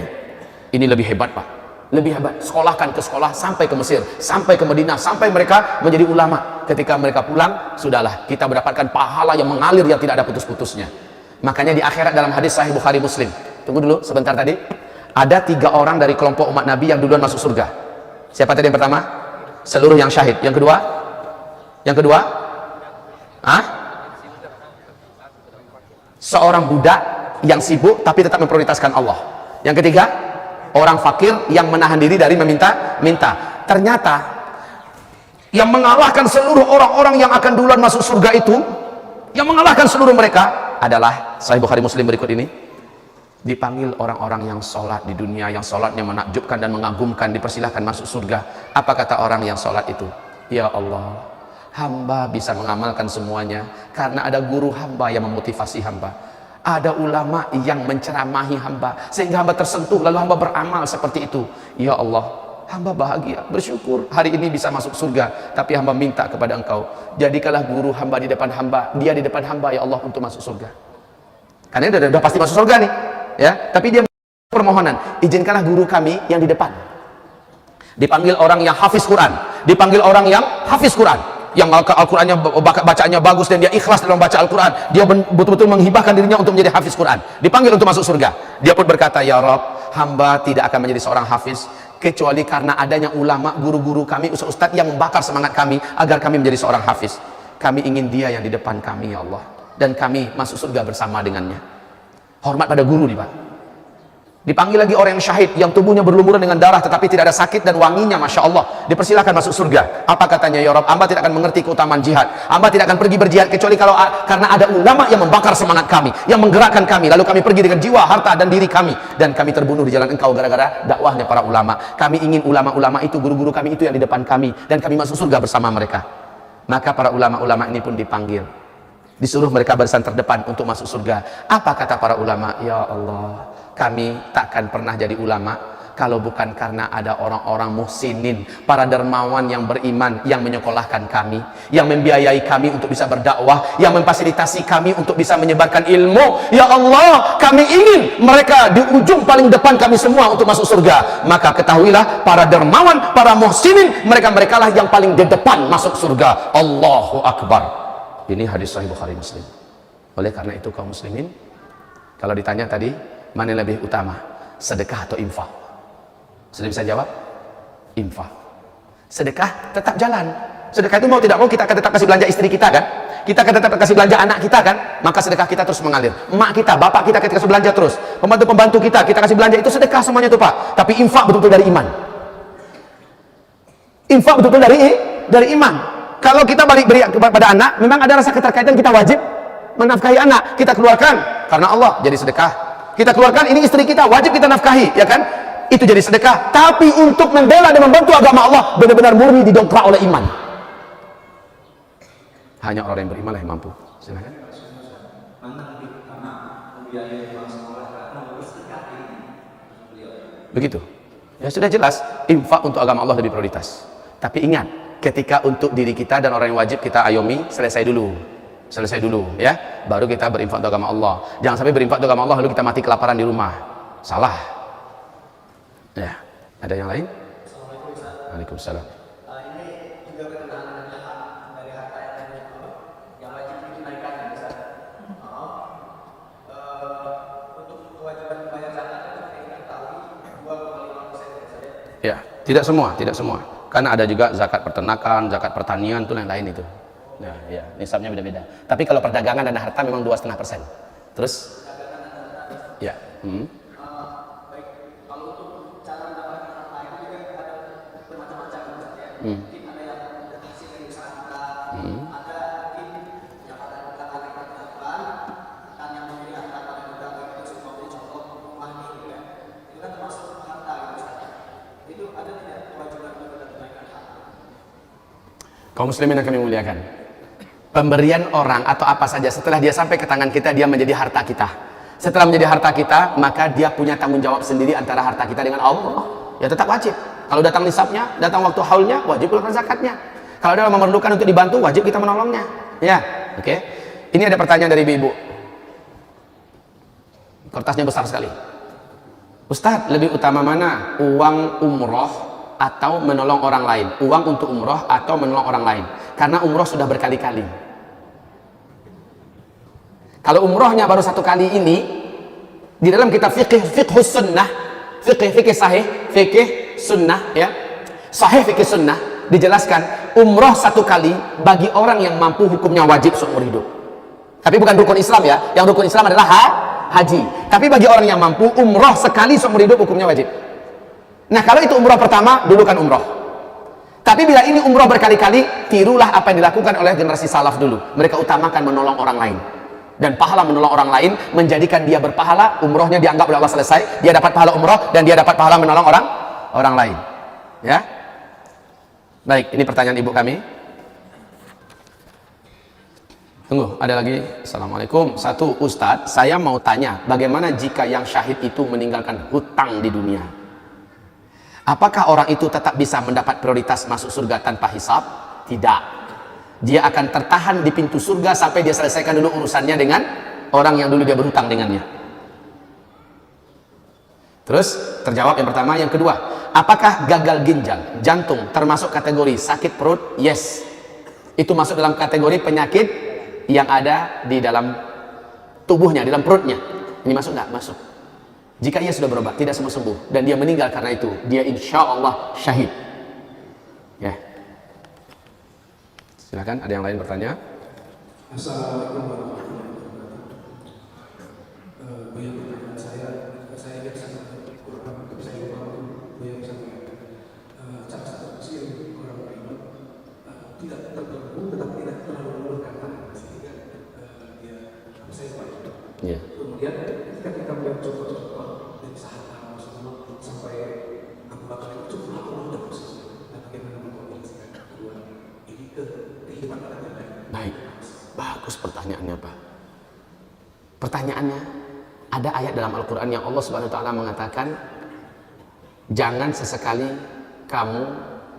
Ini lebih hebat pak, lebih hebat. Sekolahkan ke sekolah sampai ke Mesir, sampai ke Madinah, sampai mereka menjadi ulama. Ketika mereka pulang, sudahlah kita mendapatkan pahala yang mengalir yang tidak ada putus-putusnya. Makanya di akhirat dalam hadis Sahih Bukhari Muslim, tunggu dulu sebentar, tadi ada 3 orang dari kelompok umat Nabi yang duluan masuk surga. Siapa tadi yang pertama? Seluruh yang syahid. Yang kedua? Yang kedua? Seorang budak yang sibuk tapi tetap memprioritaskan Allah. Yang ketiga, orang fakir yang menahan diri dari meminta. Ternyata yang mengalahkan seluruh orang-orang yang akan duluan masuk surga itu, yang mengalahkan seluruh mereka adalah Sahih Bukhari Muslim berikut ini. Dipanggil orang-orang yang sholat di dunia, yang sholatnya menakjubkan dan mengagumkan, dipersilahkan masuk surga. Apa kata orang yang sholat itu? Ya Allah, hamba bisa mengamalkan semuanya karena ada guru hamba yang memotivasi hamba, ada ulama yang menceramahi hamba sehingga hamba tersentuh, lalu hamba beramal seperti itu. Ya Allah, hamba bahagia, bersyukur hari ini bisa masuk surga. Tapi hamba minta kepada engkau, jadikanlah guru hamba di depan hamba, dia di depan hamba ya Allah, untuk masuk surga. Karena dia udah pasti masuk surga nih ya, tapi dia permohonan, izinkanlah guru kami yang di depan. Dipanggil orang yang hafiz Quran, dipanggil orang yang hafiz Quran, yang Al-Qurannya bacaannya bagus dan dia ikhlas dalam baca Al-Quran, dia betul-betul menghibahkan dirinya untuk menjadi hafiz Quran, dipanggil untuk masuk surga. Dia pun berkata, ya Rabb, hamba tidak akan menjadi seorang hafiz kecuali karena adanya ulama, guru-guru kami, ustaz-ustaz yang membakar semangat kami agar kami menjadi seorang hafiz. Kami ingin dia yang di depan kami ya Allah, dan kami masuk surga bersama dengannya. Hormat pada guru nih pak. Dipanggil lagi orang yang syahid, yang tubuhnya berlumuran dengan darah tetapi tidak ada sakit dan wanginya, masya Allah, dipersilakan masuk surga. Apa katanya? Ya Rabb, hamba tidak akan mengerti keutamaan jihad, hamba tidak akan pergi berjihad kecuali kalau karena ada ulama yang membakar semangat kami, yang menggerakkan kami, lalu kami pergi dengan jiwa, harta dan diri kami, dan kami terbunuh di jalan engkau gara-gara dakwahnya para ulama. Kami ingin ulama-ulama itu, guru-guru kami itu yang di depan kami, dan kami masuk surga bersama mereka. Maka para ulama-ulama ini pun dipanggil, disuruh mereka barisan terdepan untuk masuk surga. Apa kata para ulama? Ya Allah, kami takkan pernah jadi ulama kalau bukan karena ada orang-orang muhsinin, para dermawan yang beriman, yang menyekolahkan kami, yang membiayai kami untuk bisa berdakwah, yang memfasilitasi kami untuk bisa menyebarkan ilmu. Ya Allah, kami ingin mereka di ujung paling depan kami semua untuk masuk surga. Maka ketahuilah, para dermawan, para muhsinin, mereka-mereka lah yang paling di depan masuk surga. Allahu Akbar. Ini hadis Sahih Bukhari Muslim. Oleh karena itu kaum muslimin, kalau ditanya tadi mana yang lebih utama, sedekah atau infak? Sudah bisa jawab? Infak. Sedekah tetap jalan, Sedekah itu mau tidak mau kita akan tetap kasih belanja istri kita kan, kita akan tetap kasih belanja anak kita kan, maka sedekah kita terus mengalir. Emak kita, bapak kita kasih belanja terus, pembantu-pembantu kita kasih belanja, itu sedekah semuanya itu Pak. Tapi infak betul-betul dari iman. Infak betul-betul dari iman. Kalau kita balik beri kepada anak, memang ada rasa keterkaitan, kita wajib menafkahi anak, kita keluarkan karena Allah, jadi sedekah. Kita keluarkan, ini istri kita, wajib kita nafkahi, ya kan? Itu jadi sedekah. Tapi untuk membela dan membantu agama Allah, benar-benar murni didongkrak oleh iman. Hanya orang yang beriman lah yang mampu. Silakan. Begitu. Ya sudah jelas, infak untuk agama Allah lebih prioritas. Tapi ingat, ketika untuk diri kita dan orang yang wajib kita ayomi, selesai dulu ya, baru kita berinfak untuk agama Allah. Jangan sampai berinfak untuk agama Allah lalu kita mati kelaparan di rumah. Salah. Ya, ada yang lain? Waalaikumsalam. Ya, tidak semua. Karena ada juga zakat peternakan, zakat pertanian, itu yang lain itu. Nah, ya, nisabnya beda-beda. Tapi kalau perdagangan dan harta memang 2,5%. Terus? Ya. Kaum muslimin yang kami muliakan, pemberian orang atau apa saja setelah dia sampai ke tangan kita, dia menjadi harta kita. Setelah menjadi harta kita, maka dia punya tanggung jawab sendiri antara harta kita dengan Allah. Ya tetap wajib. Kalau datang nisabnya, datang waktu haulnya, wajib keluarkan zakatnya. Kalau ada memerlukan untuk dibantu, wajib kita menolongnya. Ya, oke. Ini ada pertanyaan dari ibu. Kertasnya besar sekali. Ustadz, lebih utama mana? Uang umroh atau menolong orang lain? Uang untuk umroh atau menolong orang lain? Karena umroh sudah berkali-kali. Kalau umrohnya baru satu kali ini, di dalam kitab fiqh sunnah, fiqh sahih, fiqh sunnah ya, sahih fiqh sunnah dijelaskan umroh satu kali bagi orang yang mampu hukumnya wajib seumur hidup. Tapi bukan rukun Islam ya, yang rukun Islam adalah haji. Tapi bagi orang yang mampu, umroh sekali seumur hidup hukumnya wajib. Nah, kalau itu umroh pertama, dulu kan umroh. Tapi bila ini umroh berkali-kali, tirulah apa yang dilakukan oleh generasi salaf dulu. Mereka utamakan menolong orang lain. Dan pahala menolong orang lain menjadikan dia berpahala, umrohnya dianggap oleh Allah selesai, dia dapat pahala umroh dan dia dapat pahala menolong orang lain. Ya. Baik, ini pertanyaan ibu kami. Tunggu, ada lagi. Assalamualaikum. Satu, Ustadz, saya mau tanya, bagaimana jika yang syahid itu meninggalkan hutang di dunia? Apakah orang itu tetap bisa mendapat prioritas masuk surga tanpa hisab? Tidak. Dia akan tertahan di pintu surga sampai dia selesaikan dulu urusannya dengan orang yang dulu dia berhutang dengannya. Terus terjawab yang pertama. Yang kedua, apakah gagal ginjal, jantung termasuk kategori sakit perut? Yes. Itu masuk dalam kategori penyakit yang ada di dalam tubuhnya, di dalam perutnya. Ini masuk nggak? Masuk. Jika ia sudah berobat, tidak sembuh dan dia meninggal karena itu, dia insya Allah syahid. Ya. Silakan, ada yang lain bertanya? Assalamualaikum warahmatullahi wabarakatuh. Banyak pertanyaan saya lihat sama kurang saya lupa banyak sama cara satu kecil orang beriman tidak terbelenggu tetapi tidak terlalu mengulurkan sehingga dia saya lupa. Yeah. Kemudian ketika kita melihat contoh-contoh dari sahabat Rasulullah sampai Abu Bakar itu cukup udah proses. Nah, bagaimana mengkomunikasikan kedua ini ke kehidupan orang lain? Baik, bagus pertanyaannya Pak. Pertanyaannya, ada ayat dalam Al-Quran yang Allah Subhanahu Wa Taala mengatakan, jangan sesekali kamu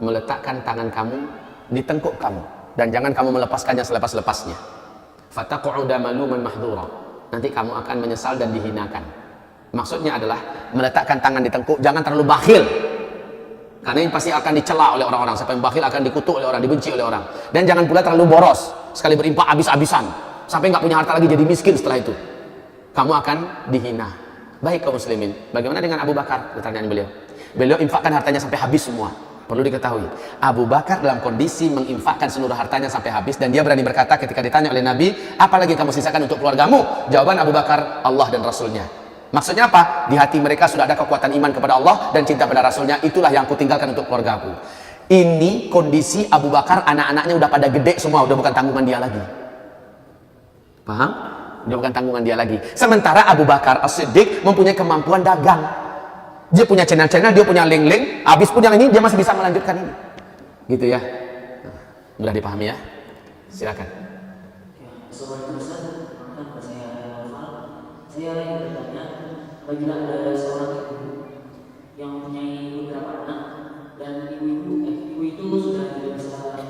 meletakkan tangan kamu di tengkuk kamu dan jangan kamu melepaskannya selepas-lepasnya. Fataq'uda maluman mahdhura. Nanti kamu akan menyesal dan dihinakan. Maksudnya adalah meletakkan tangan di tengkuk, jangan terlalu bakhil. Karena ini pasti akan dicela oleh orang-orang. Siapa yang bakhil akan dikutuk oleh orang, dibenci oleh orang. Dan jangan pula terlalu boros, sekali berinfak habis-habisan sampai nggak punya harta lagi, jadi miskin setelah itu. Kamu akan dihina. Baik kaum muslimin, bagaimana dengan Abu Bakar? Pertanyaan beliau. Beliau infakkan hartanya sampai habis semua. Perlu diketahui, Abu Bakar dalam kondisi menginfakkan seluruh hartanya sampai habis, dan dia berani berkata ketika ditanya oleh Nabi, apalagi kamu sisakan untuk keluargamu? Jawaban Abu Bakar, Allah dan Rasulnya. Maksudnya apa? Di hati mereka sudah ada kekuatan iman kepada Allah dan cinta pada Rasulnya, itulah yang aku tinggalkan untuk keluargaku. Ini kondisi Abu Bakar, anak-anaknya udah pada gede semua, udah bukan tanggungan dia lagi. Paham? Udah bukan tanggungan dia lagi. Sementara Abu Bakar As-Siddiq mempunyai kemampuan dagang. Dia punya channel-channel, dia punya link-link, habis pun yang ini dia masih bisa melanjutkan ini. Gitu ya. Mudah dipahami ya? Silakan. Assalamualaikum Ustaz, maaf saya Noval. Saya ingin bertanya, apabila ada seorang ibu yang mempunyai beberapa anak dan ibu itu sudah tidak bisa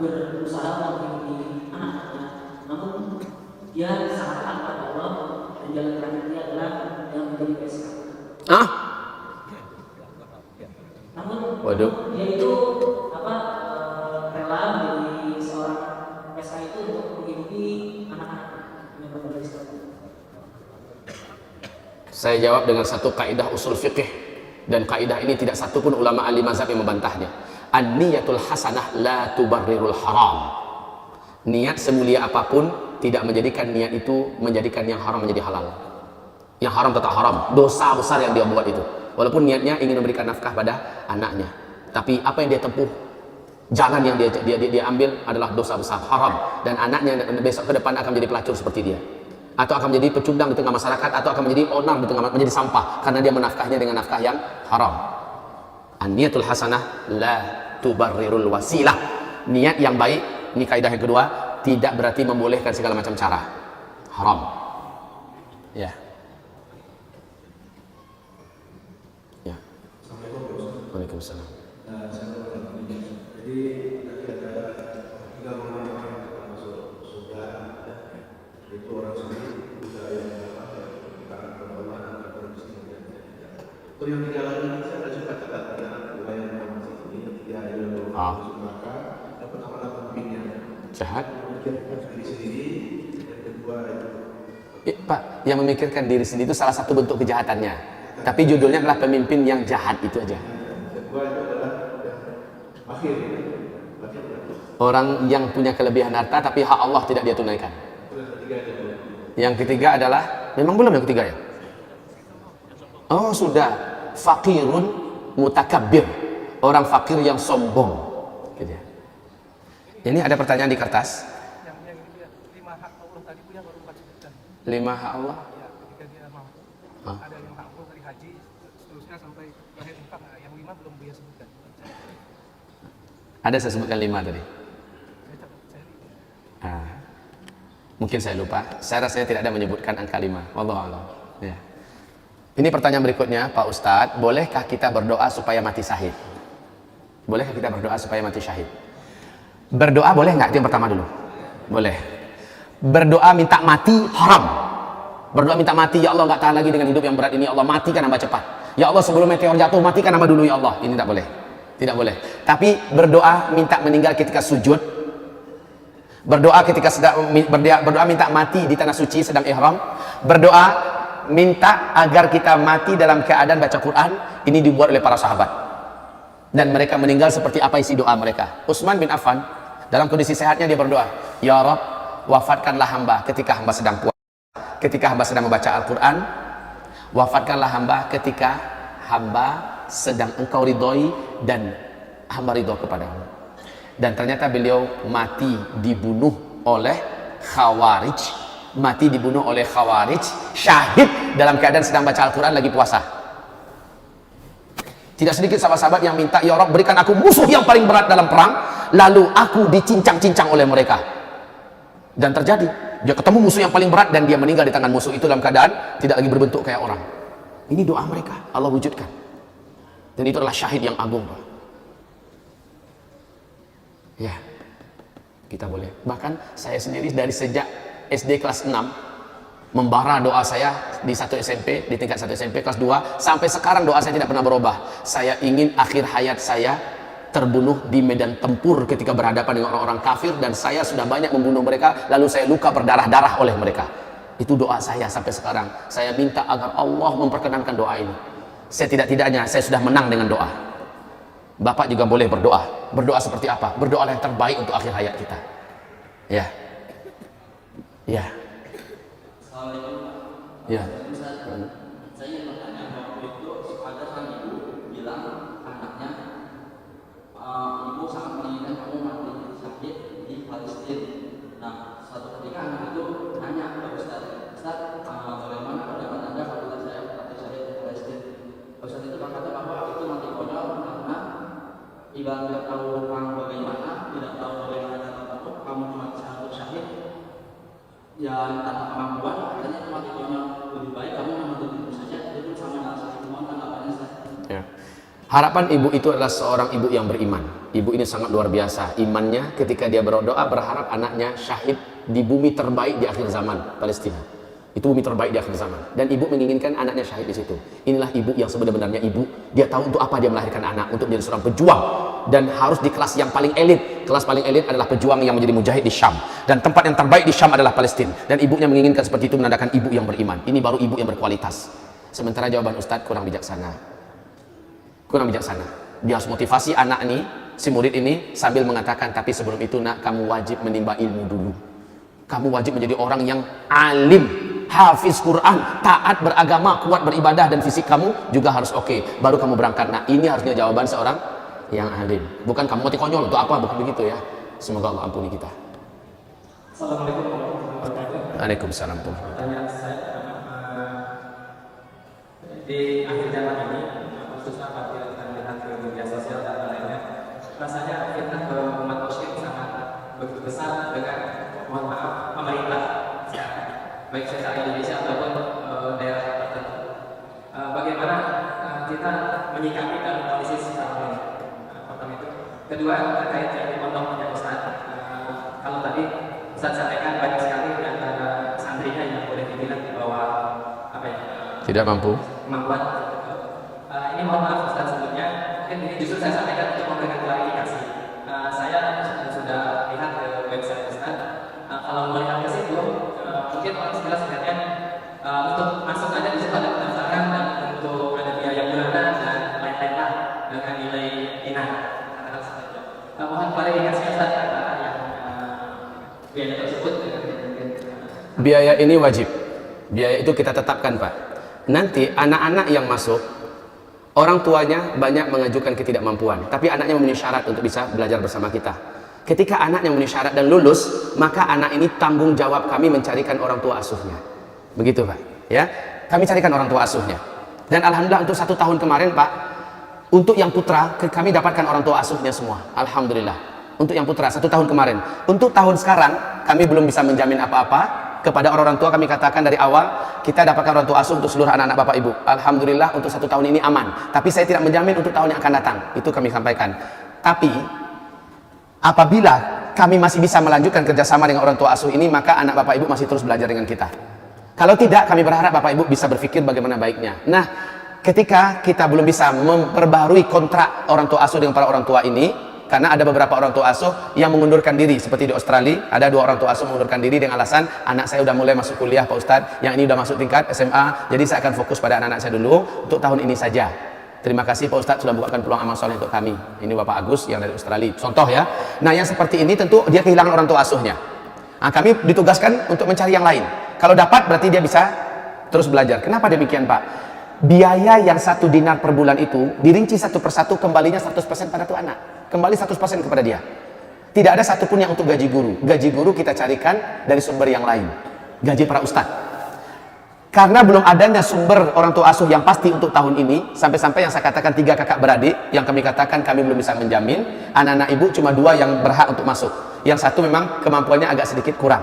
berusaha menghidupi anak-anaknya, namun dia sangat taat pada Allah dan jalan terakhirnya adalah yang menjadi PSK. Namun Waduh. dia itu rela menjadi seorang PSK itu untuk menghidupi anak-anak. Saya jawab dengan satu kaidah usul fikih, dan kaidah ini tidak satupun ulama ahli mazhab yang membantahnya. An-niyatul hasanah la tubarrirul haram. Niat semulia apapun tidak menjadikan niat itu menjadikan yang haram menjadi halal. Yang haram tetap haram, dosa besar yang dia buat itu. Walaupun niatnya ingin memberikan nafkah pada anaknya, tapi apa yang dia tempuh, jalan yang dia ambil adalah dosa besar, haram, dan anaknya besok ke depan akan menjadi pelacur seperti dia, atau akan menjadi pecundang di tengah masyarakat, atau akan menjadi onar di tengah, menjadi sampah karena dia menafkahnya dengan nafkah yang haram. An-niyatul hasanah la tubarrirul wasilah. Niat yang baik, ini kaidah yang kedua, tidak berarti membolehkan segala macam cara haram. Ya. Ya. Waalaikumsalam. Jadi tadi ada 3 golongan orang yang termasuk surga, itu orang sendiri juga yang karena perbuatan atau miskin. Untuk yang 3 lagi ini saya ada juga catatan budaya yang masih ini dia adalah maka dapat amanat pemimpinnya Jahat. memikirkan diri sendiri, yang kedua itu Pak, yang memikirkan diri sendiri itu salah satu bentuk kejahatannya. Tapi judulnya adalah pemimpin yang jahat, itu aja. kedua itu adalah akhir. Orang yang punya kelebihan harta tapi hak Allah tidak dia tunaikan. Yang ketiga adalah, memang belum yang ketiga ya? Oh sudah, fakirun mutakabbir, orang fakir yang sombong. Gitu ya. Ini ada pertanyaan di kertas. Yang itu ya, 5 hak Allah tadi punya baru 4 sebutkan. 5 hak Allah. Ya, ketika dia mampu, ada yang hak Allah dari haji, seterusnya sampai lahir infak. Nah, yang 5 belum dia sebutkan. Ada saya sebutkan 5 tadi. Mungkin saya lupa. Saya rasanya tidak ada menyebutkan angka 5. Wallahu a'lam. Ya. Ini pertanyaan berikutnya, Pak Ustadz, bolehkah kita berdoa supaya mati syahid? Bolehkah kita berdoa supaya mati syahid? Berdoa boleh nggak? Itu yang pertama dulu. Boleh. Berdoa minta mati haram. Berdoa minta mati, ya Allah nggak tahan lagi dengan hidup yang berat ini, ya Allah matikan hamba cepat. Ya Allah sebelum meteor jatuh matikan hamba dulu ya Allah. Ini tidak boleh. Tidak boleh. Tapi berdoa minta meninggal ketika sujud, berdoa ketika sedang berdoa minta mati di tanah suci sedang ihram, berdoa minta agar kita mati dalam keadaan baca Quran, ini dibuat oleh para sahabat dan mereka meninggal seperti apa isi doa mereka. Utsman bin Affan dalam kondisi sehatnya dia berdoa, ya Rabb wafatkanlah hamba ketika hamba sedang puasa, ketika hamba sedang membaca Al-Quran, wafatkanlah hamba ketika hamba sedang engkau ridhoi dan hamba ridho kepadamu. Dan ternyata beliau mati dibunuh oleh Khawarij, mati dibunuh oleh Khawarij, syahid dalam keadaan sedang baca Al-Quran lagi puasa. Tidak sedikit sahabat-sahabat yang minta, ya Rabb berikan aku musuh yang paling berat dalam perang, lalu aku dicincang-cincang oleh mereka. Dan terjadi, dia ketemu musuh yang paling berat dan dia meninggal di tangan musuh itu dalam keadaan tidak lagi berbentuk kayak orang. Ini doa mereka, Allah wujudkan. Dan itu adalah syahid yang agung, Pak. Ya, kita boleh. Bahkan saya sendiri dari sejak SD kelas 6 membara doa saya di 1 SMP, di tingkat 1 SMP kelas 2 sampai sekarang doa saya tidak pernah berubah. Saya ingin akhir hayat saya terbunuh di medan tempur ketika berhadapan dengan orang-orang kafir, dan saya sudah banyak membunuh mereka lalu saya luka berdarah-darah oleh mereka. Itu doa saya sampai sekarang. Saya minta agar Allah memperkenankan doa ini. Saya tidak-tidaknya saya sudah menang dengan doa. Bapak juga boleh berdoa. Berdoa seperti apa? Berdoa yang terbaik untuk akhir hayat kita. Ya. Ya. Assalamualaikum Pak. Ya. Saya ingin bertanya, waktu itu ada sang ibu bilang anaknya, ibu sangat menginginkan kamu mati sakit di Palestina. Nah, suatu ketika anak itu nanya ke Ustaz, bagaimana pendapat Anda kalau saya mati sakit di Palestina? Ustaz itu berkata bahwa itu mati konyol karena ibarat tidak tahu bagaimana, tidak tahu bagaimana cara takut, kamu mati satu syahid yang tanpa kemampuan, katanya itu mati konyol. Lebih baik kamu menuntut itu saja, itu sama dengan sakit. Mohon tanggapannya Ustaz. Ya. Harapan ibu itu adalah seorang ibu yang beriman. Ibu ini sangat luar biasa imannya ketika dia berdoa berharap anaknya syahid di bumi terbaik di akhir zaman, Palestina. Itu bumi terbaik di akhir zaman. Dan ibu menginginkan anaknya syahid di situ. Inilah ibu yang sebenarnya ibu. Dia tahu untuk apa dia melahirkan anak, untuk menjadi seorang pejuang dan harus di kelas yang paling elit. Kelas paling elit adalah pejuang yang menjadi mujahid di Syam. Dan tempat yang terbaik di Syam adalah Palestina. Dan ibunya menginginkan seperti itu, menandakan ibu yang beriman. Ini baru ibu yang berkualitas. Sementara jawaban Ustadz kurang bijaksana. Kurang bijaksana. Dia harus motivasi anak ini, si murid ini, sambil mengatakan, tapi sebelum itu nak, kamu wajib menimba ilmu dulu. Kamu wajib menjadi orang yang alim, hafiz Quran, taat beragama, kuat beribadah, dan fisik kamu juga harus oke. Baru kamu berangkat. Nah, ini harusnya jawaban seorang yang alim. Bukan kamu mati konyol untuk apa, bukan begitu ya. Semoga Allah ampuni kita. Assalamualaikum warahmatullahi wabarakatuh. Waalaikumsalam. Pertanyaan saya, di akhir zaman ini, khususnya apabila kita melihat ke media sosial dan lainnya, rasanya fitnah ke umat muslim sangat begitu besar dengan, mohon maaf, pemerintah, baik secara Indonesia ataupun daerah tertentu. Bagaimana kita menyikapi dalam kondisi sekarang ini? Pertama itu. Kedua, terkait yang dipotongnya Ustaz. Kalau tadi Ustaz sampaikan banyak sekali di antara santrinya yang boleh dibilang di bawah apa ya? Tidak mampu. Kemampuan. Ini mohon maaf Ustaz sebelumnya, mungkin ini justru saya sampaikan untuk memberikan klarifikasi. Saya sudah lihat ke website Ustaz. Kalau melihat ke situ, mungkin orang sekilas melihatnya untuk masuk aja di situ ada pendaftaran dan untuk ada biaya bulanan dan lain-lain lah dengan nilai inah. Mohon klarifikasi Ustaz antara yang biaya tersebut dengan Biaya ini wajib. Biaya itu kita tetapkan, Pak. Nanti anak-anak yang masuk, orang tuanya banyak mengajukan ketidakmampuan, tapi anaknya memenuhi syarat untuk bisa belajar bersama kita. Ketika anaknya memenuhi syarat dan lulus, maka anak ini tanggung jawab kami mencarikan orang tua asuhnya. Begitu, Pak. Ya, kami carikan orang tua asuhnya. Dan alhamdulillah untuk 1 tahun kemarin, Pak, untuk yang putra kami dapatkan orang tua asuhnya semua. Alhamdulillah. Untuk yang putra 1 tahun kemarin. Untuk tahun sekarang kami belum bisa menjamin apa-apa. Kepada orang tua kami katakan dari awal, kita dapatkan orang tua asuh untuk seluruh anak-anak Bapak Ibu. Alhamdulillah untuk 1 tahun ini aman. Tapi saya tidak menjamin untuk tahun yang akan datang. Itu kami sampaikan. Tapi apabila kami masih bisa melanjutkan kerjasama dengan orang tua asuh ini, maka anak Bapak Ibu masih terus belajar dengan kita. Kalau tidak, kami berharap Bapak Ibu bisa berpikir bagaimana baiknya. Nah, ketika kita belum bisa memperbarui kontrak orang tua asuh dengan para orang tua ini, karena ada beberapa orang tua asuh yang mengundurkan diri, seperti di Australia ada 2 orang tua asuh mengundurkan diri dengan alasan anak saya udah mulai masuk kuliah Pak Ustadz, yang ini udah masuk tingkat SMA, jadi saya akan fokus pada anak-anak saya dulu untuk tahun ini saja. Terima kasih Pak Ustadz sudah bukakan peluang amal soleh untuk kami. Ini Bapak Agus yang dari Australia, contoh ya. Nah yang seperti ini tentu dia kehilangan orang tua asuhnya. Nah, kami ditugaskan untuk mencari yang lain. Kalau dapat berarti dia bisa terus belajar. Kenapa demikian Pak? Biaya yang 1 dinar per bulan itu dirinci satu persatu, kembalinya 100% pada tuh anak. Kembali 100% kepada dia. Tidak ada satupun yang untuk gaji guru. Gaji guru kita carikan dari sumber yang lain. Gaji para ustadz. Karena belum adanya sumber orang tua asuh yang pasti untuk tahun ini, sampai-sampai yang saya katakan 3 kakak beradik, yang kami katakan kami belum bisa menjamin, anak-anak ibu cuma 2 yang berhak untuk masuk. Yang 1 memang kemampuannya agak sedikit kurang.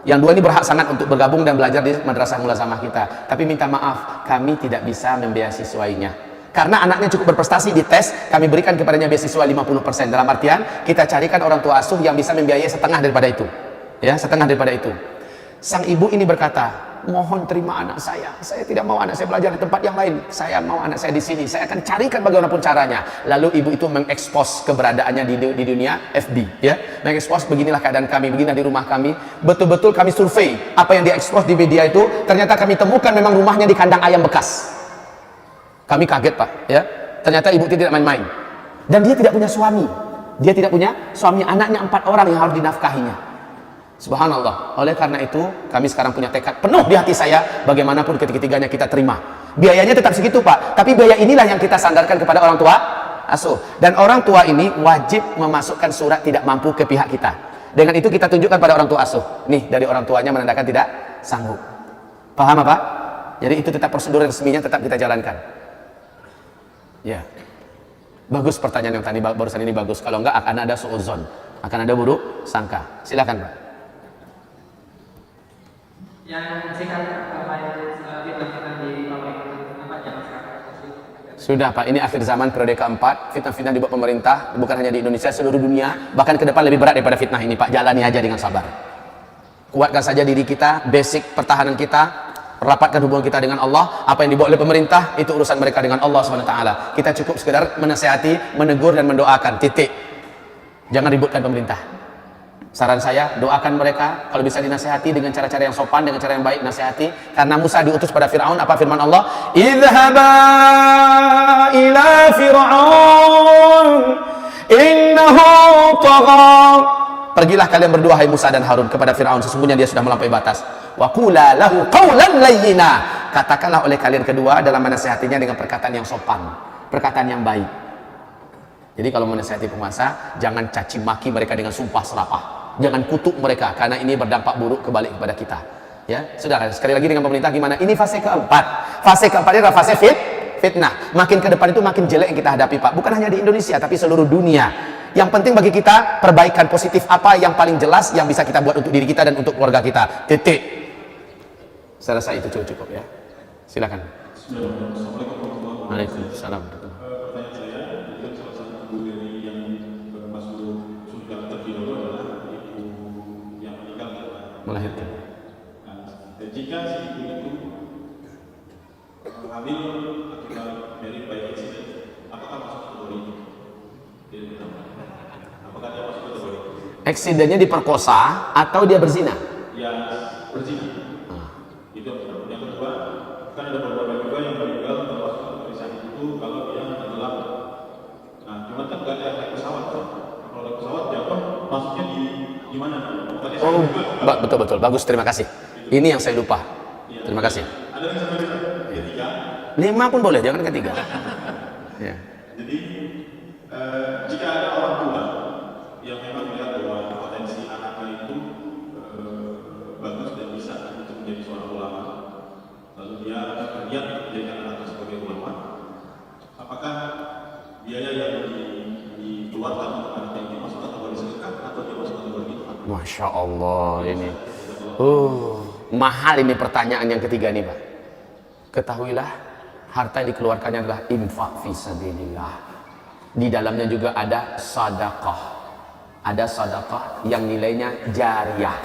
Yang 2 ini berhak sangat untuk bergabung dan belajar di madrasah mulazamah kita. Tapi minta maaf, kami tidak bisa membeasiswainya. Karena anaknya cukup berprestasi di tes, kami berikan kepadanya beasiswa 50%. Dalam artian, kita carikan orang tua asuh yang bisa membiayai setengah daripada itu. Ya, setengah daripada itu. Sang ibu ini berkata, mohon terima anak saya tidak mau anak saya belajar di tempat yang lain, saya mau anak saya di sini, saya akan carikan bagaimanapun caranya. Lalu ibu itu mengekspos keberadaannya di dunia FB, ya, mengekspos beginilah keadaan kami, beginilah di rumah kami. Betul-betul kami survei apa yang diekspos di media itu, ternyata kami temukan memang rumahnya di kandang ayam bekas. Kami kaget Pak, ya, ternyata ibu tidak main-main. Dan dia tidak punya suami. Dia tidak punya suami, anaknya 4 orang yang harus dinafkahinya. Subhanallah. Oleh karena itu, kami sekarang punya tekad penuh di hati saya, bagaimanapun ketiga-tiganya kita terima. Biayanya tetap segitu, Pak. Tapi biaya inilah yang kita sandarkan kepada orang tua asuh. Dan orang tua ini wajib memasukkan surat tidak mampu ke pihak kita. Dengan itu kita tunjukkan pada orang tua asuh. Nih, dari orang tuanya menandakan tidak sanggup. Paham apa? Jadi itu tetap prosedur resminya tetap kita jalankan. Ya. Bagus pertanyaan yang tadi barusan ini bagus. Kalau enggak akan ada suudzon, akan ada buruk sangka. Silakan, Pak. Yang singkat terkait fitnah-fitnah di pemerintah apa jangan sekarang? Sudah, Pak, ini akhir zaman periode keempat. Fitnah-fitnah dibuat pemerintah bukan hanya di Indonesia, seluruh dunia. Bahkan ke depan lebih berat daripada fitnah ini, Pak. Jalani aja dengan sabar. Kuatkan saja diri kita, basic pertahanan kita. Rapatkan hubungan kita dengan Allah. Apa yang dibuat oleh pemerintah itu urusan mereka dengan Allah SWT. Kita cukup sekedar menasihati, menegur dan mendoakan. Titik. Jangan ributkan pemerintah. Saran saya, doakan mereka. Kalau bisa dinasihati dengan cara-cara yang sopan, dengan cara yang baik, nasihati. Karena Musa diutus pada Fir'aun, apa firman Allah? Idhaba ila Fir'aun innahu tagha. Pergilah kalian berdua, hai Musa dan Harun, kepada Fir'aun. Sesungguhnya dia sudah melampaui batas. Wa qula lahu qawlan layyina. Katakanlah oleh kalian kedua dalam menasihatinya dengan perkataan yang sopan, perkataan yang baik. Jadi kalau menasihati penguasa, jangan caci maki mereka dengan sumpah serapah. Jangan kutuk mereka, karena ini berdampak buruk kembali kepada kita. Ya, sudah. Sekali lagi dengan pemerintah gimana? Ini fase keempat. Fase keempat ini adalah fase fitnah. Makin ke depan itu makin jelek yang kita hadapi, Pak. Bukan hanya di Indonesia, tapi seluruh dunia. Yang penting bagi kita, perbaikan positif apa yang paling jelas yang bisa kita buat untuk diri kita dan untuk keluarga kita. Titik. Saya rasa itu cukup ya. Silakan. Waalaikumsalam. Pertanyaan saya, itu salah satu ibu dari yang masuk surga terlebih dahulu adalah ibu yang meninggal Melahirkan. Nah, jika si ibu itu hamil akibat dari bayi insiden, apakah masuk kategori ini? Apakah dia masuk kategori ini? Eksidennya diperkosa atau dia berzina? Ya, berzina. Itu yang kedua, kan ada beberapa juga yang meninggal termasuk tulisan itu kalau dia tenggelam. Nah, cuman kan nggak ada naik pesawat kan? Kalau naik pesawat jatuh, masuknya di mana? Oh, betul, bagus, terima kasih. Ini yang saya lupa. Terima kasih. Ada yang sampai ketiga. 5 pun boleh, jangan ketiga. Ya. Jadi jika ada orang tua yang memang melihat bahwa potensi anaknya itu bagus dan bisa untuk menjadi seorang ulama, lalu dia berniat menjadikan anaknya sebagai ulama, apakah biaya yang dikeluarkan untuk anaknya ini masuk kategori sedekah atau dia masuk kategori infak? Masya Allah ini. Mahal ini pertanyaan yang ketiga nih, Pak. Ketahuilah, harta yang dikeluarkannya adalah infak fisabilillah. Di dalamnya juga ada sedekah. Ada sedekah yang nilainya jariyah.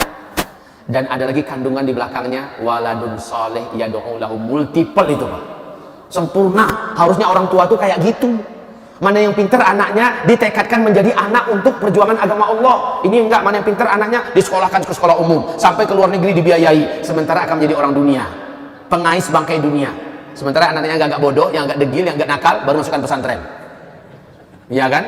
Dan ada lagi kandungan di belakangnya waladun saleh yad'u lahu, multiple itu, Pak. Sempurna. Harusnya orang tua tuh kayak gitu. Mana yang pintar anaknya ditekadkan menjadi anak untuk perjuangan agama Allah. Ini enggak, mana yang pintar anaknya disekolahkan ke sekolah umum, sampai ke luar negeri dibiayai, sementara akan menjadi orang dunia, pengais bangkai dunia. Sementara anaknya yang agak bodoh, yang agak degil, yang agak nakal, baru masukkan pesantren. Iya kan?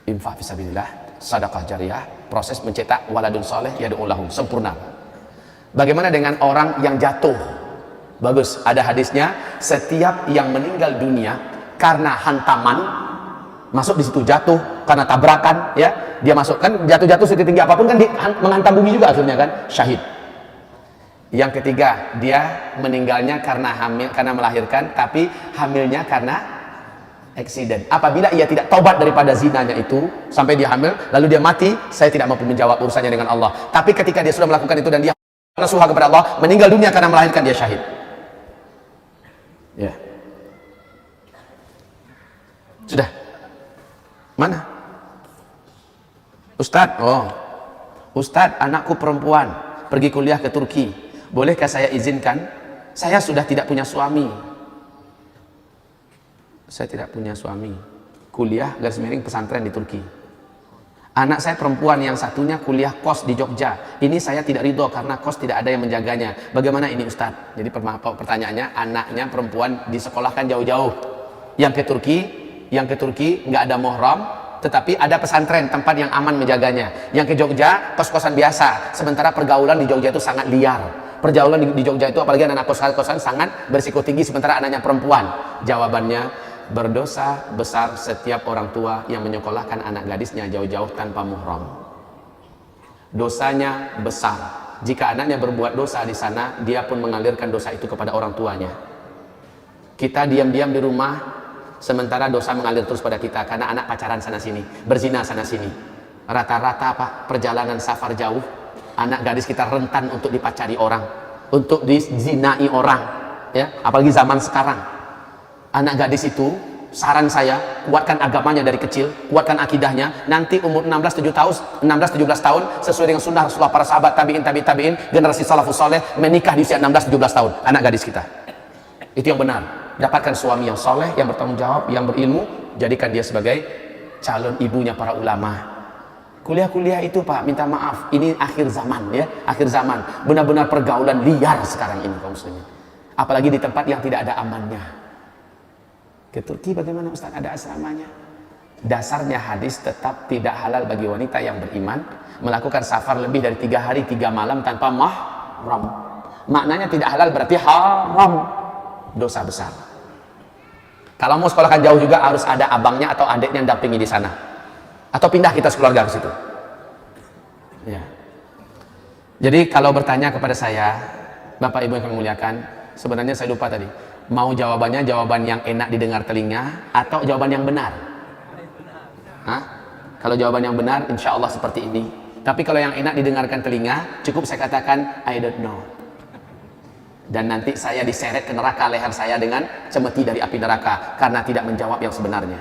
Infak fisabilillah, sedekah jariyah, proses mencetak waladun saleh yad'u lahu, sempurna. Bagaimana dengan orang yang jatuh? Bagus, ada hadisnya, setiap yang meninggal dunia karena hantaman, masuk di situ, jatuh karena tabrakan, ya, dia masuk, kan jatuh-jatuh setinggi apapun kan menghantam bumi juga akhirnya kan, syahid. Yang ketiga, dia meninggalnya karena hamil, karena melahirkan, tapi hamilnya karena eksiden. Apabila ia tidak taubat daripada zinanya itu sampai dia hamil, lalu dia mati, saya tidak mampu menjawab urusannya dengan Allah. Tapi ketika dia sudah melakukan itu dan dia nasuha kepada Allah, meninggal dunia karena melahirkan, dia syahid. Ya. Sudah. Mana? Ustadz, Ustadz, anakku perempuan pergi kuliah ke Turki. Bolehkah saya izinkan? Saya sudah tidak punya suami. Saya tidak punya suami. Kuliah garis miring pesantren di Turki. Anak saya perempuan yang satunya kuliah kos di Jogja. Ini saya tidak ridho karena kos tidak ada yang menjaganya. Bagaimana ini, Ustadz? Jadi pertanyaannya, anaknya perempuan disekolahkan jauh-jauh, yang ke Turki, yang ke Turki nggak ada muhram, tetapi ada pesantren tempat yang aman menjaganya. Yang ke Jogja kos-kosan biasa, sementara pergaulan di Jogja itu sangat liar. Pergaulan di Jogja itu apalagi anak kos-kosan sangat berisiko tinggi, sementara anaknya perempuan. Jawabannya, berdosa besar setiap orang tua yang menyekolahkan anak gadisnya jauh-jauh tanpa muhram. Dosanya besar. Jika anaknya berbuat dosa di sana, dia pun mengalirkan dosa itu kepada orang tuanya. Kita diam-diam di rumah, sementara dosa mengalir terus pada kita karena anak pacaran sana sini, berzina sana sini. Rata-rata apa? Perjalanan safar jauh, anak gadis kita rentan untuk dipacari orang, untuk dizinai orang, ya. Apalagi zaman sekarang. Anak gadis itu, saran saya, kuatkan agamanya dari kecil, kuatkan akidahnya. Nanti umur 16-17 tahun, sesuai dengan sunnah Rasulullah, para sahabat, tabi'in, generasi salafus saleh menikah di usia 16-17 tahun. Anak gadis kita. Itu yang benar. Dapatkan suami yang soleh, yang bertanggung jawab, yang berilmu, jadikan dia sebagai calon ibunya para ulama. Kuliah-kuliah itu Pak, minta maaf, ini akhir zaman ya, akhir zaman. Benar-benar pergaulan liar sekarang ini kaum muslimin. Apalagi di tempat yang tidak ada amannya. Ke Turki bagaimana Ustaz, ada asramanya? Dasarnya hadis tetap tidak halal bagi wanita yang beriman melakukan safar lebih dari 3 hari 3 malam tanpa mahram. Maknanya tidak halal berarti haram, dosa besar. Kalau mau sekolahkan jauh juga harus ada abangnya atau adiknya yang dampingi di sana. Atau pindah kita sekeluarga ke situ. Ya. Jadi kalau bertanya kepada saya, Bapak Ibu yang kami muliakan, sebenarnya saya lupa tadi. Mau jawabannya jawaban yang enak didengar telinga atau jawaban yang benar? Hah? Kalau jawaban yang benar, insya Allah seperti ini. Tapi kalau yang enak didengarkan telinga, cukup saya katakan I don't know. Dan nanti saya diseret ke neraka leher saya dengan cemeti dari api neraka karena tidak menjawab yang sebenarnya.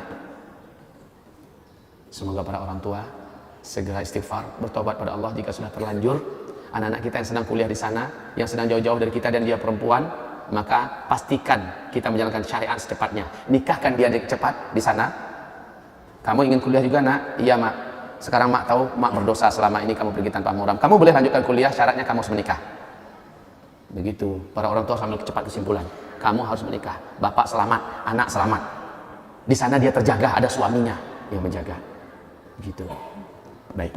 Semoga para orang tua segera istighfar, bertobat pada Allah jika sudah terlanjur. Anak-anak kita yang sedang kuliah di sana, yang sedang jauh-jauh dari kita dan dia perempuan, maka pastikan kita menjalankan syariat secepatnya. Nikahkan dia cepat di sana. Kamu ingin kuliah juga nak? Iya mak. Sekarang mak tahu mak berdosa selama ini kamu pergi tanpa muhram. Kamu boleh lanjutkan kuliah, syaratnya kamu harus menikah. Begitu. Para orang tua sambil cepat kesimpulan. Kamu harus menikah. Bapak selamat, anak selamat. Di sana dia terjaga, ada suaminya yang menjaga. Gitu. Baik.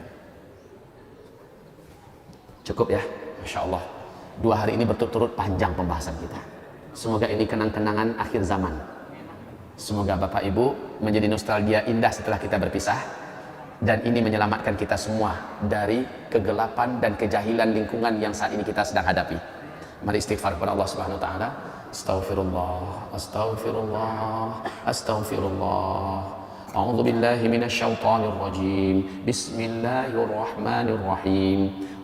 Cukup ya, Masya Allah. 2 hari ini berturut-turut panjang pembahasan kita. Semoga ini kenang-kenangan akhir zaman. Semoga Bapak Ibu menjadi nostalgia indah setelah kita berpisah. Dan ini menyelamatkan kita semua dari kegelapan dan kejahilan lingkungan yang saat ini kita sedang hadapi. Mari istighfar kepada Allah Subhanahu wa taala. Astaghfirullah, astaghfirullah, astaghfirullah. A'udzu billahi minasyaitonir rajim. Bismillahirrahmanirrahim.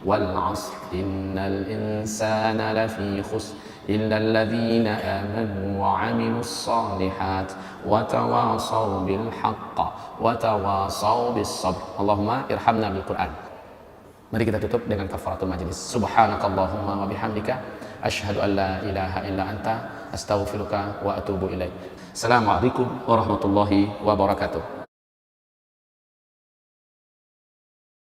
Wal 'asr innal insana lafi khusr illa alladhina amanu wa 'amilus shalihat wa tawasaw bil haqq wa tawasaw bis sabr. Allahumma irhamna bil Qur'an. Mari kita tutup dengan kafaratul majlis. Subhanakallahumma wa bihamdika asyhadu an la ilaha illa anta astaghfiruka wa atubu ilaik. Assalamualaikum warahmatullahi wabarakatuh.